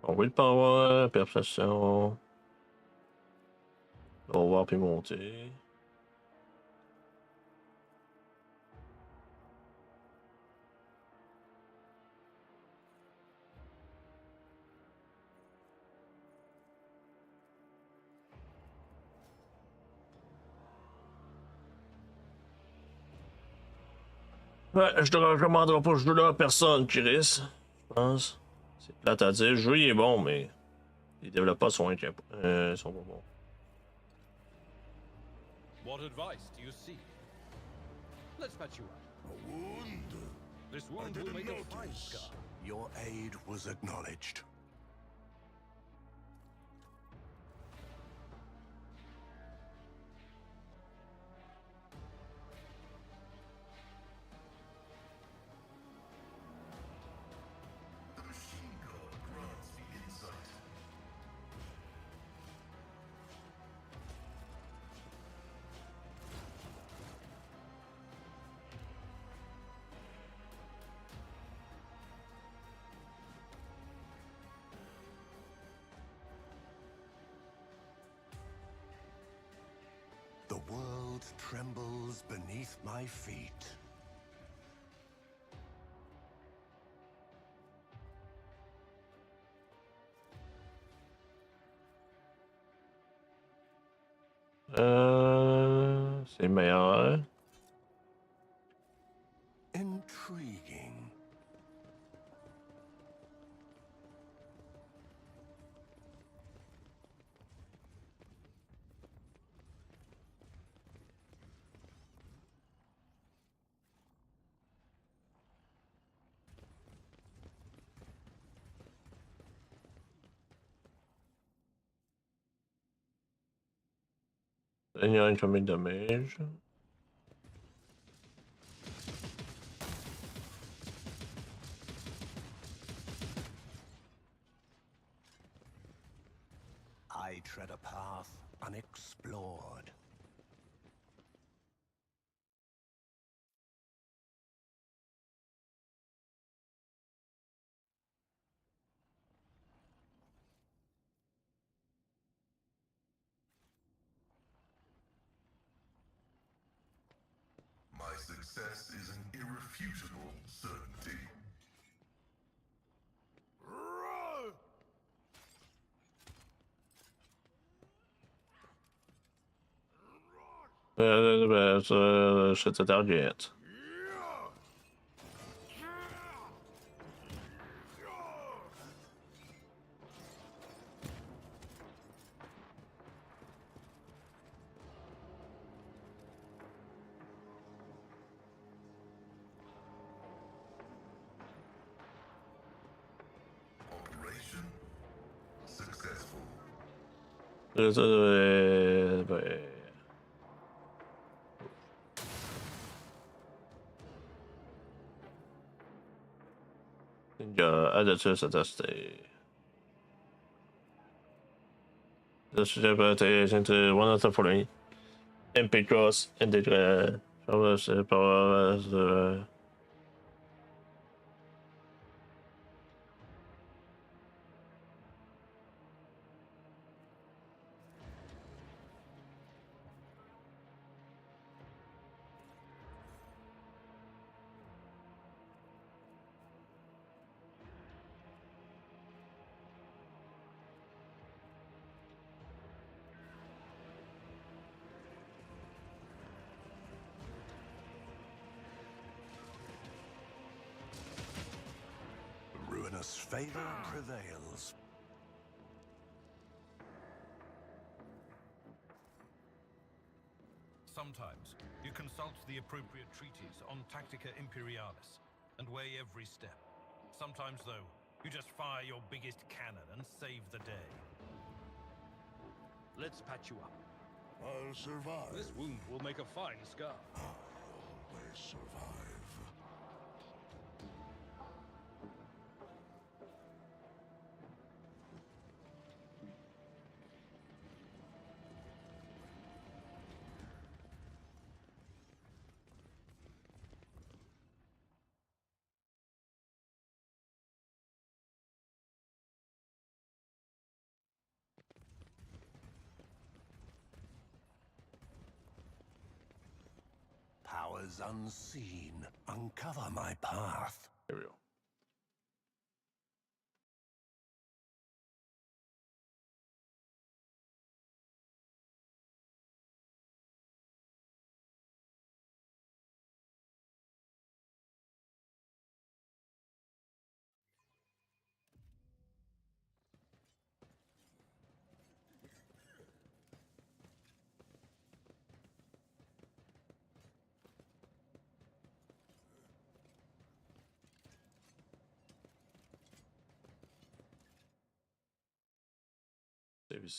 On va le power, perception. On va voir puis monter. Ouais, je te recommanderai pas de jouer là à personne, Chris. Je pense. C'est plate à dire. Le jeu il est bon, mais les développeurs sont sont pas bons.
What advice do you seek? Let's patch you up.
A wound.
This
I
wound will
didn't
make a fine
notice.
scar.
Your aid was acknowledged.
The machine god grants me insight.
The world trembles beneath my feet.
C'est meilleur.
Intriguing.
Seigneur incoming damage.
I tread a path unexplored.
My success is an irrefutable certainty.
C'est ta target.
Operation successful.
Added to the testing. This should have into one of the following MP cross and the power.
Ruinous favor prevails.
Sometimes you consult the appropriate treatise on Tactica Imperialis and weigh every step. Sometimes, though, you just fire your biggest cannon and save the day.
Let's patch you up.
I'll survive.
This wound will make a fine scar.
I'll always survive.
Powers unseen, uncover my path.
Here we go.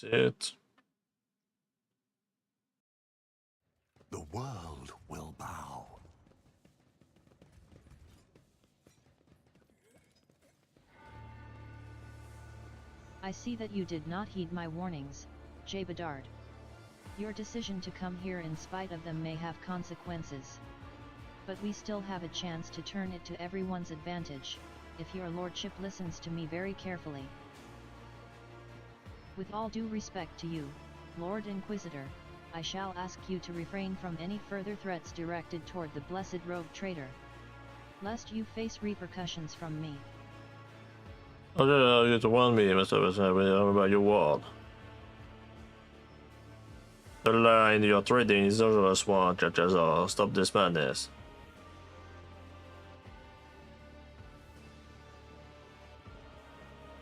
It.
The world will bow.
I see that you did not heed my warnings, Jay Bedard. Your decision to come here in spite of them may have consequences. But we still have a chance to turn it to everyone's advantage, if your lordship listens to me very carefully. With all due respect to you, Lord Inquisitor, I shall ask you to refrain from any further threats directed toward the blessed rogue traitor, lest you face repercussions from me.
You to warn me, about your word. The line you're trading is dangerous one, Judges. Stop this madness.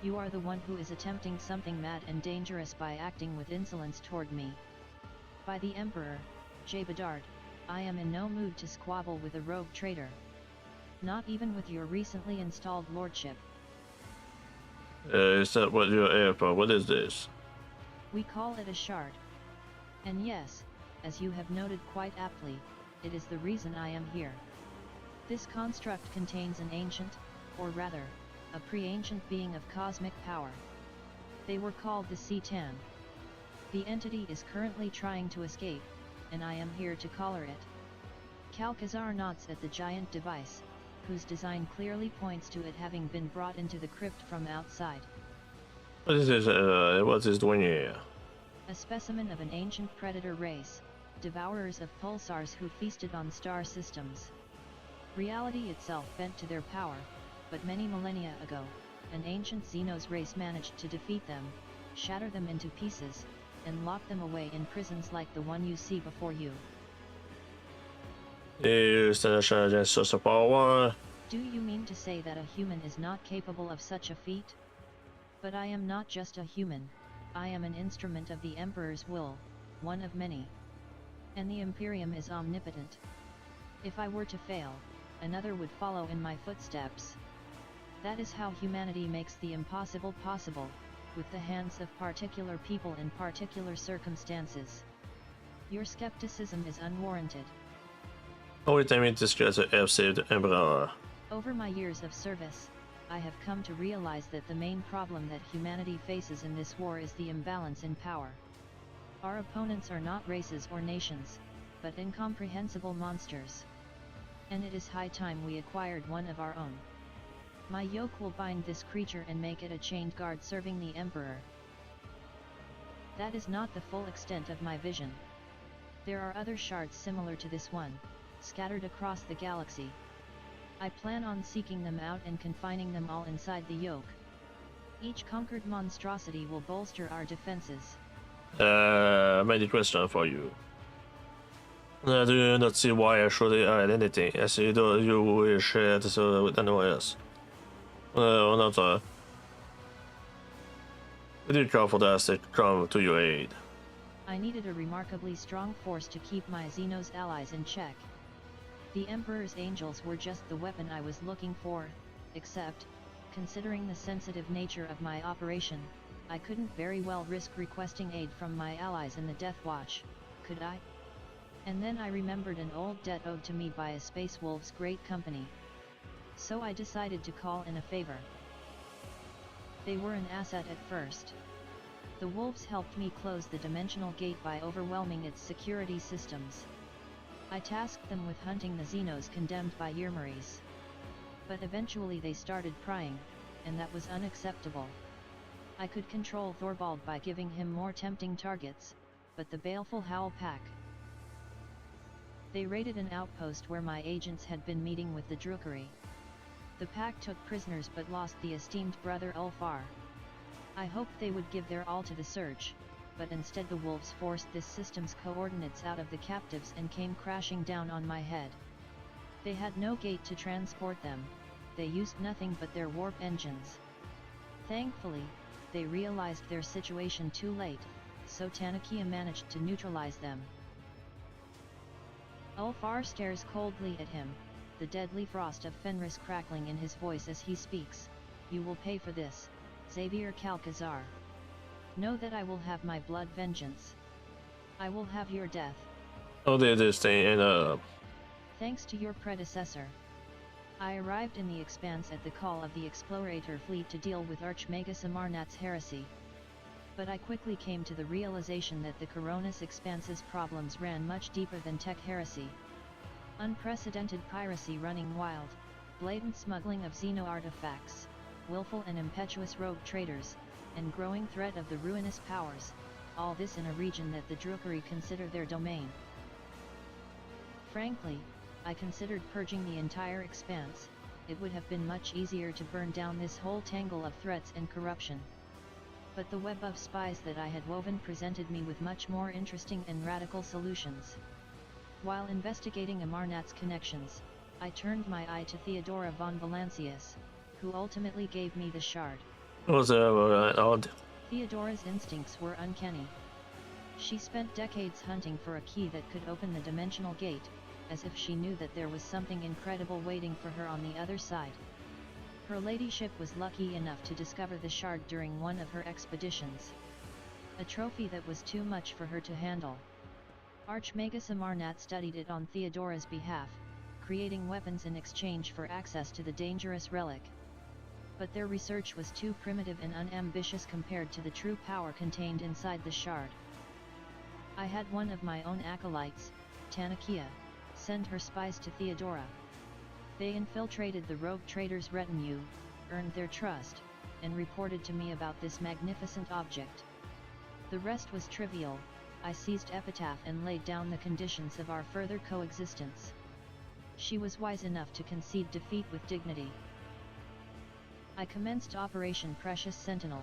You are the one who is attempting something mad and dangerous by acting with insolence toward me. By the Emperor, Jay Bedard, I am in no mood to squabble with a rogue traitor. Not even with your recently installed lordship.
Is that what you're here for? What is this?
We call it a shard. And yes, as you have noted quite aptly, it is the reason I am here. This construct contains an ancient, or rather, a pre-ancient being of cosmic power. They were called the C'tan. The entity is currently trying to escape, and I am here to collar it. Calcazar nods at the giant device, whose design clearly points to it having been brought into the crypt from outside.
What is this? What is doing here?
A specimen of an ancient predator race, devourers of pulsars who feasted on star systems. Reality itself bent to their power, but many millennia ago, an ancient Xenos race managed to defeat them, shatter them into pieces, and lock them away in prisons like the one you see before you.
Do
you mean to say that a human is not capable of such a feat? But I am not just a human, I am an instrument of the Emperor's will, one of many. And the Imperium is omnipotent. If I were to fail, another would follow in my footsteps. That is how humanity makes the impossible possible, with the hands of particular people in particular circumstances. Your skepticism is unwarranted.
Every time it discusses have saved the Emperor.
Over my years of service, I have come to realize that the main problem that humanity faces in this war is the imbalance in power. Our opponents are not races or nations, but incomprehensible monsters. And it is high time we acquired one of our own. My yoke will bind this creature and make it a chained guard serving the Emperor. That is not the full extent of my vision. There are other shards similar to this one, scattered across the galaxy. I plan on seeking them out and confining them all inside the yoke. Each conquered monstrosity will bolster our defenses.
Many questions for you. I do not see why I should hide anything, as you wish to so with anyone else. We did call for the Aztec to come to your aid.
I needed a remarkably strong force to keep my Xenos allies in check. The Emperor's Angels were just the weapon I was looking for, except, considering the sensitive nature of my operation, I couldn't very well risk requesting aid from my allies in the Death Watch, could I? And then I remembered an old debt owed to me by a Space Wolves great company. So I decided to call in a favor. They were an asset at first. The Wolves helped me close the Dimensional Gate by overwhelming its security systems. I tasked them with hunting the Xenos condemned by Yrmeres. But eventually they started prying, and that was unacceptable. I could control Thorvald by giving him more tempting targets, but the baleful Howl Pack. They raided an outpost where my agents had been meeting with the Drukhari. The pack took prisoners but lost the esteemed brother Ulfar. I hoped they would give their all to the search, but instead the wolves forced this system's coordinates out of the captives and came crashing down on my head. They had no gate to transport them, they used nothing but their warp engines. Thankfully, they realized their situation too late, so Tanakia managed to neutralize them. Ulfar stares coldly at him, the deadly frost of Fenris crackling in his voice as he speaks. You will pay for this, Xavier Calcazar. Know that I will have my blood vengeance. I will have your death.
Oh, they're just staying
Thanks to your predecessor. I arrived in the Expanse at the call of the Explorator fleet to deal with Archmagus Amarnat's heresy. But I quickly came to the realization that the Coronis Expanse's problems ran much deeper than tech heresy. Unprecedented piracy running wild, blatant smuggling of Xeno artifacts, willful and impetuous rogue traders, and growing threat of the ruinous powers, all this in a region that the Drukhari consider their domain. Frankly, I considered purging the entire Expanse. It would have been much easier to burn down this whole tangle of threats and corruption. But the web of spies that I had woven presented me with much more interesting and radical solutions. While investigating Amarnat's connections, I turned my eye to Theodora von Valancius, who ultimately gave me the shard.
was odd.
Theodora's instincts were uncanny. She spent decades hunting for a key that could open the Dimensional Gate, as if she knew that there was something incredible waiting for her on the other side. Her ladyship was lucky enough to discover the shard during one of her expeditions. A trophy that was too much for her to handle. Archmagus Amarnat studied it on Theodora's behalf, creating weapons in exchange for access to the dangerous relic. But their research was too primitive and unambitious compared to the true power contained inside the shard. I had one of my own acolytes, Tanakia, send her spies to Theodora. They infiltrated the rogue trader's retinue, earned their trust, and reported to me about this magnificent object. The rest was trivial. I seized Epitaph and laid down the conditions of our further coexistence. She was wise enough to concede defeat with dignity. I commenced Operation Precious Sentinel.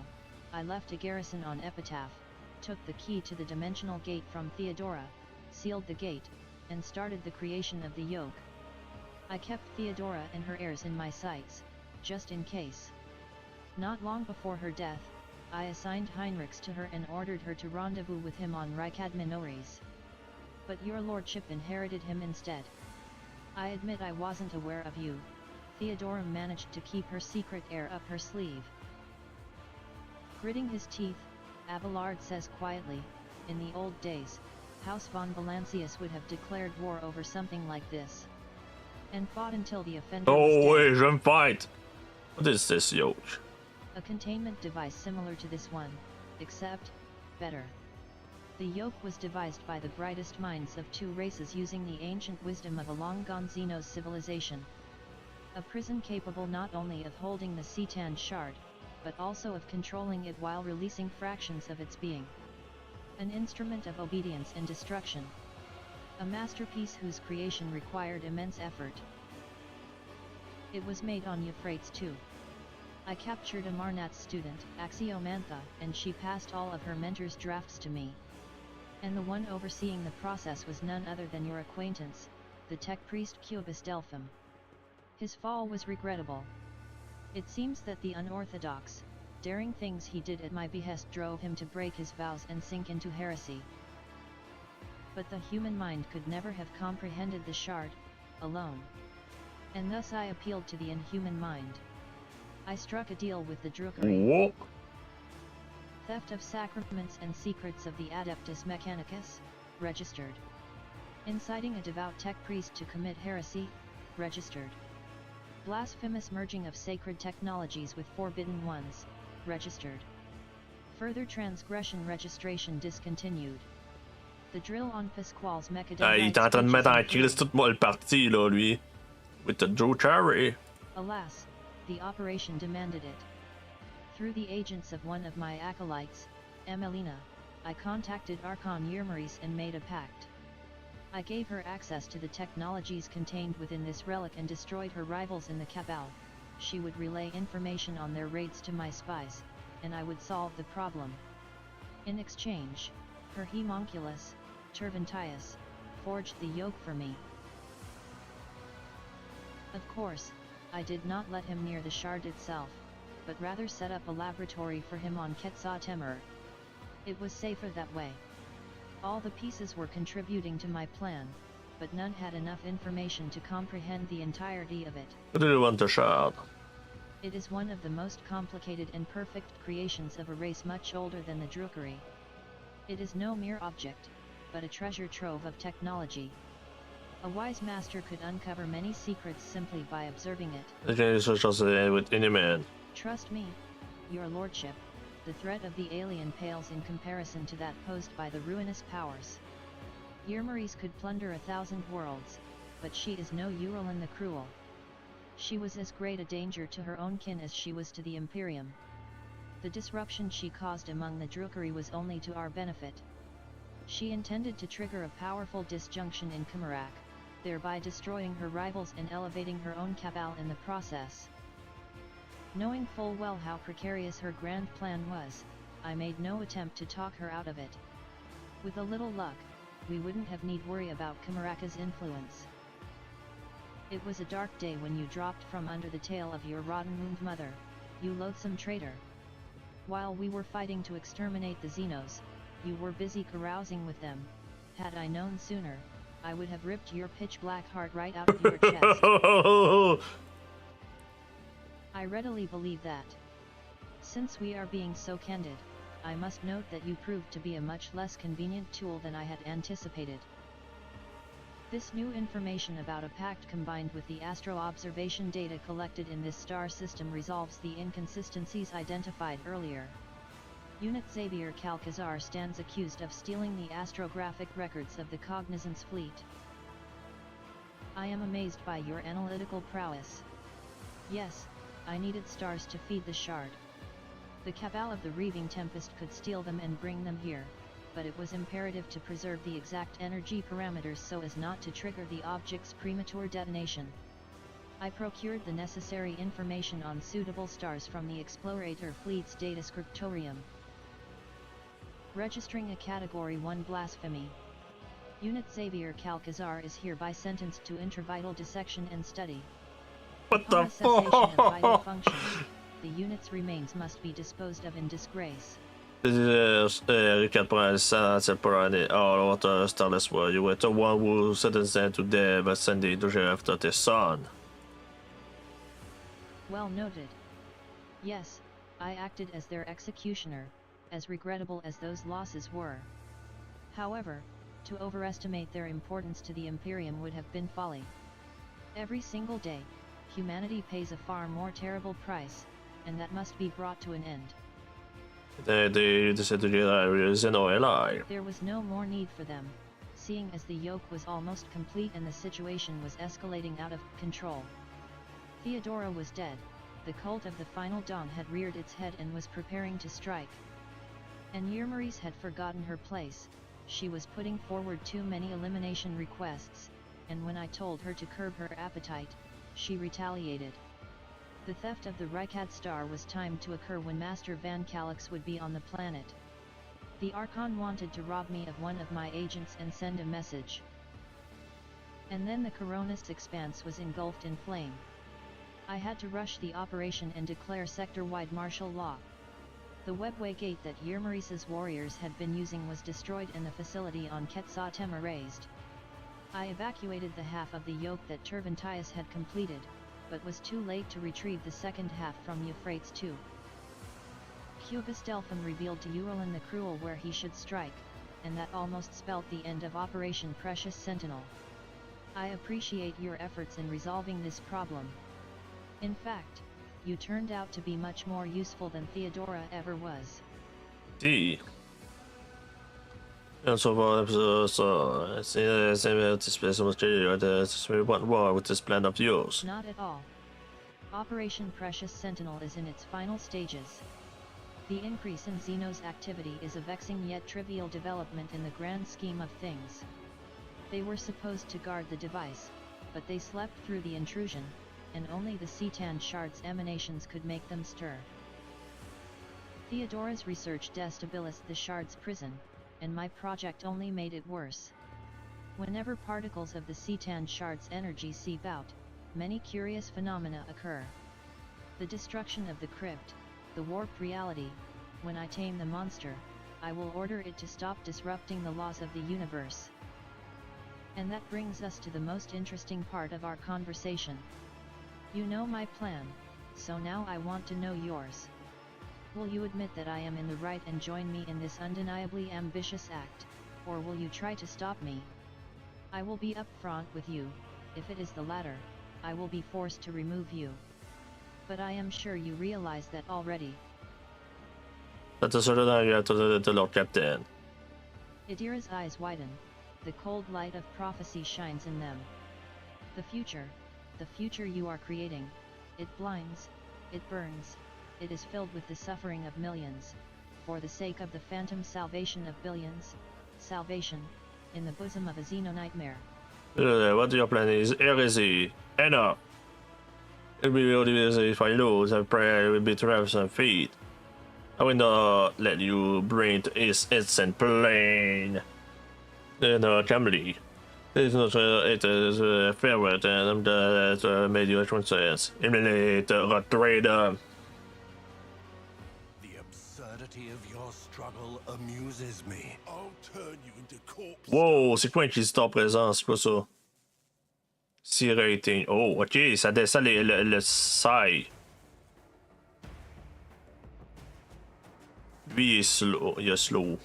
I left a garrison on Epitaph, took the key to the Dimensional Gate from Theodora, sealed the gate, and started the creation of the yoke. I kept Theodora and her heirs in my sights, just in case. Not long before her death, I assigned Heinrichs to her and ordered her to rendezvous with him on Rykad Minories. But your lordship inherited him instead. I admit I wasn't aware of you. Theodora managed to keep her secret heir up her sleeve. Gritting his teeth, Abelard says quietly, in the old days, House von Valancius would have declared war over something like this. And fought until the offender was dead.
Oh, wait, run fight! What is this, yoke?
A containment device similar to this one, except, better. The yoke was devised by the brightest minds of two races using the ancient wisdom of a long-gone Xenos civilization. A prison capable not only of holding the Cetan shard, but also of controlling it while releasing fractions of its being. An instrument of obedience and destruction. A masterpiece whose creation required immense effort. It was made on Euphrates too. I captured Amarnat's student, Axiomantha, and she passed all of her mentor's drafts to me. And the one overseeing the process was none other than your acquaintance, the tech priest Cubus Delphim. His fall was regrettable. It seems that the unorthodox, daring things he did at my behest drove him to break his vows and sink into heresy. But the human mind could never have comprehended the shard, alone. And thus I appealed to the inhuman mind. I struck a deal with the Drukhari.
Whoa.
Theft of sacraments and secrets of the Adeptus Mechanicus, registered. Inciting a devout tech priest to commit heresy, registered. Blasphemous merging of sacred technologies with forbidden ones, registered. Further transgression registration discontinued. The drill on Pasquale's
Il
Mechadendrite
est en train de mettre en
speeches
crise toute le parti, là, lui. With the Drukhari.
Alas, the operation demanded it. Through the agents of one of my acolytes, Emelina, I contacted Archon Yermaris and made a pact. I gave her access to the technologies contained within this relic and destroyed her rivals in the Cabal. She would relay information on their raids to my spies, and I would solve the problem. In exchange, her homunculus, Terventius, forged the yoke for me. Of course, I did not let him near the shard itself, but rather set up a laboratory for him on Quetzal Temur. It was safer that way. All the pieces were contributing to my plan, but none had enough information to comprehend the entirety of it.
What do you want the shard?
It is one of the most complicated and perfect creations of a race much older than the Drukhari. It is no mere object, but a treasure trove of technology. A wise master could uncover many secrets simply by observing it.
Okay, so just with any man.
Trust me, your lordship, the threat of the alien pales in comparison to that posed by the ruinous powers. Yermaris could plunder 1,000 worlds, but she is no Uralin the Cruel. She was as great a danger to her own kin as she was to the Imperium. The disruption she caused among the Drukhari was only to our benefit. She intended to trigger a powerful disjunction in Comorak, thereby destroying her rivals and elevating her own cabal in the process. Knowing full well how precarious her grand plan was, I made no attempt to talk her out of it. With a little luck, we wouldn't have need worry about Comaraka's influence. It was a dark day when you dropped from under the tail of your rotten-wound mother, you loathsome traitor. While we were fighting to exterminate the Xenos, you were busy carousing with them. Had I known sooner, I would have ripped your pitch-black heart right out of your chest. I readily believe that. Since we are being so candid, I must note that you proved to be a much less convenient tool than I had anticipated. This new information about a pact combined with the astro observation data collected in this star system resolves the inconsistencies identified earlier. Unit Xavier Calcazar stands accused of stealing the astrographic records of the Cognizance fleet. I am amazed by your analytical prowess. Yes, I needed stars to feed the shard. The cabal of the Reaving Tempest could steal them and bring them here, but it was imperative to preserve the exact energy parameters so as not to trigger the object's premature detonation. I procured the necessary information on suitable stars from the Explorator Fleet's data scriptorium. Registering a Category 1 blasphemy. Unit Xavier Calcazar is hereby sentenced to intravital dissection and study.
What the
Upon cessation of vital
fuck?
functions, the unit's remains must be disposed of in disgrace.
Richard Price på den all Starless War. You were the one who sentenced them to death by sending to after the sun.
Well noted. Yes, I acted as their executioner, as regrettable as those losses were. However, to overestimate their importance to the Imperium would have been folly. Every single day, humanity pays a far more terrible price, and that must be brought to an end.
They decided to get an ally.
There was no more need for them, seeing as the yoke was almost complete and the situation was escalating out of control. Theodora was dead, the cult of the Final Dawn had reared its head and was preparing to strike. And Yermaris had forgotten her place, she was putting forward too many elimination requests, and when I told her to curb her appetite, she retaliated. The theft of the Rykad star was timed to occur when Master Van Calix would be on the planet. The Archon wanted to rob me of one of my agents and send a message. And then the Coronis expanse was engulfed in flame. I had to rush the operation and declare sector-wide martial law. The webway gate that Yermaris's warriors had been using was destroyed and the facility on Quetzaltem erased. I evacuated the half of the yoke that Terventius had completed, but was too late to retrieve the second half from Euphrates II. Cubus Delphim revealed to Uralin the Cruel where he should strike, and that almost spelt the end of Operation Precious Sentinel. I appreciate your efforts in resolving this problem. In fact, you turned out to be much more useful than Theodora ever was.
Sí. Så var det så sen display so much the one war with this plan of yours.
Not at all. Operation Precious Sentinel is in its final stages. The increase in Xenos activity is a vexing yet trivial development in the grand scheme of things. They were supposed to guard the device, but they slept through the intrusion, and only the Cetan shard's emanations could make them stir. Theodora's research destabilized the shard's prison, and my project only made it worse. Whenever particles of the Cetan shard's energy seep out, many curious phenomena occur. The destruction of the crypt, the warped reality. When I tame the monster, I will order it to stop disrupting the laws of the universe. And that brings us to the most interesting part of our conversation. You know my plan, so now I want to know yours. Will you admit that I am in the right and join me in this undeniably ambitious act, or will you try to stop me? I will be upfront with you. If it is the latter, I will be forced to remove you. But I am sure you realize that already.
Dette så det der til Lord Captain.
Idira's eyes widen. The cold light of prophecy shines in them. The future you are creating, it blinds, it burns, it is filled with the suffering of millions, for the sake of the phantom salvation of billions, salvation, in the bosom of a Xeno nightmare.
What your plan is heresy. Enough. It will be only if I lose, I pray I will be Travis and feet. I will not let you bring to his instant plane. No, Camry. It's not it is a fair word and that made you says. Eliminate the trader.
The absurdity of your struggle amuses me.
I'll turn you into corpse.
Wow, c'est quoi qui est en présence? C'est quoi ça? Si rating. Oh, ok, ça descend le sai. Lui, il est slow. Il est slow.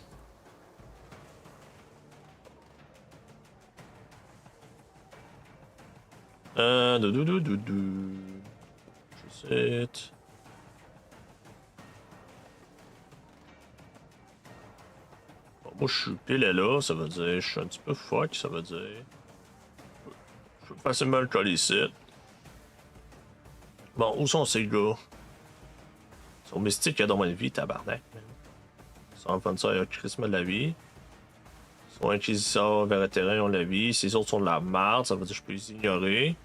Je sais. Bon, moi, je suis pile là, ça veut dire. Je suis un petit peu fuck, ça veut dire. Je peux facilement le coller ici. Bon, où sont ces gars? Ils sont mystiques dans ma vie, tabarnak. Ils sont en train de ça, il y a Christmas de la vie. Ils sont inquisiteurs vétérans, ils ont la vie. Ces autres sont de la merde, ça veut dire que je peux les ignorer.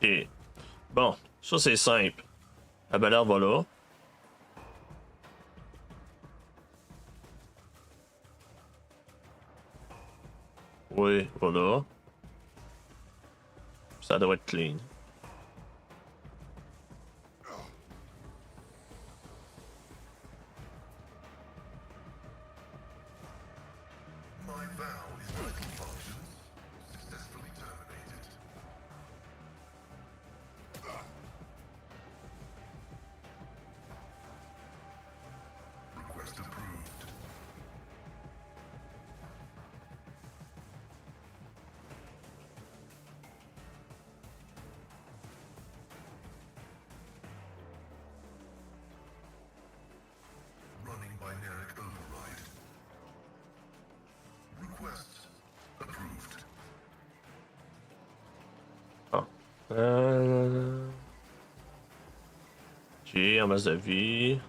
Et bon, ça c'est simple. La balade va là. Oui, voilà. Ça devrait être clean.
My vow is vital functions successfully terminated. Request approved. Running binaric override. Request approved.
Ah. Ok, en masse de vie.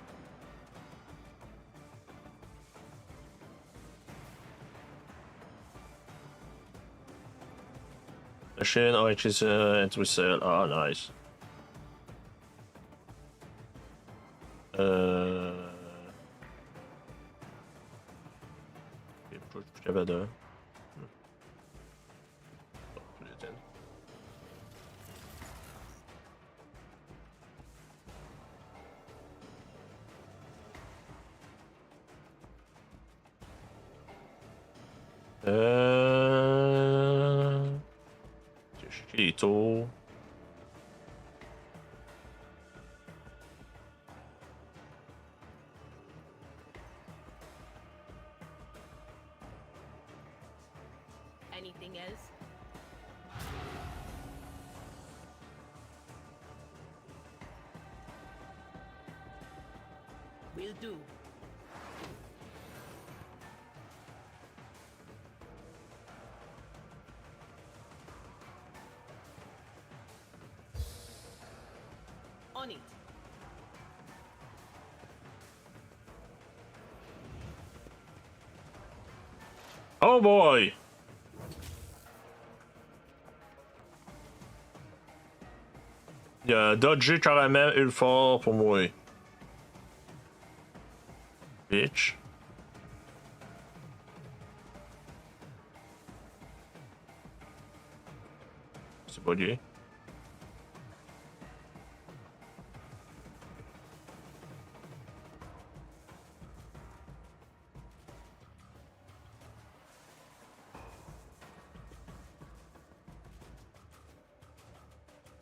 Machine, oh, she's into cell. Ah, nice. J'avais deux. J'ai jeté les tours.
Anything else? Will do. On it.
Oh boy! Il a dodgé carrément Ulfort pour moi. Bitch. C'est pas lui.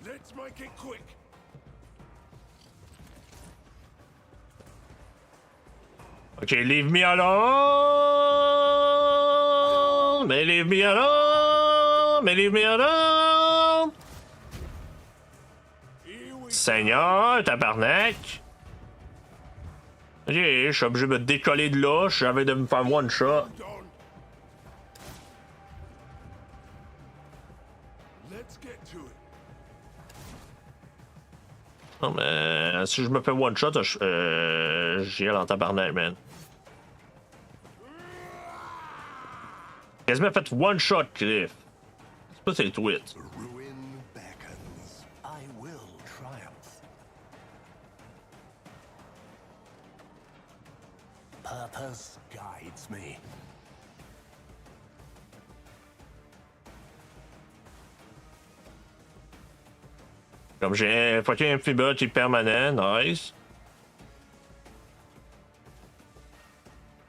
Let's make it quick.
Okay, leave me alone! Mais leave me alone! Mais leave me alone! Seigneur, tabarnak! Ok, je suis obligé de me décoller de là, j'avais de me faire one shot.
Let's get to it.
Non, mais si je me fais one shot, j'y ai en tabarnak, man. Quasiment fait one shot, Cliff. C'est pas ses tweets.
The ruin beckons. I will triumph. Purpose guides me.
Comme j'ai un fucking Amphibot permanent, nice.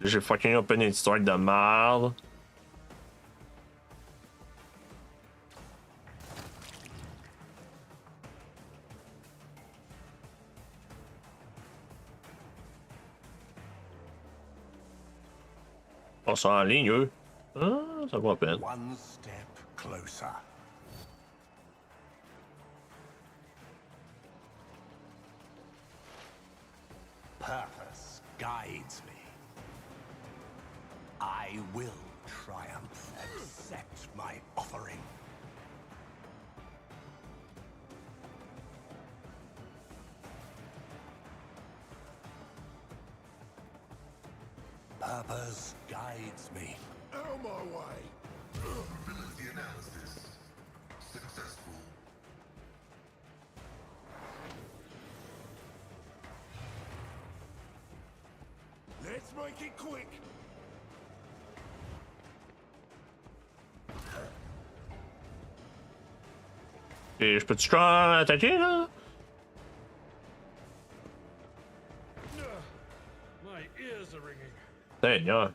J'ai fucking open une strike de merde. On s'en en ligne, eux. Ah, ça vaut la peine.
One step closer. Purpose guides me. I will triumph. Accept my offering. Purpose guides me. Out my way.
Probability analysis. Successful.
Let's make it quick.
Et je peux-tu attaquer, là?
My ears are ringing.
Seigneur.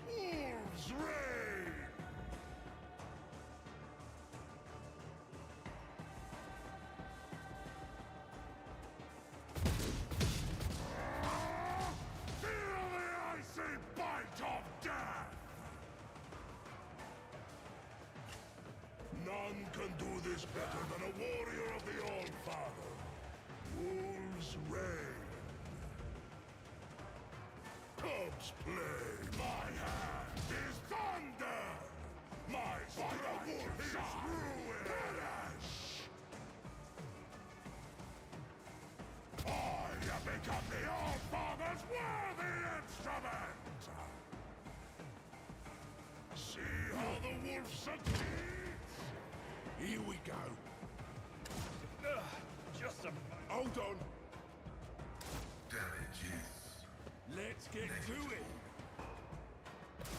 Wolves reign. Feel the icy bite of death. None can do this better than a warrior of the All-Father. Wolves reign. Cubs play. My hand is thunder. My fire wolves is ruin. Perish. I have become the All-Father's worthy instrument. See how the wolf succeeds? Here we go.
Just a
Hold on.
Damage is
Let's get to it.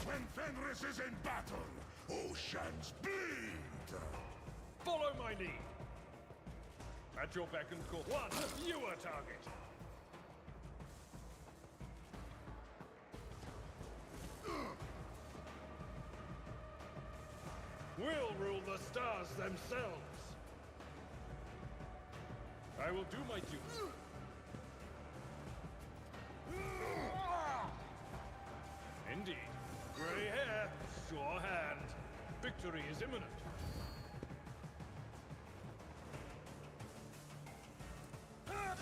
When Fenris is in battle, oceans bleed.
follow my lead. At your beck and call. One, you a target.
themselves. I will do my duty. Indeed. Gray hair, sure hand. Victory is imminent.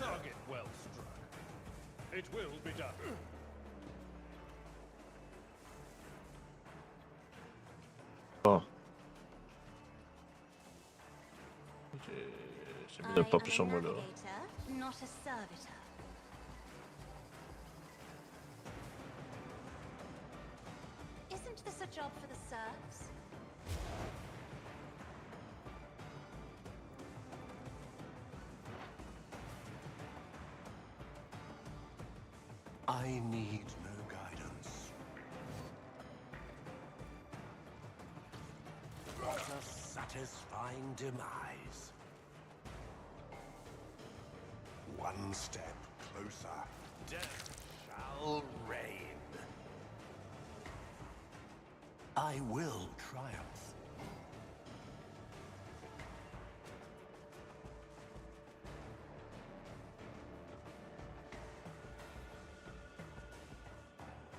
Target well struck. It will be done.
Bon. J'ai mis le pop sur moi là.
Navigator, not a servitor. Isn't this a job for the serfs?
I need no guidance. What a satisfying demise. One step closer. Death shall reign. I will triumph.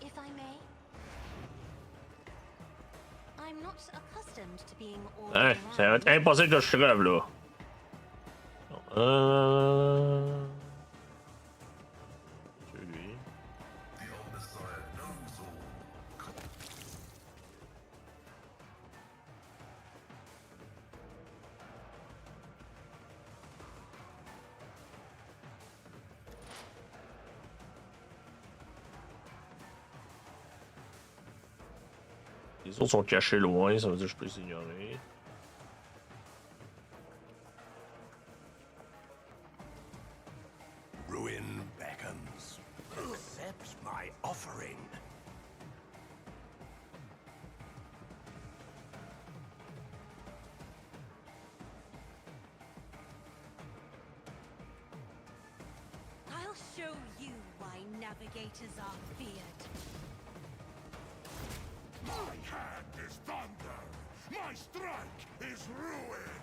If I may. I'm not accustomed to being ordered
Ouais, ça va être impossible que je crève là. C'est lui.
The old Messiah knows all.
Les autres sont cachés loin, ça veut dire que je peux les ignorer.
Ruin beckons. Accept my offering.
I'll show you why navigators are feared.
My hand is thunder. My strike is ruin.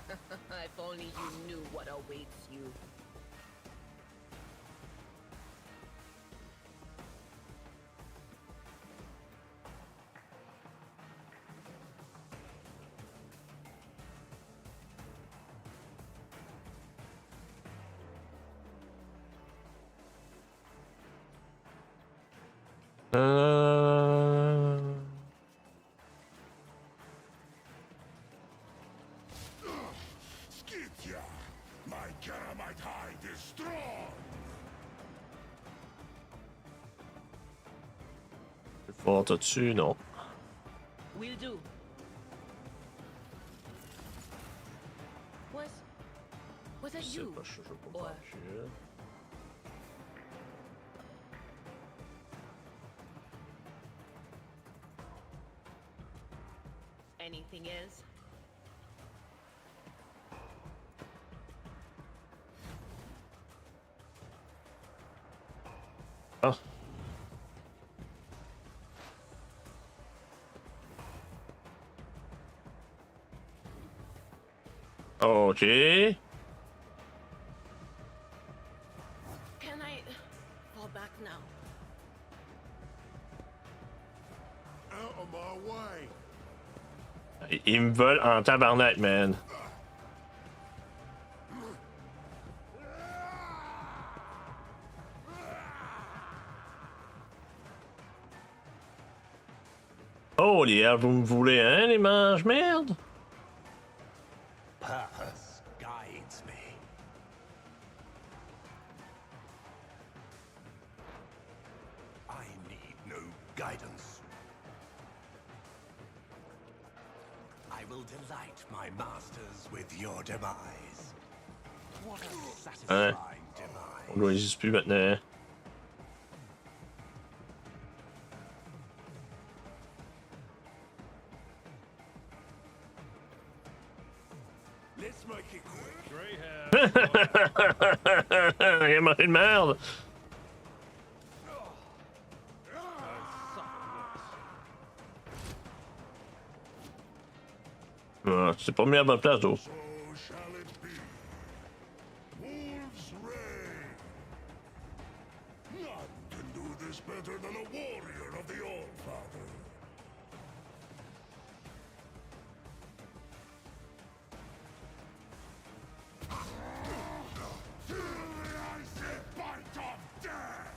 If only you knew what awaits you.
Skythia, my Karamite hide is strong.
Je vais pouvoir te dessus, non.
Will do. Was
Je
it
sais
you?
pas, je veux pas
Or-
marcher.
Anything is?
Ah. Ok.
Can I fall back now?
Out of my way.
Ils me veulent en tabarnak, man. Oh, vous me voulez, hein, les mange-merde?
Purpose guides me. I need no guidance. I will delight my masters with your demise. What a satisfying demise.
On doit existe plus maintenant.
Let's make it quick.
Grey hair.
Il a mangé de merde! Ah, tu t'es pas mis à la bonne place, toi.
So shall it be. Wolves reign. None can do this better than a warrior of the All-Father. Feel the icy bite of death!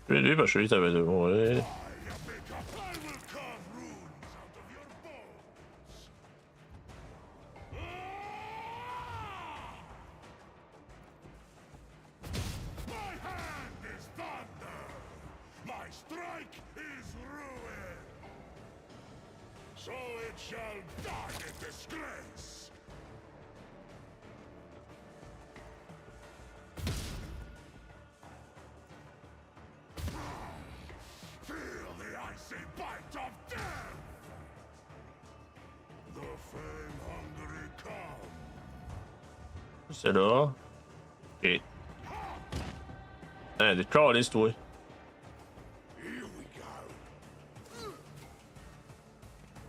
Lui, parce que lui, t'avais deux. Ouais.
I will carve runes out of your bones. My hand is thunder. My strike is ruin. So it shall die in disgrace. Feel the icy bite of death! The fame-hungry come.
C'est là. Ok. Ah, des calices, toi.
Here we go.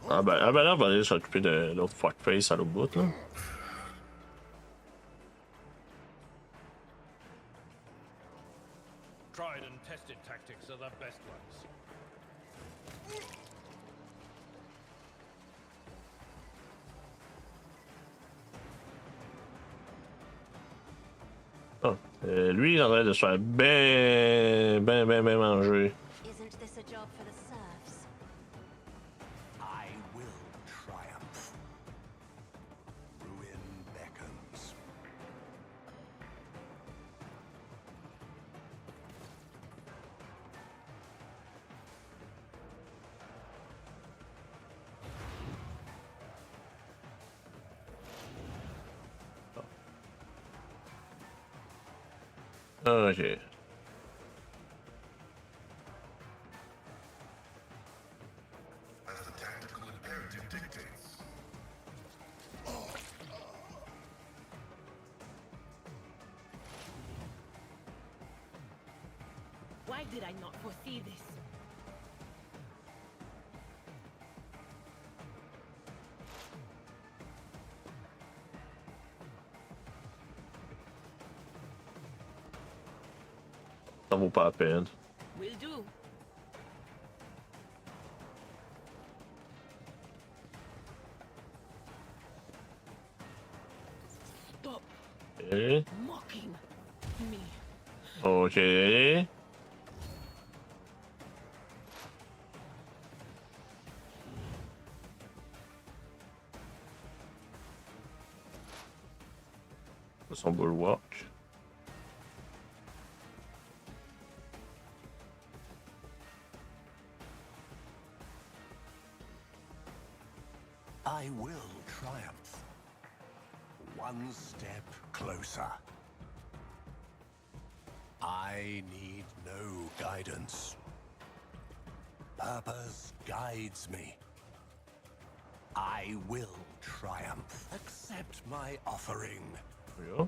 Ah ben là, on va aller s'occuper de l'autre fuckface à l'autre bout, là.
Tried and tested tactics are the best ones.
Ah, lui, il est en train de se faire ben manger.
Isn't this a job for the serfs?
I will triumph. Ruin beckons.
Ok.
As the tactical imperative dictates.
Why did I not foresee this?
Ça vaut pas la peine.
Will do. Stop
Ok.
mocking me.
Ok. Son bulwark.
I will triumph. One step closer. I need no guidance. Purpose guides me. I will triumph. Accept my offering.
Ja.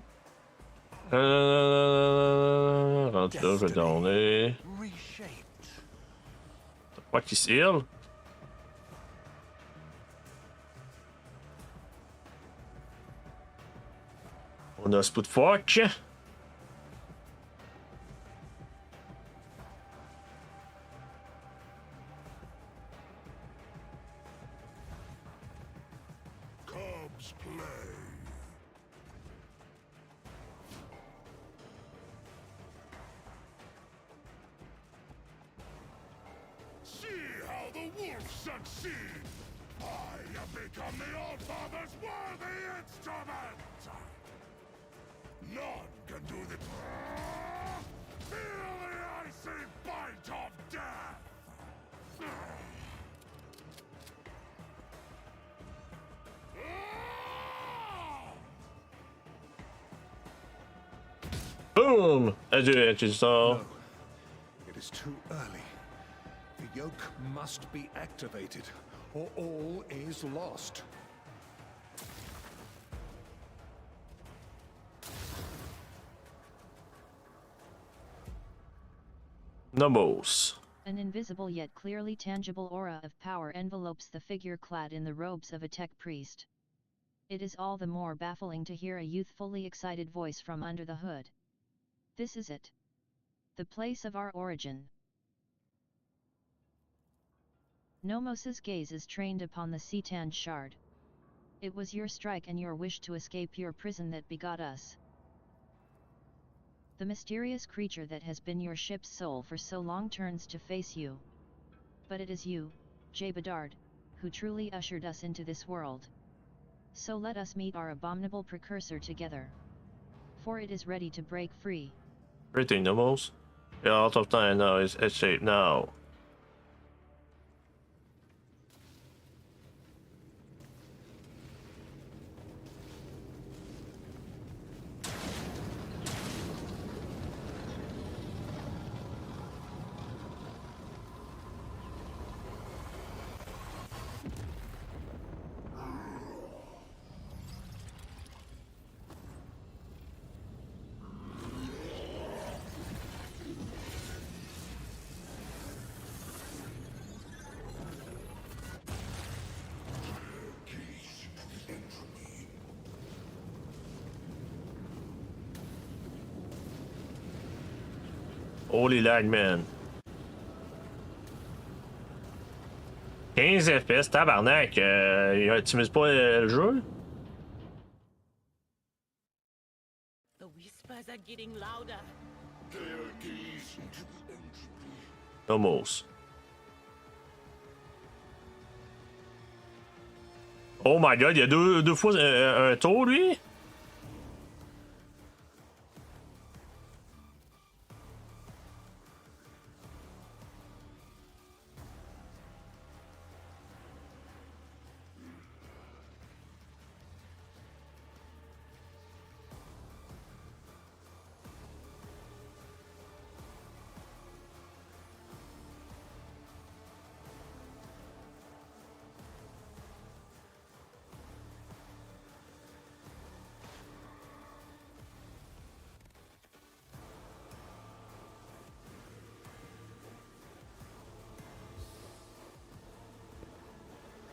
Rendu là, je vais donner.
Reshaped.
T'as pas qui s'heal? On a Sputfuck.
Cubs play. See how the wolves succeed! I have become the All-Father's worthy instrument! None can do the... Feel the icy bite of death!
Boom! Adjustor.
No, it is too early. The yoke must be activated, or all is lost.
Nomos.
An invisible yet clearly tangible aura of power envelopes the figure clad in the robes of a tech priest. It is all the more baffling to hear a youthfully excited voice from under the hood. This is it. The place of our origin. Nomos's gaze is trained upon the C'tan shard. It was your strike and your wish to escape your prison that begot us. The mysterious creature that has been your ship's soul for so long turns to face you. But it is you, Jay Bedard, who truly ushered us into this world. So let us meet our abominable precursor together. For it is ready to break free.
Everything, Nomos. You're out of time now. It's escape now. Holy lag, man. 15 FPS, tabarnak. Il optimise pas le jeu?
The whispers are getting louder.
Nomos. Oh my god, il y a deux fois un tour, lui?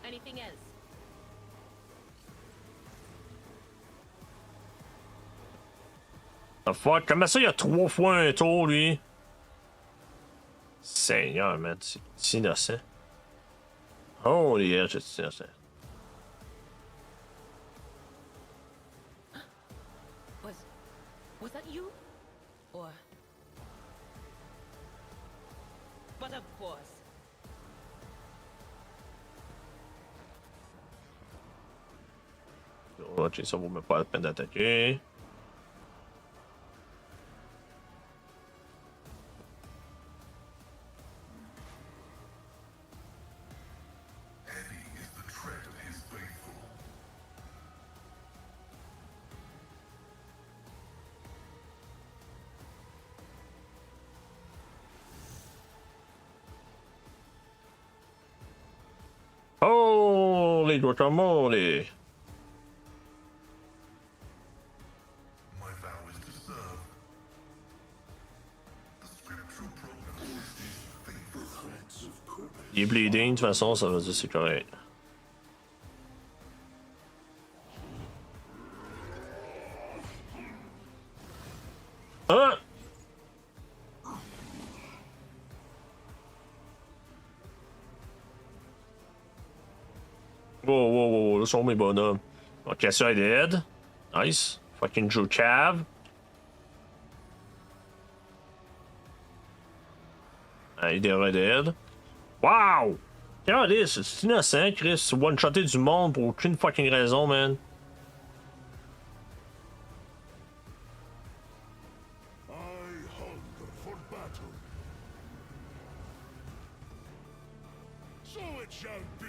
Anything else?
The fuck? Comment ça, il y a 3 fois un tour, lui? Seigneur, man. C'est innocent. Holy hell, c'est innocent.
Was that you? Or... But of course.
Ok, ça vaut même pas la peine d'attaquer.
Heavy is the tread of his faithful.
Holy guacamole!
My vow is to serve. The scriptural prognosis is faithful. Threats of courage.
Il est bleeding, de toute façon, ça veut dire que c'est correct. Hein? Whoa, là sont mes bonhommes. Ok, ça est dead. Nice. Fucking Joe Chav. Ah, il est dead. Wow! Calice, c'est innocent, Chris. One-shotter du monde pour aucune fucking raison, man.
I hunger for battle. So it shall be.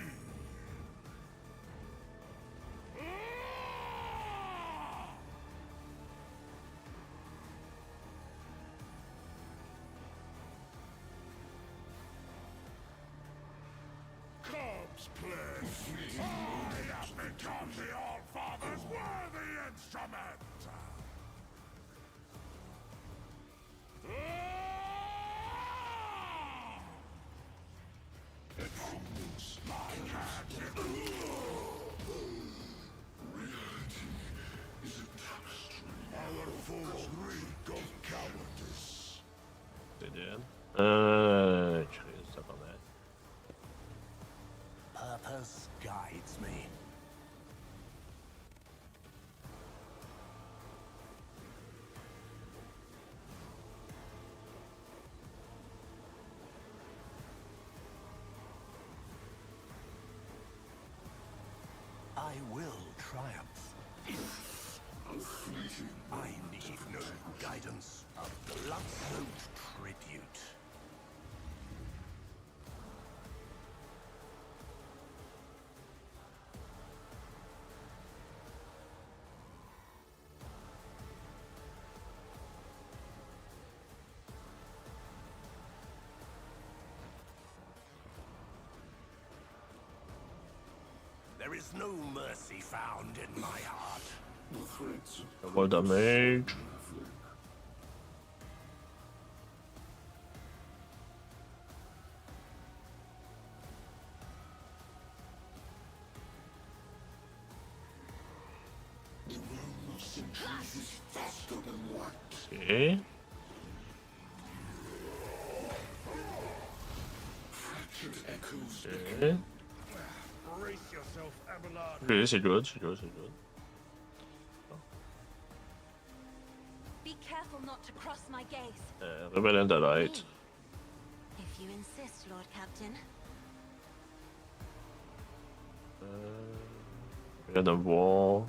I have become the All-Father's worthy instrument! It humbles my hand. Reality is a tapestry. Our foes reek of cowardice.
They did. Stuff on that.
Purpose guides me. I will triumph. I need no guidance. A blood-soaked tribute. There is no mercy found in my heart.
Double damage. Okay. Okay.
Brace yourself, Abelard.
Okay, c'est good, c'est good, c'est good.
Be careful not to cross my gaze.
Rebellion de Light.
If you insist, Lord Captain.
Rien de voir.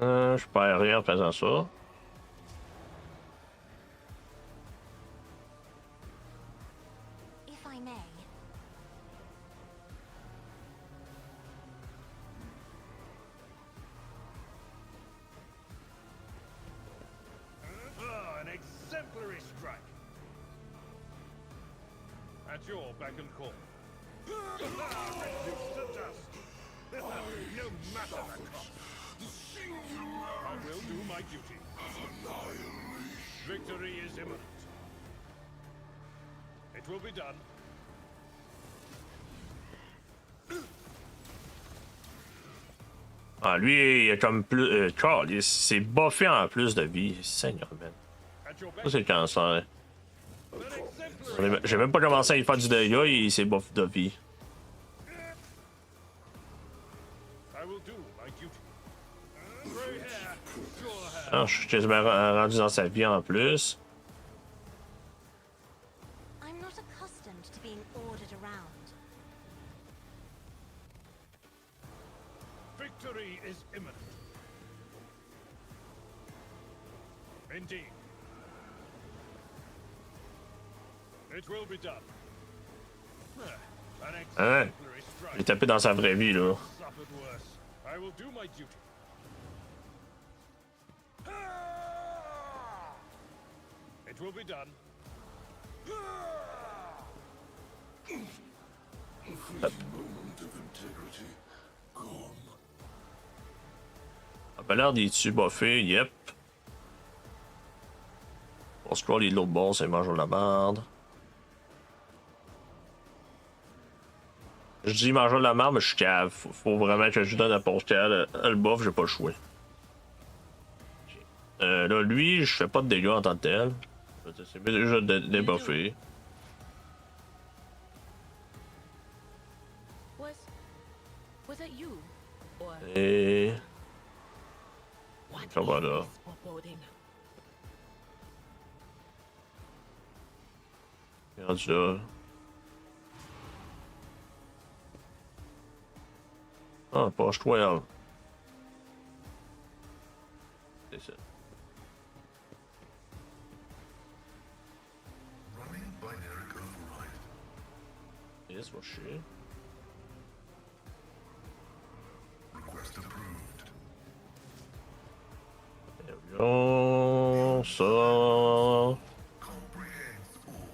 Je perds rien en faisant ça.
If I may.
Ah, an exemplary strike. At your beck and call. Reduced to dust. No matter the cost. I will do my duty. Victory is imminent. It will be done.
Ah, lui, il a comme plus. Carl, il s'est buffé en plus de vie. Seigneur, man.
At your
Ça,
beck.
c'est le cancer.
An exemplary.
J'ai même pas commencé à y faire du dégât, il s'est buffé de vie.
I will do my duty. Gray hair, sure hair.
Ah, je suis quasiment rendu dans sa vie en plus.
I'm not accustomed to being ordered around.
Victory is imminent. Indeed. It will be done. An
Hein?
exemplary
Il est
strike.
tapé dans sa vraie vie, là.
Suffered worse. I will do my duty. It will be done.
Ah, ben l'air d'y-tu buffé, yep. On scroll les de l'autre bord, c'est mange de la merde. Je dis manger de la merde, mais je suis cave. Faut vraiment que je donne à Portal le buff, j'ai pas le choix. Là, lui, je fais pas de dégâts en tant que tel. C'est déjà débuffé.
Was that you? Or
Et.
what
Ça va
is
là.
this foreboding?
Rendu là. Ah, poche 12. C'est ça.
Running binary override.
Yes, va chier.
Request approved.
There we go. So.
Comprehends all.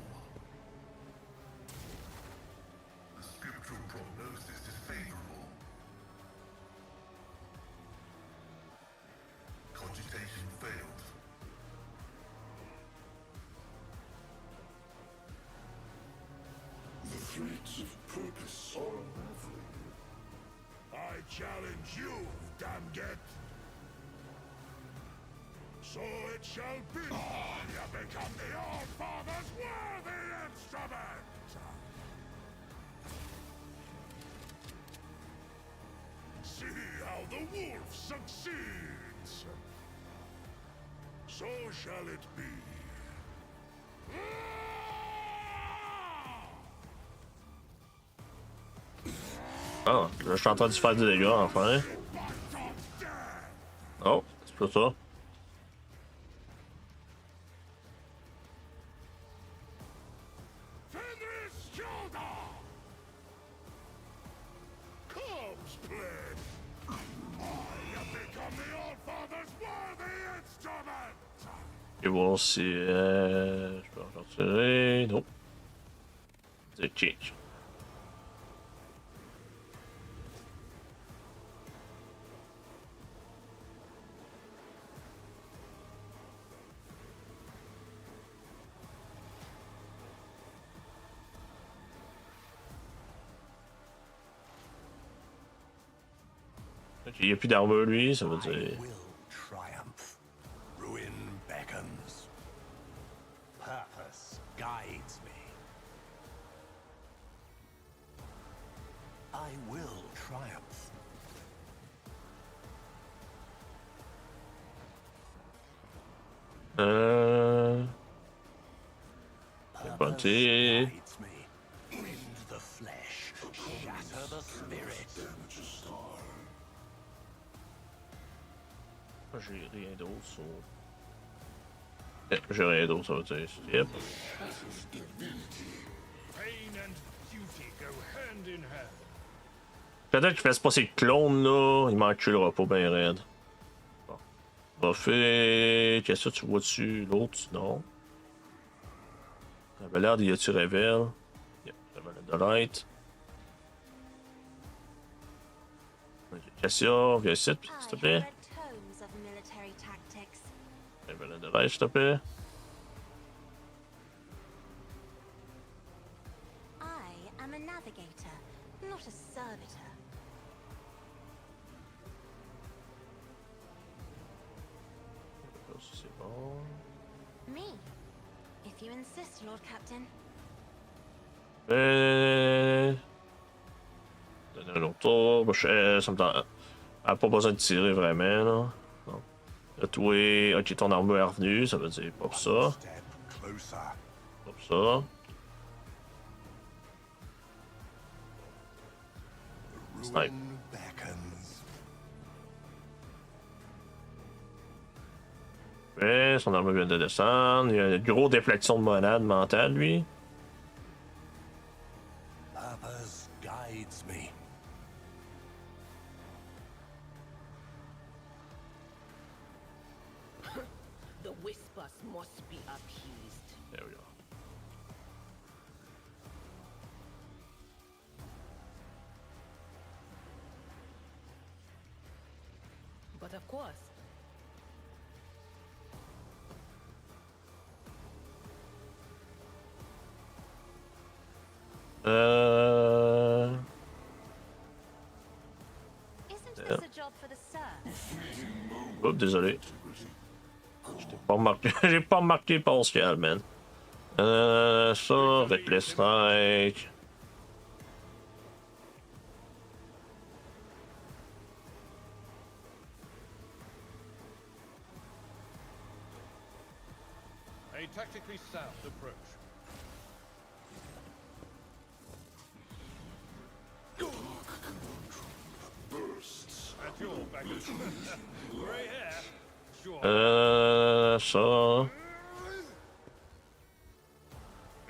The scriptural prognosis is favorable. Cogitation failed.
The threats of purpose are unraveling. I challenge you, Damget. So it shall be. You become the All-Father's worthy instrument! See how the wolf succeeds! So shall it be.
Ah, là, je suis en train de se faire des dégâts, enfin. Oh, c'est pas ça.
Fenris Kjolda! Comes play! I have become the All-Father's worthy instrument!
Et voir si je peux en retirer. Non. C'est change. Il n'y a plus d'armure lui, ça veut dire.
I will triumph. Ruin beckons. Purpose guides me. I will triumph.
C'est
Purpose
parti.
guides me. Rend the flesh, shatter the spirit.
J'ai rien d'autre, so... J'ai rien d'autre, ça veut dire skip.
Pain and duty go hand in hand.
Peut-être qu'il fasse pas ces clones là, il m'en tuera pas bien raide. Bon. Buffet, qu'est-ce que tu vois dessus? L'autre, non. Ça avait l'air d'y a-tu révèle? Yep, révèle de light. Cassia, viens ici, s'il te plaît.
Tomes of military tactics.
Révèle de light, s'il te plaît.
I am a navigator, not a servitor.
C'est bon.
Me, if you insist, Lord Captain.
Donner un autre tour. Ça me tente. Elle a pas besoin de tirer vraiment, là. Non. Là, toi, ok, ton armure est revenue, ça veut dire pas pour ça.
Step closer.
Pas pour ça. Snipe.
Ruin beckons.
Ouais, son armure vient de descendre. Il y a une grosse déflexion de monade mentale, lui.
Purpose guides me.
The whispers must be appeased.
There we go.
But of course,
Isn't this a job for the serfs?
Oups, désolé. J'ai pas remarqué Pascal, man. Ça, avec les strikes.
A tactically sound approach.
Bursts.
At your back. Grey hair. Sure.
Ça.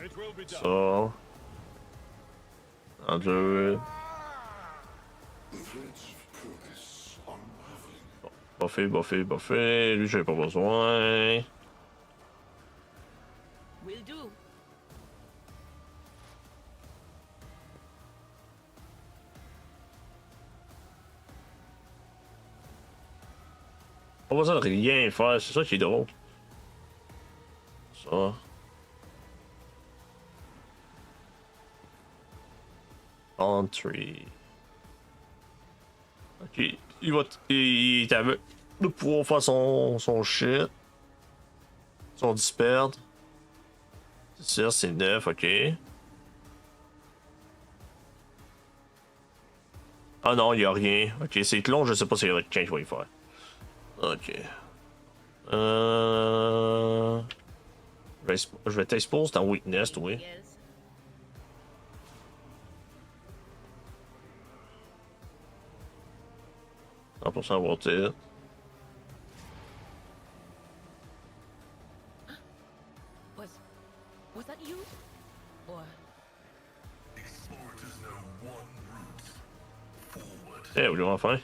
It will be done.
Ça. Un, deux.
The threats of purpose
Buffet. Lui, j'avais pas besoin.
Will do.
Pas besoin de rien faire, c'est ça qui est drôle. Ça. Entry. Ok. Il est avec de pouvoir faire son shit. Son disperd. C'est ça, c'est 9, ok. Ah non, il y a rien. Ok, c'est long, je sais pas si je vais y faire. Ok. Je vais t'exposer dans Weakness, oui.
Yes.
100% worth it.
Was that you? Or
Explorators know one route. Forward.
Eh oui, enfin.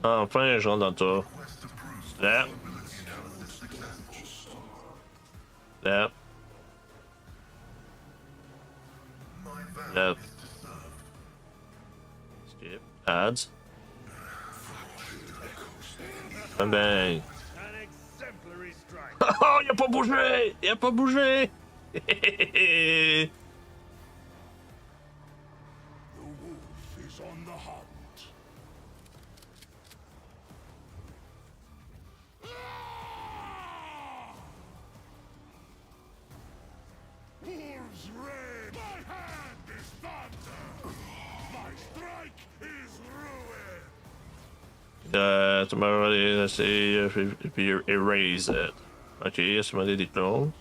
Enfin, je rentre dans toi.
Quest approved.
Là.
Ability analysis successful.
Là.
My vow
Là.
is to serve.
Skip. Ads. Bang bang.
An exemplary strike.
Oh, il a pas bougé! Il a pas bougé!
The wolf is on the hunt. Wolves raid! My hand is thunder! My strike is ruin!
Tu m'as essayé puis erase it. Ok, c'est m'a des clones.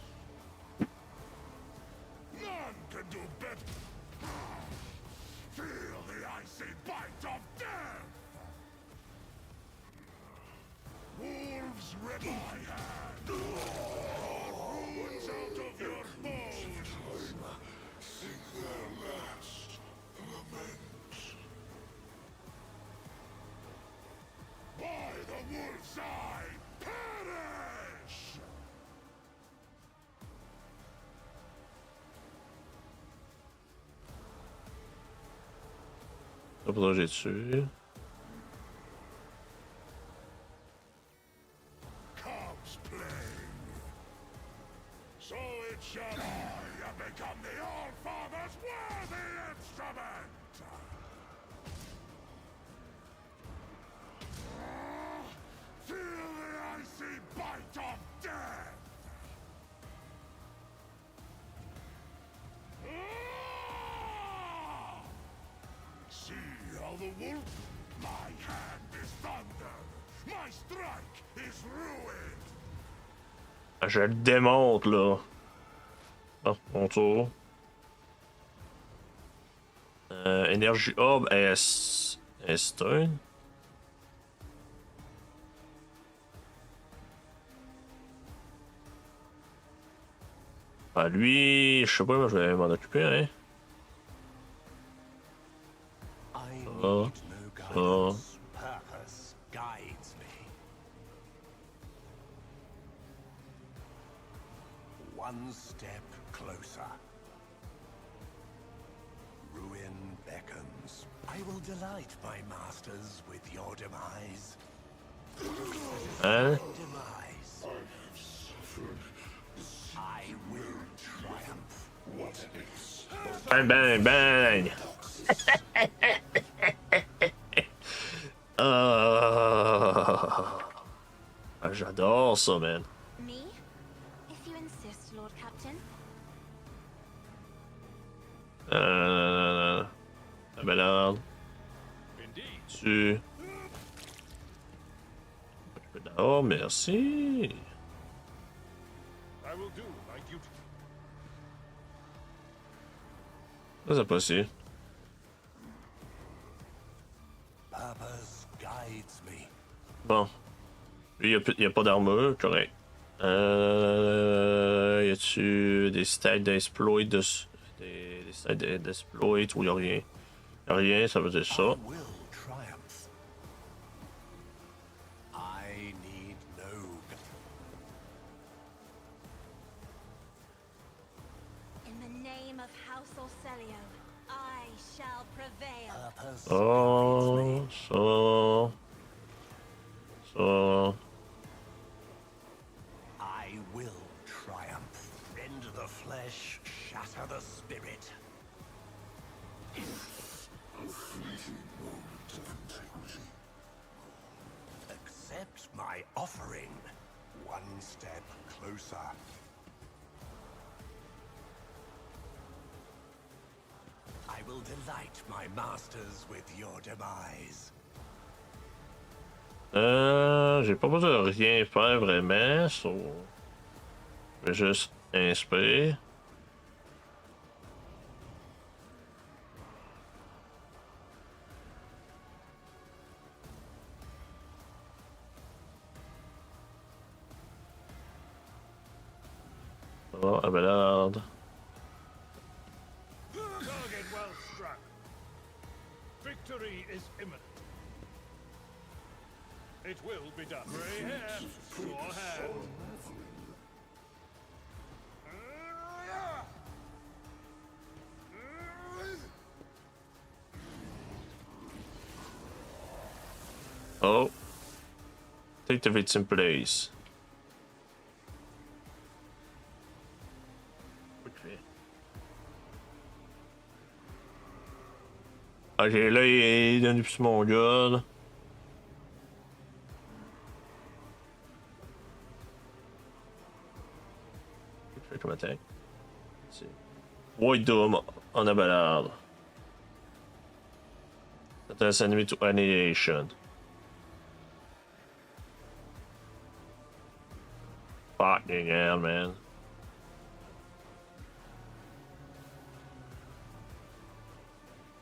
None can do better! Feel the icy bite of death! Wolves rip my hand! Ruins out of your bones! Sing their last lament. By the wolf's eye, perish!
Là, pour là, j'ai tué.
Comes plague. So it shall I have become the All-Father's worthy instrument! Feel the icy bite of death! See how the wolf? My hand is thunder! My strike is ruined!
Je le démonte, là. Ah, mon tour. Énergie Orb S. S1. Ah, lui, je sais pas, moi je vais m'en occuper, hein.
I need
Oh.
no guidance. Purpose guides me. One step closer. Ruin beckons. I will delight my masters with your demise.
Hein?
Demise. I will triumph. What is?
Bang, bang, bang! Ah, j'adore ça, man.
Me? If you insist, Lord Captain.
La balade.
Indeed.
Tu. Oh, merci.
I will do my duty.
Ça, c'est possible.
Purpose guides me.
Bon. Lui, il n'y a pas d'armure, correct. Y a-tu des stats d'exploit dessus? Des stats d'exploit ou y'a rien? Y'a rien, ça veut dire ça.
Will triumph.
House Orcelio, I shall prevail.
Purpose
Oh, so.
I will triumph. Rend the flesh, shatter the spirit.
A fleeting moment of integrity.
Accept my offering. One step closer. I will delight my masters with your demise.
J'ai pas besoin de rien faire vraiment, so... Je vais juste inspirer. Oh, Abelard.
Target well struck. Victory is imminent. It will be done. Gray hair, sure hand.
Oh. Take the bits in place. Ok, là, il donne plus mon gars, là. Je fais comme attaque. White Dome on Abelard. Attends, enemy to annihilation. Fucking hell, man.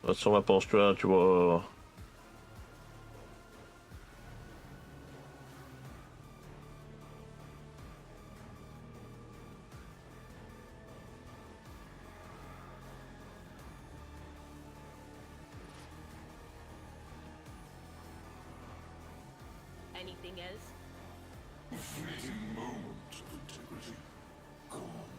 Là, sur ma posture, tu vas...
Anything else?
A fleeting moment of integrity. Gone.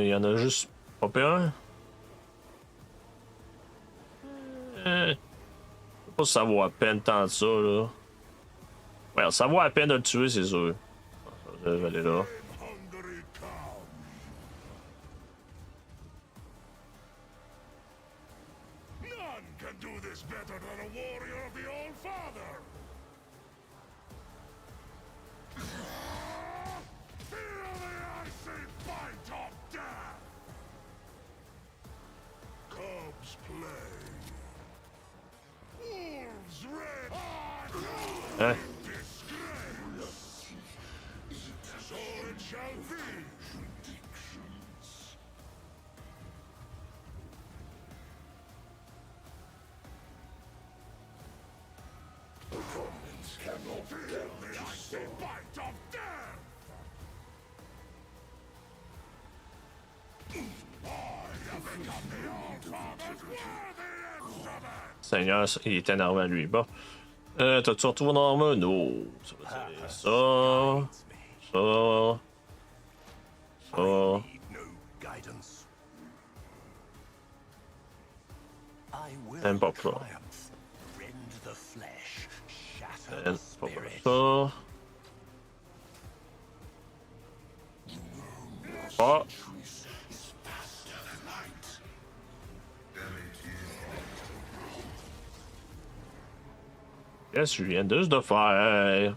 Il y en a juste pas peur. Je sais pas si ça vaut à peine tant de ça, là. Ouais, ça vaut à peine de le tuer, c'est sûr. Je vais aller là.
Hungary comes. None can do this better than a warrior of the All Father. Feel the icy bite of death. Cubs play. Wolves red.
Hein?
Disgrace. So it shall be. Predictions. Opponents cannot feel the icy bite of death. I have become the All-Father's worthy instrument.
Seigneur, il est énervant, lui. Bon. T'as-tu retrouvé une arme? Non. Ça va dire ça. Ça. Ça.
Need no guidance. I will
Même pas pro.
triumph. Rend the flesh, shatter
Pas
the spirit.
ça. Ah.
Is faster than light.
Qu'est-ce que je viens juste de faire?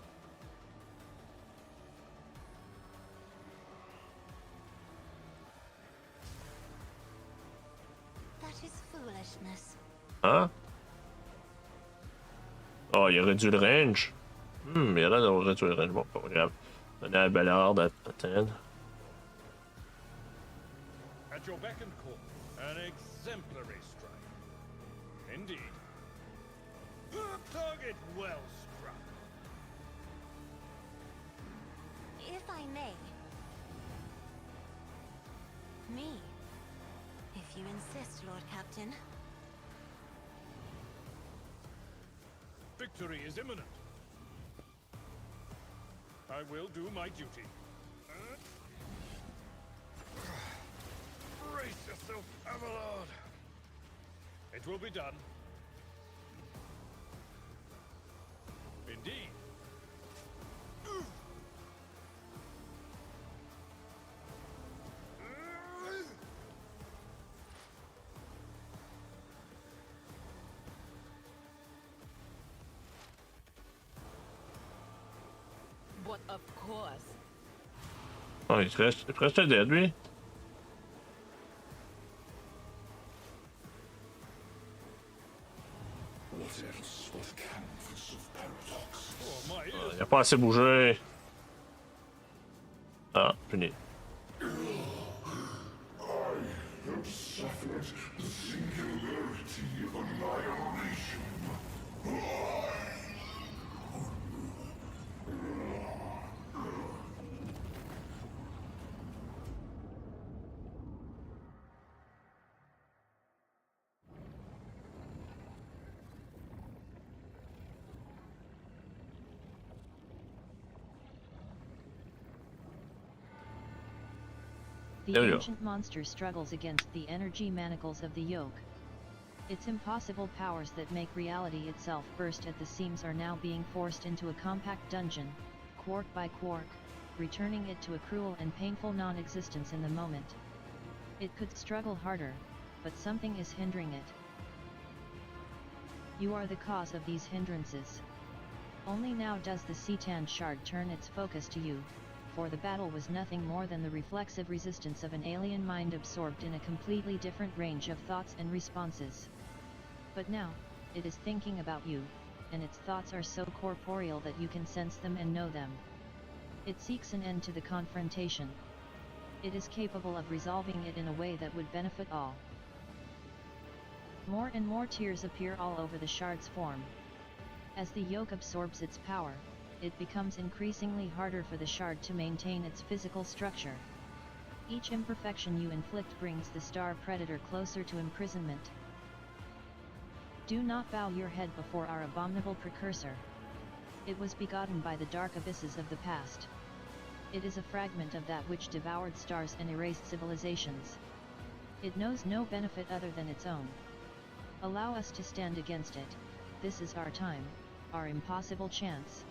That is foolishness.
Hein? Oh, il a réduit le range. Il a l'air d'avoir réduit le range. Bon, pas grave. Daniel Ballard at 10.
At your beck and call, an exemplary strike. Indeed. Target well struck.
If I may. Me. If you insist, Lord Captain.
Victory is imminent. I will do my duty. Brace yourself, Abelard. It will be done. Indeed.
But of course.
Oh, il reste dead, lui.
What else but a canvas of paradox?
Oh, my
Il
ears.
a pas assez bougé. Ah, fini.
I have suffered the singularity of annihilation.
The
There we go.
ancient monster struggles against the energy manacles of the yoke. Its impossible powers that make reality itself burst at the seams are now being forced into a compact dungeon, quark by quark, returning it to a cruel and painful non-existence in the moment. It could struggle harder, but something is hindering it. You are the cause of these hindrances. Only now does the Citan shard turn its focus to you, for the battle was nothing more than the reflexive resistance of an alien mind absorbed in a completely different range of thoughts and responses. But now, it is thinking about you, and its thoughts are so corporeal that you can sense them and know them. It seeks an end to the confrontation. It is capable of resolving it in a way that would benefit all. More and more tears appear all over the shard's form. As the yoke absorbs its power, it becomes increasingly harder for the shard to maintain its physical structure. Each imperfection you inflict brings the star predator closer to imprisonment. Do not bow your head before our abominable precursor. It was begotten by the dark abysses of the past. It is a fragment of that which devoured stars and erased civilizations. It knows no benefit other than its own. Allow us to stand against it. This is our time, our impossible chance.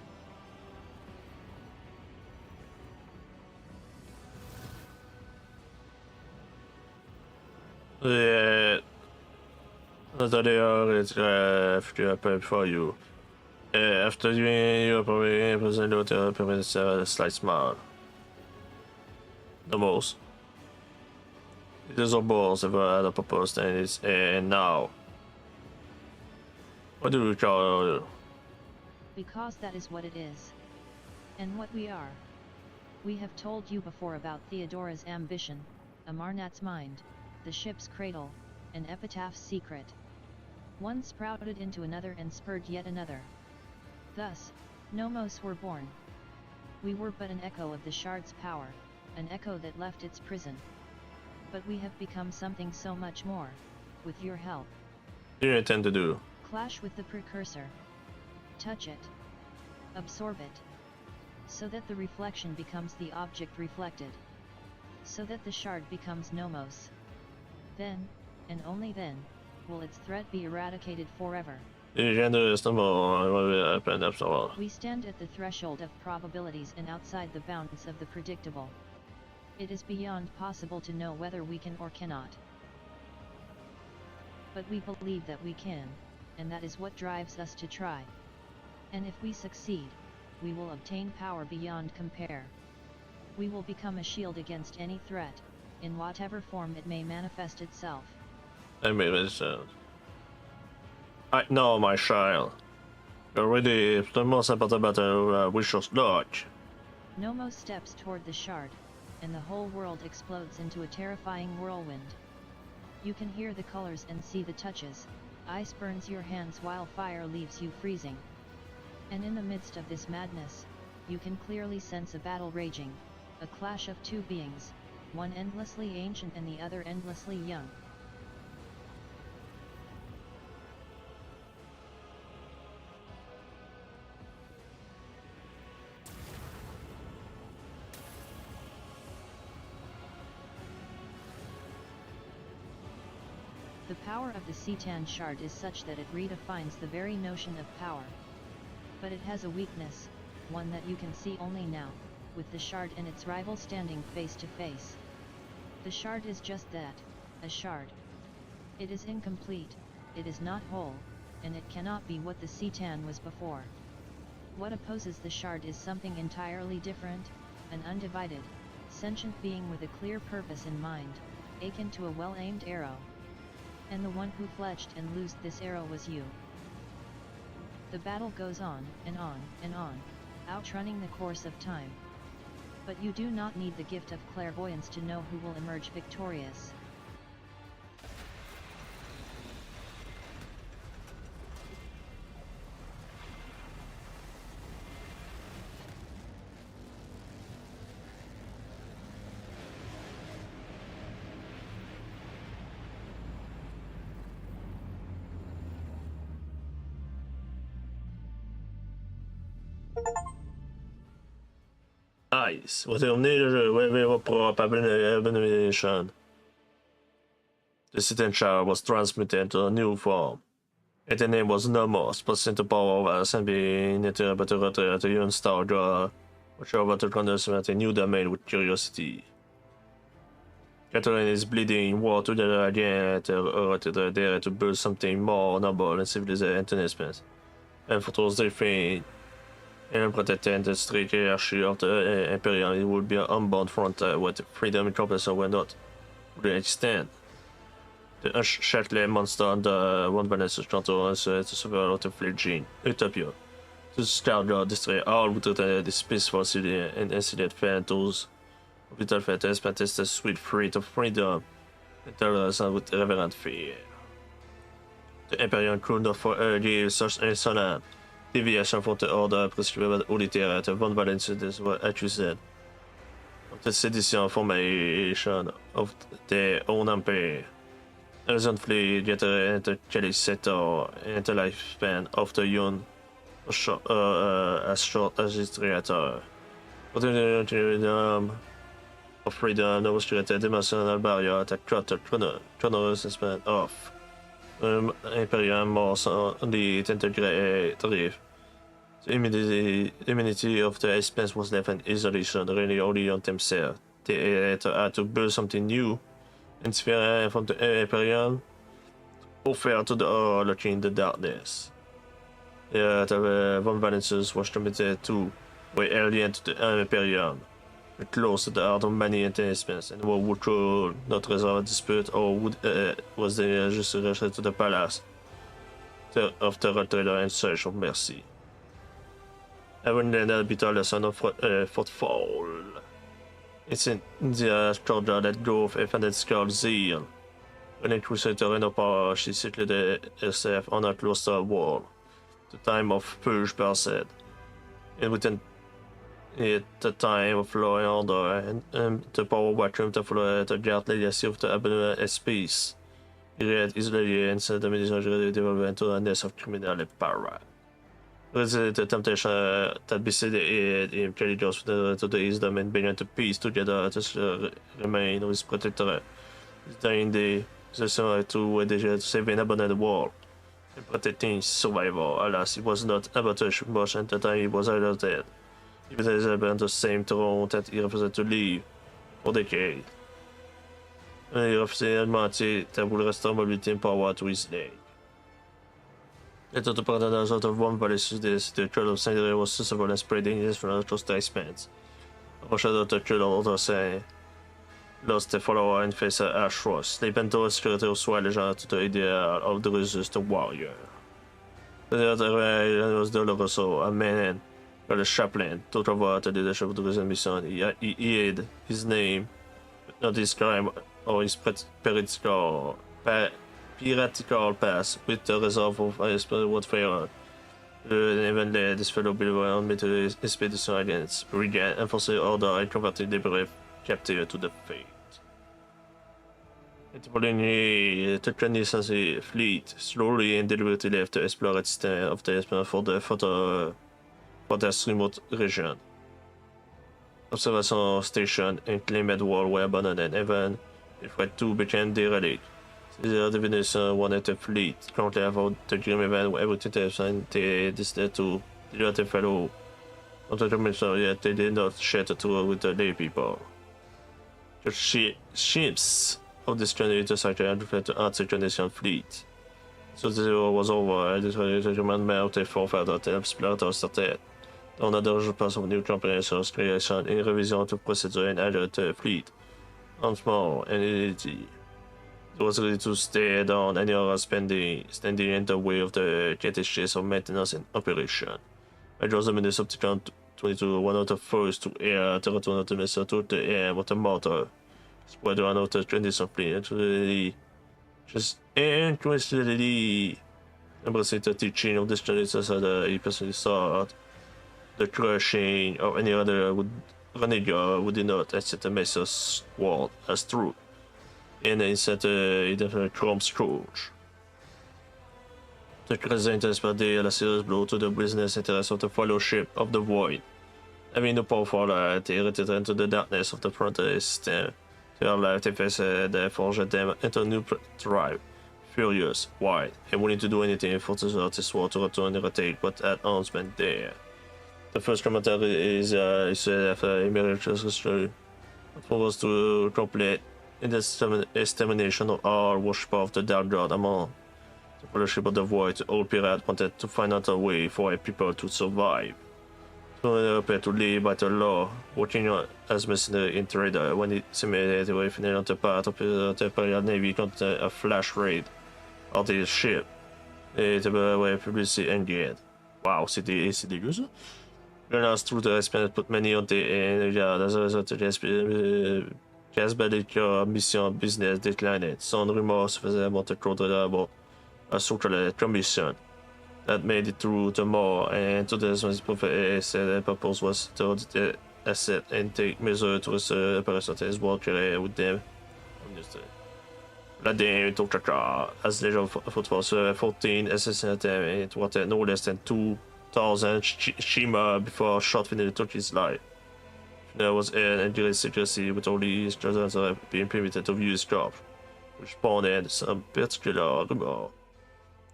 It's after a pub for you. After doing your probably present daughter permits a slight smile. The most. It is our balls ever had a purpose and it's and now. What do we call it?
Because that is what it is. And what we are. We have told you before about Theodora's ambition, Amarnat's mind, the ship's cradle, and Epitaph's secret. One sprouted into another and spurred yet another. Thus, Nomos were born. We were but an echo of the shard's power, an echo that left its prison. But we have become something so much more, with your help.
What do you intend to do?
Clash with the precursor. Touch it. Absorb it. So that the reflection becomes the object reflected. So that the shard becomes Nomos. Then, and only then, will its threat be eradicated forever.
We
We stand at the threshold of probabilities and outside the bounds of the predictable. It is beyond possible to know whether we can or cannot. But we believe that we can, and that is what drives us to try. And if we succeed, we will obtain power beyond compare. We will become a shield against any threat, in whatever form it may manifest itself.
That made sense. I know, my child. You're ready for the most important battle of Wishes Lodge.
Nomo steps toward the shard, and the whole world explodes into a terrifying whirlwind. You can hear the colors and see the touches. Ice burns your hands while fire leaves you freezing. And in the midst of this madness, you can clearly sense a battle raging, a clash of two beings, one endlessly ancient and the other endlessly young. The power of the Citan shard is such that it redefines the very notion of power. But it has a weakness, one that you can see only now, with the shard and its rival standing face to face. The shard is just that, a shard. It is incomplete, it is not whole, and it cannot be what the Citan was before. What opposes the shard is something entirely different, an undivided, sentient being with a clear purpose in mind, akin to a well-aimed arrow. And the one who fletched and loosed this arrow was you. The battle goes on, and on, and on, outrunning the course of time. But you do not need the gift of clairvoyance to know who will emerge victorious.
Nice. What on the way up abomination. The Citan shard was transmitted to a new form. And the name was Nomos, possessing the power of assembling interpreter to young star draw, which over to consummate a new domain with curiosity. Catherine is bleeding, war to the again, to dare to build something more noble and civilized investment. And for those they think, and protecting the strict hierarchy of the Imperium, it would be an unbound front with freedom and compassion were not to the extent. The unshakely monster and the one balance control to survival of the fledgling Utopia. To scour destroy all without this peaceful city and incident phantoms. Vital fantasy protest the sweet fruit of freedom and tolerance with reverent fear. The Imperium could not for give such insolent deviation from the order prescribed auditaire to von Valens were accused of the sedition formation of their own empire. Recently, yet the Kelly sector and the lifespan of the young as short as its creator. But the of freedom, no restricted dimensional barrier that cut the chronological span off. Imperium was only integrated. The immunity of the expense was left in isolation, really only on themselves. They had to build something new, inspired from the Imperium, offer to the all looking in the darkness. The Von Valences was committed to were alien to the Imperium, close to the heart of many enticements, and would could not resolve a dispute or would was the just rushed to the palace of the Rotterdam in search of mercy. Even then, the battle lesson of Footfall. It's in the Georgia that Grove and Skull Zeal. When a crusader in a power, she settled herself on a closer wall. The time of purge passed, and within it the time of law and order, and the power vacuum to follow the guard legacy of the abandoned SPs. He read easily and said the military developed into a nest of criminal power. The temptation that beset him carried us to the wisdom and began to piece together to remain with protector. During the session to save an abandoned world and protecting his survival. Alas, he was not able to shoot much at the time he was either dead. He was able on the same throne that he refused to leave for decades. And he refused admitted that would restore mobility and power to his leg. Later, the partners of the Von Valences, the cult of Saint was successful in spreading his financial statements. Overshadowed the cult of others say, lost the follower and faced Ashros. They bent towards security of Swalliger to the ideal of the resist warrior. The other way was Doloroso, a man called the chaplain, took over the leadership of the recent mission. He had his name, not his crime or his piratical pass with the resolve of his warfare. And even led his fellow believer on military expedition against Brigand, enforcing order and converting the brave captive to the faith. The Chinese fleet slowly and deliberately left to explore its system of the for this remote region. Observation station and claimed wall were abandoned, and even if Red 2 became derelict. The Venus wanted the fleet currently about the grim event where everything they decided to deliver the fellow of the commission, yet they did not share the tour with the lay people. The ships of this journey decided to reflect the anti-Canadian fleet. So the war was over, and the commandment of the forefather de l'explorateur sortait. On a déjà pas of new comprehensions, creation et révision de procédure and added the fleet. Once more, and it was ready to stay down any other standing in the way of the catechism of maintenance and operation. It was a minute subsequent 22, one of the first to air the return of the missile to the air with the motor. Spread one of the transition fleet, just interestingly embracing the teaching of this journalist as he personally saw the crushing of any other renegade who did not accept the Mesa's word as true. And he said he definitely Trump's coach. The Crescent spread a serious blow to the business interests of the Fellowship of the Void. Having the powerful light, they retreated into the darkness of the frontier system. Their life they faced forged them into a new tribe. Furious, wild, and willing to do anything for this war to return and retake what had once been there. The first commentary is he said after a miraculous history, it was to complete in the extermination of all worship of the Dark God among the Fellowship of the Void. The old pirate wanted to find out a way for a people to survive. So they to live by the law, working as mercenary and trader. When it simulated away from the part of the Imperial Navy conducted a flash raid of the ship. Et the publicity engaged. Wow, c'est dégueu ça. Journals through the experience put many on the yard as a result of the Casbalic mission business declined. Some remorse suffisamment to control a social commission that made it through the more, and to this said the purpose was to asset and take measures to operate work with them. La dame took as Legion Football 14 assassinated it was no less than 2,000 Shima before shot finally took his life. There was an great secrecy with only his children being permitted to view his corpse, which spawned some particular rumor.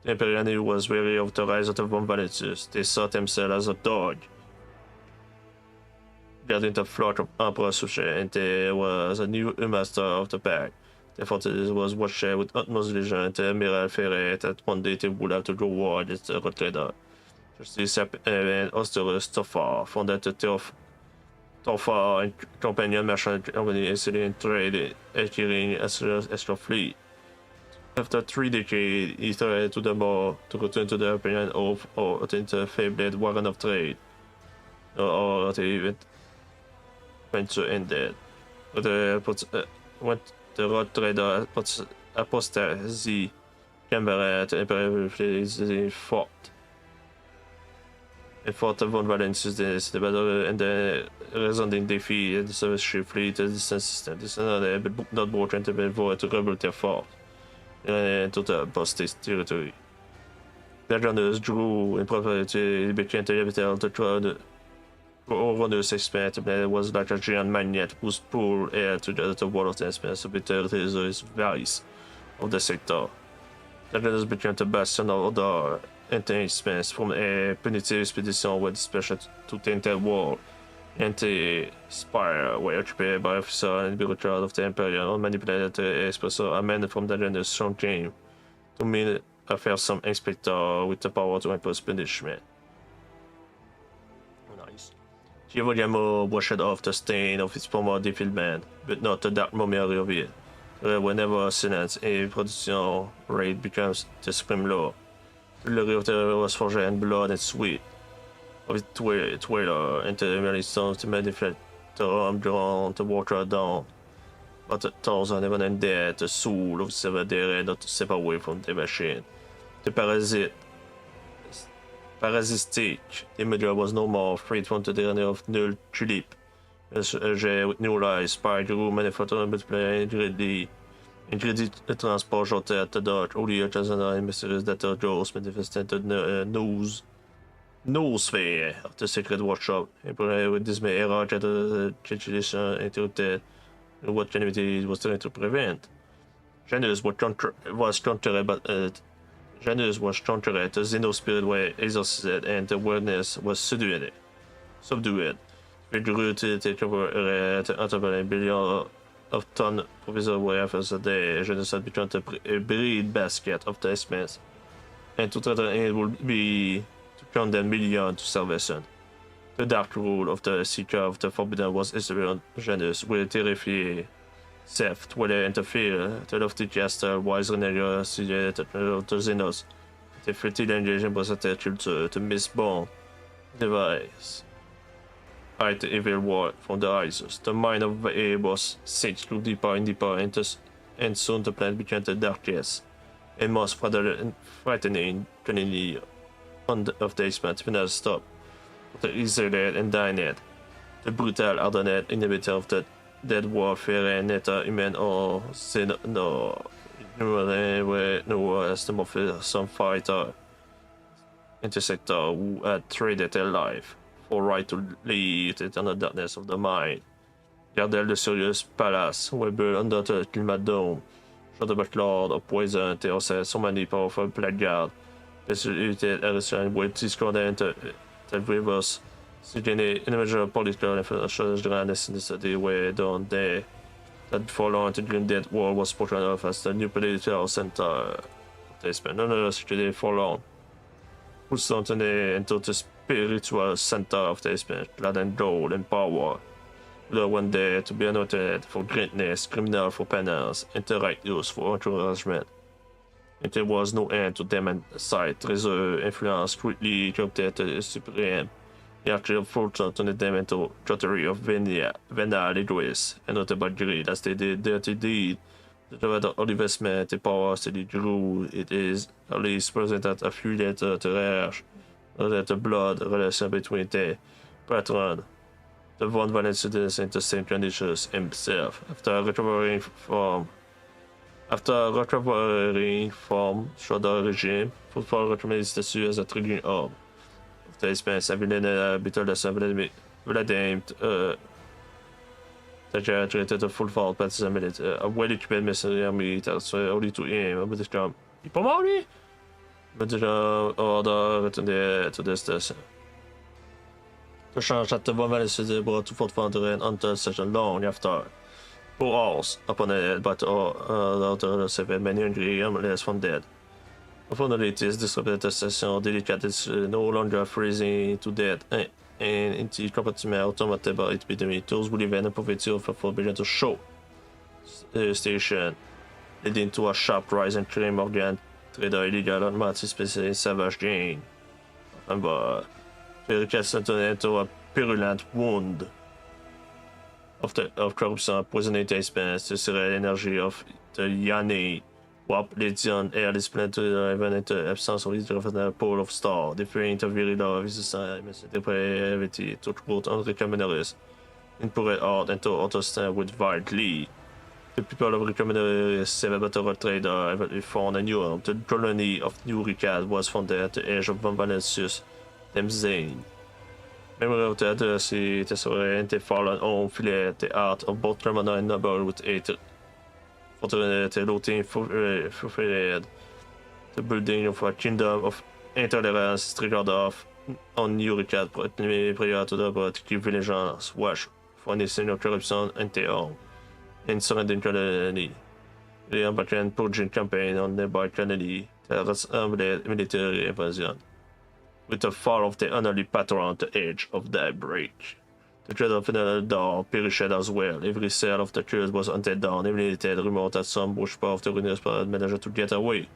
The Imperial Navy was wary of the rise of the Von Valentius. They saw themselves as a dog guarding the flock of Emperor Suchet, and there was a new master of the pack. Therefore, this was watched with utmost diligence, and the Admiral feared that one day they would have to go war against the Red Trader. Justice and Osterus Toffar founded the Toffar and companion merchant company excellent in trade, acquiring extra fleet. After 3 decades, he tried to the more to return to the Imperial Oath or attain the fabled Warren of Trade, or the event went to end it. But when the Red Trader apostasy camera at the Imperial fleet fought. It fought the Von Valentius the battle and the resounding defeat of the service ship fleet the distance system. This is not broken to be avoided to rebuild their fort into the Bostis territory. The gunners drew in property became the capital of the crowd. Runners expect it was like a giant magnet whose pulled air to the wall of the expense of the valleys of the sector. The gunners became the bastion of the anti-expense from a punitive expedition were dispatched to tainted wall. Anti-Spire were occupied by officers and bureaucrats of the Imperial and manipulated the espresso amended from the gunners' strong game to mean a fearsome inspector with the power to impose punishment. Nice. Giovanni washed off the stain of his former defilement, but not the dark memory of it. Whenever silence a production rate becomes the supreme law. The glory of the was forged in blood and sweat. of Twitter into many songs to manifest drawn to water down. But the thousand even in there, the soul of seven there not to step away from the machine. The parasitic image was no more free from the journey of null tulip. J'ai with new lies, spied room, manufacturer, multiplayer, ingredient transport, at the Dutch, only a thousand mysterious data Joes manifested noosphere of the secret workshop. With dismay, error, chatulation, interrupted. What Genevieve was trying to prevent. Janus was contrary, but Janus was contrary. The Xeno spirit were exorcised, and the awareness was subdued. We grew to take over a billion of ton provisional wafers a day. Janus had become a breed basket of the expense, and to try it would be to condemn million to salvation. The dark rule of the Seeker of the Forbidden was executed. Janus will terrify Seth, will interfere. The lofty caster, wise Renelia, situated of the Xenos. The fertile engagement was attached to the misborn device. Fight the evil war from the Isis. The mind of A was sinks through deeper and deeper, and soon the planet became the darkest and most frightening journey of the expanse will not stop. The Israelite and Dinette, the brutal Ardenette inhibitor of the dead warfare and neta human or sin no as the more some fighter intersector who had traded their life for right to lead the eternal darkness of the mind. Gardel the Sirius Palace, were built under the Climat Dome, shot the backlord of poison, they also so many powerful blackguard. This Harrison with discordant that rivers Sydney immeasurable political influence around the city where down there that for long the Green Dead War was spoken of as the new political center. They spent another city for long. Who something into the spiritual center of the expanse, blood and gold and power. The one day to be anointed for greatness, criminal for penance, and the right use for encouragement. And there was no end to them and sight, reserve, influence, quickly corrupted the supreme. The actual fortune turned them into treachery of venal egoists, and not about greed, as they did dirty deed. The dread of investment, the power steady grew, it is at least presented a few later to rage, that the blood relation between the patron, the one violent citizen and the same conditions himself, after recovering from Shadow regime, football recommended statue as a tribune orb of the expense, having a bit of the Vladimir that generated a full fault partisan military, a well-equipped mercenary army that's only to aim, but it's come. Il pas mort lui? But order returned to the station. To change that the one value brought to Fort Foundry until such a long after. 4 hours upon it, but the 7 many hungry less from dead. Unfortunately, this disrupted the session delicate is no longer freezing to death, and in the compartment automated by epidemic, those who live in a poverty of a began to show station, leading to a sharp rise in crime organ trader illegal and multi-species savage gain. Remember, the recast turned into a purulent wound of corruption, poisoning the expense, the cerebral energy of the Yanni, warp legion, air display to the even into absence of the pole of star, differing to very low resistance, depravity to quote Enrique Menores, in pure art and to understand with wildly. The people of Recommendary save a better trader ever found in Europe. The colony of New Ricard was founded at the age of Van Valentius Demzane. Memory of the adversary, the fallen home, filet, the art of both criminal and noble with 8 the looting fulfilled. The building of a kingdom of intolerance triggered off on New Ricard prior to the protective villages, wash for any single corruption and terror. In surrounding colony, the American purging campaign on nearby colony, the military invasion. With the fall of the unholy patron at the edge of the breach. The dread of the door perished as well. Every cell of the cult was hunted down, eliminated, rumored that some bush part of the ruinous planet managed to get away.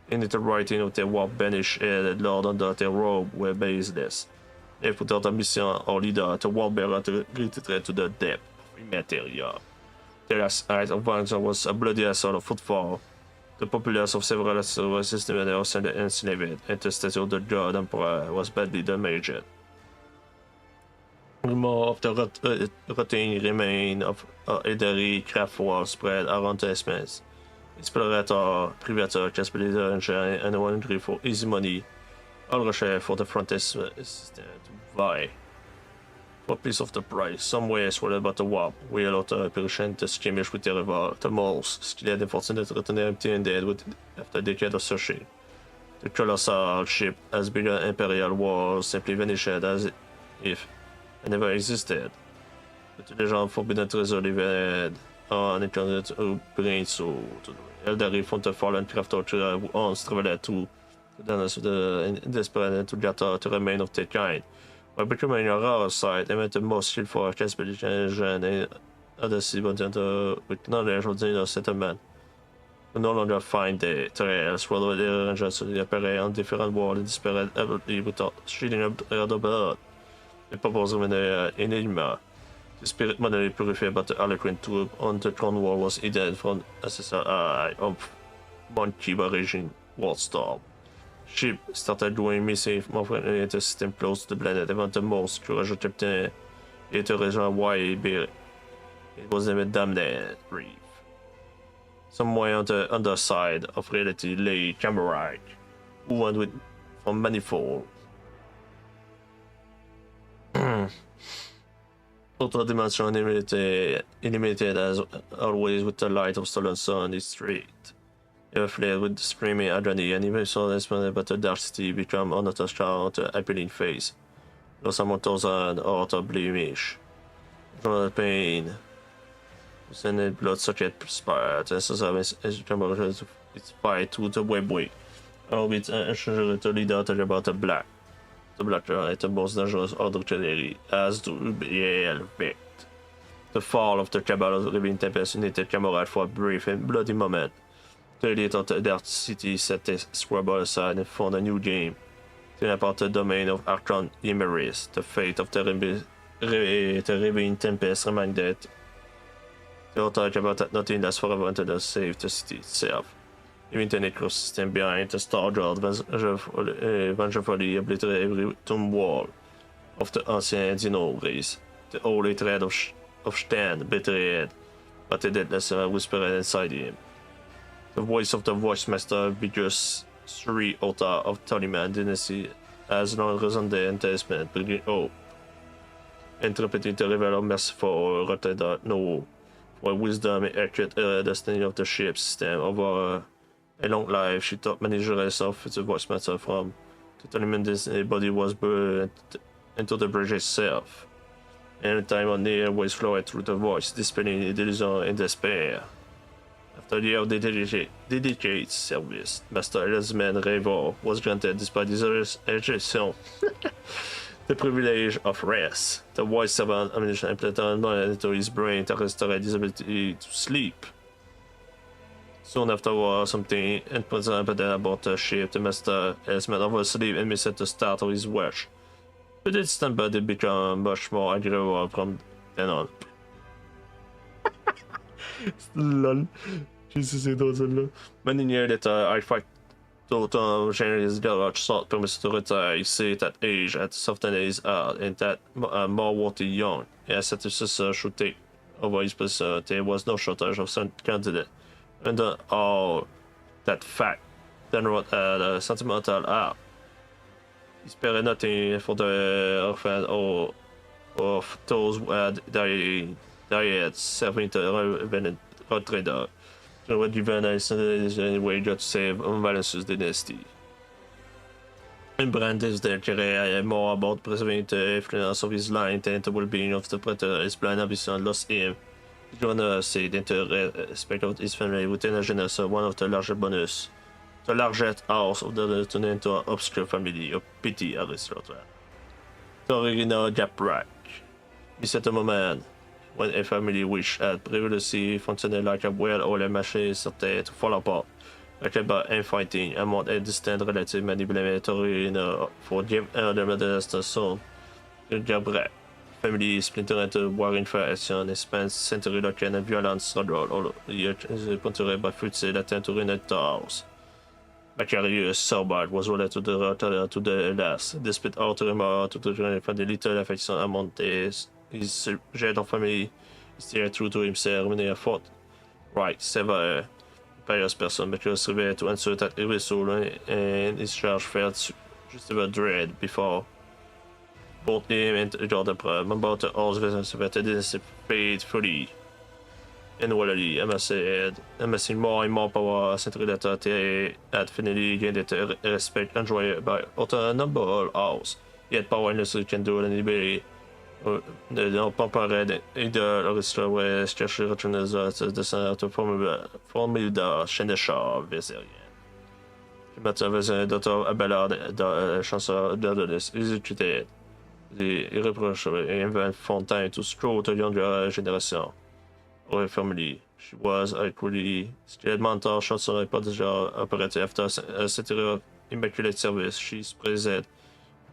In the writing of the warp banished lord under the robe were baseless. They put out a mission or leader to warn bearer to retreat to the depth of Immateria. The last act of Wangzhou was a bloody assault of footfall. The populace of several systems were enslaved, and the statue of the god emperor was badly damaged. Rumor of the rotting remains of Ederi craft war spread around the space. Explorator, privateur, caspitator, and hungry for easy money, all rush for the front system to vie. For a piece of the price, some ways were about the warp, wheel out a perishing to skirmish with the rival, the moles, skilled and fortunate to return empty and dead after a decade of searching. The colossal ship has begun Imperial War simply vanished as if it never existed. But the legend of Forbidden Treasure lived on encountered who brings so to the Eldari from the fallen craft torture who once traveled to the darkness of the desperate to gather to remain of their kind. By becoming a rare sight, they made the most skillful expedition and other civilians with knowledge of the inner settlement. We no longer find the trails, whether they rangers to appear on different worlds and disappeared abruptly without shielding up the bird. The purpose of an enigma. The spirit model purified by the Harlequin troop on the Crown Wall was hidden from ancestral eye of Monkey by raging Wardstorm. Ship started going missing more friendly the system close to the planet, even the most courageous captain et the region why it was named Damned Reef. Somewhere on the underside of reality lay Camarade, who went with from Manifold. Total dimension illuminated as always with the light of stolen sun on the street. They fled with screaming agony, and even saw this man but the dark city become unattached to the appealing face. Though some 1,000 out of blemish. From the pain, sending blood socket spired, and so its fight to the webway. All its échange to leader to about the black. The Blacker est the most dangerous order generally, as to Elvect. The fall of the Cabal of the Living Tempest united Camarade for a brief and bloody moment. The elite of the Dark City set their squabble aside and found a new game. Then about the domain of Archon Emeris, the fate of the Living Tempest reminded the authority about that nothing lasts forever until they save the city itself. Even the necrosystem behind the Star-Guard vengefully obliterate every tomb wall of the ancient Xeno race. The holy thread of Stan betrayed, but the deadness whispered inside him. The voice of the Voice Master, biggest Sri Ota of Taliman dynasty, has long resounded in testament, bringing hope. Interpreting the river of merciful Rotterdam, no, for wisdom and accurate destiny of the ship system over a long life. She taught many jurors of the Voice Master from the Taliman's body was buried into the bridge itself. And time on the airways flowed through the voice, dispelling delusion and despair. After a year of dedicated service, Master Elizman Revor was granted, despite his rejection, the privilege of rest. The voice servant ammunition implanted into his brain to restore his ability to sleep. Soon afterwards, something unpleasant happened about the ship. The Master Elizman overslept and missed the start of his watch. But its temper did become much more agreeable from then on. Lol. Jesus, it was a lol. Many years later, I fight Total General's garage sought permission to retire. He said at age at soften his heart and that more worthy young. His successor should take over his position. There was no shortage of some candidate. Under all that fact, then wrote a sentimental art. He spared nothing for the orphan or of those who had died serving the revenant trader. So what given is anyway just to save Unbalance's dynasty. And Brand is there care more about preserving the influence of his line and the well-being of the predator. His blind ambition lost him. Jonah said in the respect of his family within a generation, one of the larger bonus. The largest house of the turned into an obscure family of petty aristocrats. The original Japrak. This at a moment when a family which had previously functioned like a well-oiled machine started to fall apart, like about infighting among a distant relative manipulatory for Jim Elder Master son. Gabriel family splinter into warring faction and spends century looking at violence struggle. Punterebbe by Futsi that tend to ruin the house. Macarius Sorbard was related to the last, despite altering to the little affection among his Jedi family. He stayed true to himself when he fought right several various person, but he was revealed to answer that every soul and his charge felt just about dread before both him and Jordan Prime about the horse business about this faithfully and loyally. Amassing more and more power, century later, they had finally gained respect enjoyed by a number of hours. Yet power industry can do anybody. Non comparé idéologiska chercher de formidable Sénéchal Vézérien. Qui mettait Vézérien d'auteur Abelard de chansons d'Adonis, exécuté. Des irréprochables et invent Fontaine to scroll to younger generation. Or family. She was equally still mentor chanson pas déjà operated after a century of immaculate service. She's present.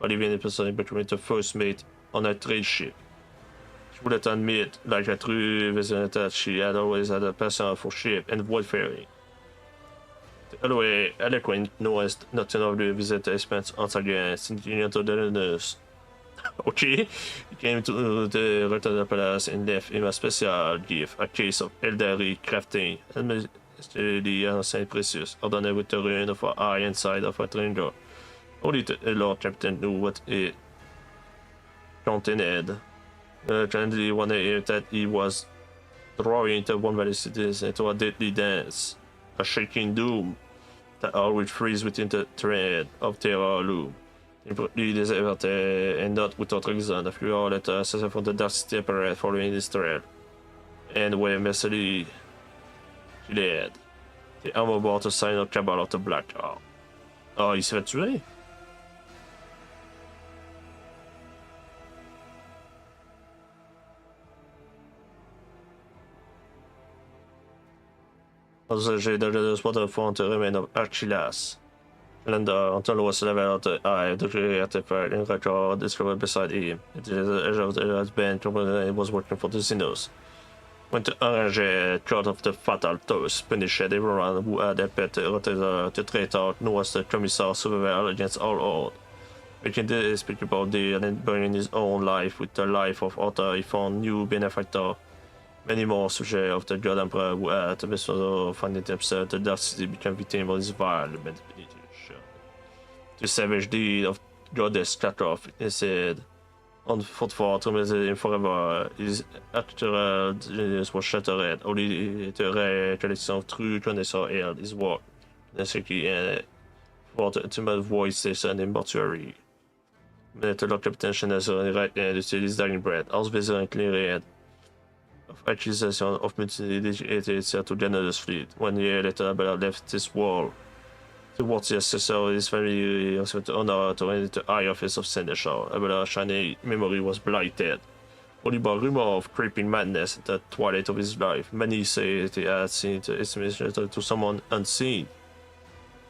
Bolivian person between the first mate on a trade ship. She wouldn't admit, like a true visitor, that she had always had a passion for ship and warfaring. Anyway, eloquent knows nothing of the visitor expense once again, since into the news. Okay, he came to the return palace and left him a special gift, a case of elderly crafting, and mysteriously Saint Precious, ordinary with the ruin of an eye inside of a stranger. Only the Lord Captain knew what it contained. Gently one day that he was drawing the one valley cities into a deadly dance, a shaking doom that always freeze within the thread of terror loom. He desired and not without reason, a few hours later, assassin from the dark city appeared following his trail, and where mercilessly he led. The armor brought a sign of Cabal of the Black Arm. Oh, il s'est fait tuer? J'ai déjà l'espoir de voir un remain of Archilas. Linda, until was level out the eye, the great artifact in record discovered beside him. It is the edge of the band and was working for the Xenos. When the Orange cut off the fatal toes, punished everyone who had a pet to trade out was the Commissar Survival against all odds. Making the despicable deal and burning his own life with the life of Otter, he found new benefactor. Many more subjects of the God Emperor who had the finding themselves the Dark City became victim of this vile manipulation. The savage deed of Goddess cut off his head. On foot for him forever, his actual genius was shattered. Only the rare collection of true connaisseurs held his work necessary for the ultimate void station in mortuary. Men the Lord Captain Schenesser in the right hand utilized dying breath, Ausweser and clear of accusation of mutiny dedicated to General's fleet. 1 year later, Abelard left this world. Towards the assessor, his family was to honor to enter the high office of Seneschal. Abelard's shiny memory was blighted. Only by rumor of creeping madness at the twilight of his life. Many say that he had seen the estimation to someone unseen,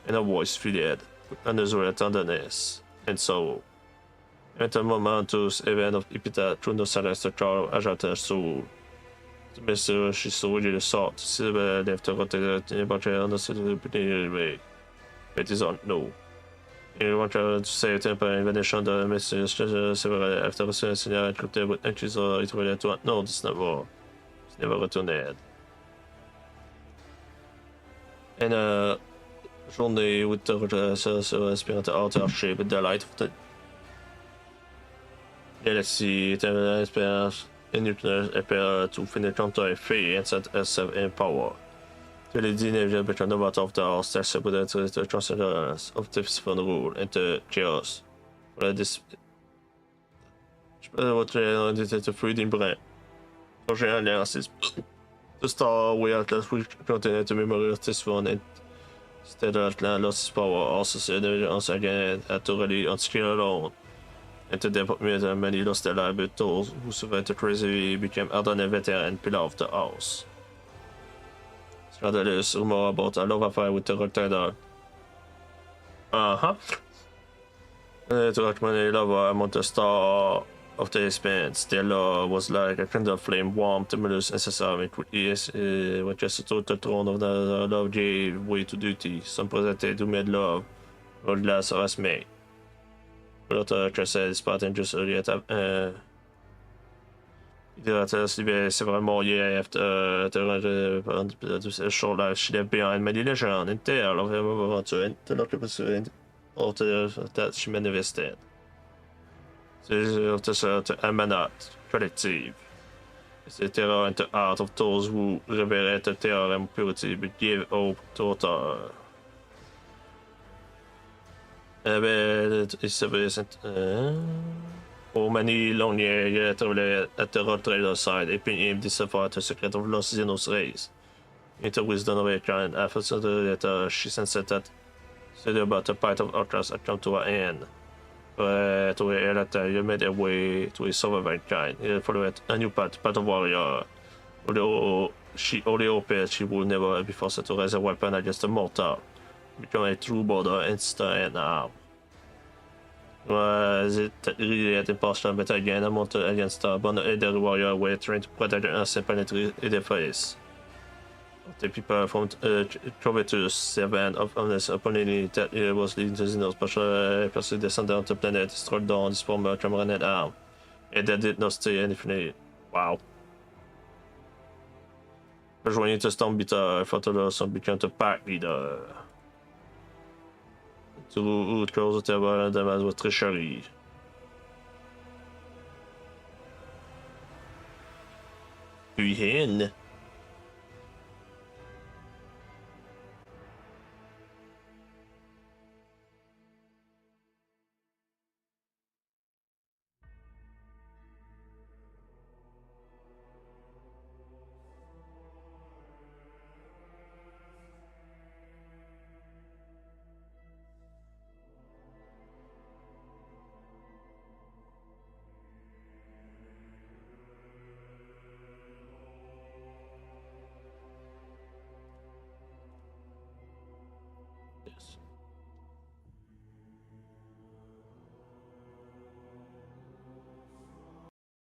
and a voice filled with unusual tenderness and sorrow. At a momentous event of epitaph through no celestial call, Ajata soul. The message she saw really sought, Silver left her rotated in a bunch of unnecessary way. It is on no. Il want to save temper and venation the message several after the senior encrypted with entries or it related to no, this never returned. And journey with the spirit outer shape in the light of the galaxy, the experience in nuclear appear to finish counter fate and set herself in power. To the denial between the matter of the house, there's a good the transcendence of the phone rule and the chaos. For this, je peux votre identité fluide in brain. Projet alliances. The star way Atlas will continue to memory of this phone and instead Atlas lost his power, also said once again had to rely on skill alone. And to depot many lost their life, but those who survived the crazy became ardent veteran and pillar of the house. Scandalous rumor about a love affair with the Rotterdam. To Rockman lover among the star of the expanse. Their love was like a kind of flame, warm, tremulous, incessant, with just a total throne of the love gave way to duty. Some presented who made love, or less or as made. L'autre said Spartan just earlier c'est vraiment after a short life she left behind many legends and tales of her aventure and the occupancy of that she manifested. The emanate collective. The terror and the art of those who reverent the terror and purity but give hope to author. For many long years, traveled at the road trader side, it been aimed to discover the secret of Los Xenos race. Into wisdom of a kind, after that she sensed that said about the part of Ultras had come to an end. To where that you made a way to a surviving kind. You followed a new path of warrior. Although she only hoped she would never be forced to raise a weapon against a mortal, become a true border and stand arm. Was it really at impossible but again I mounted against a bond-aided warrior were trying to protect an penetrate in the face. The people from Covetous servant of honest opponent that was leading to Xenos partially descended on the planet, struck down his former comrade arm. And that did not stay anything. Wow. Rejoignit le Stormbeater, Photolos became the pack leader. To close the table damage with treachery. Hen.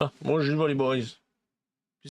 Ah, moi j'y vais les boys.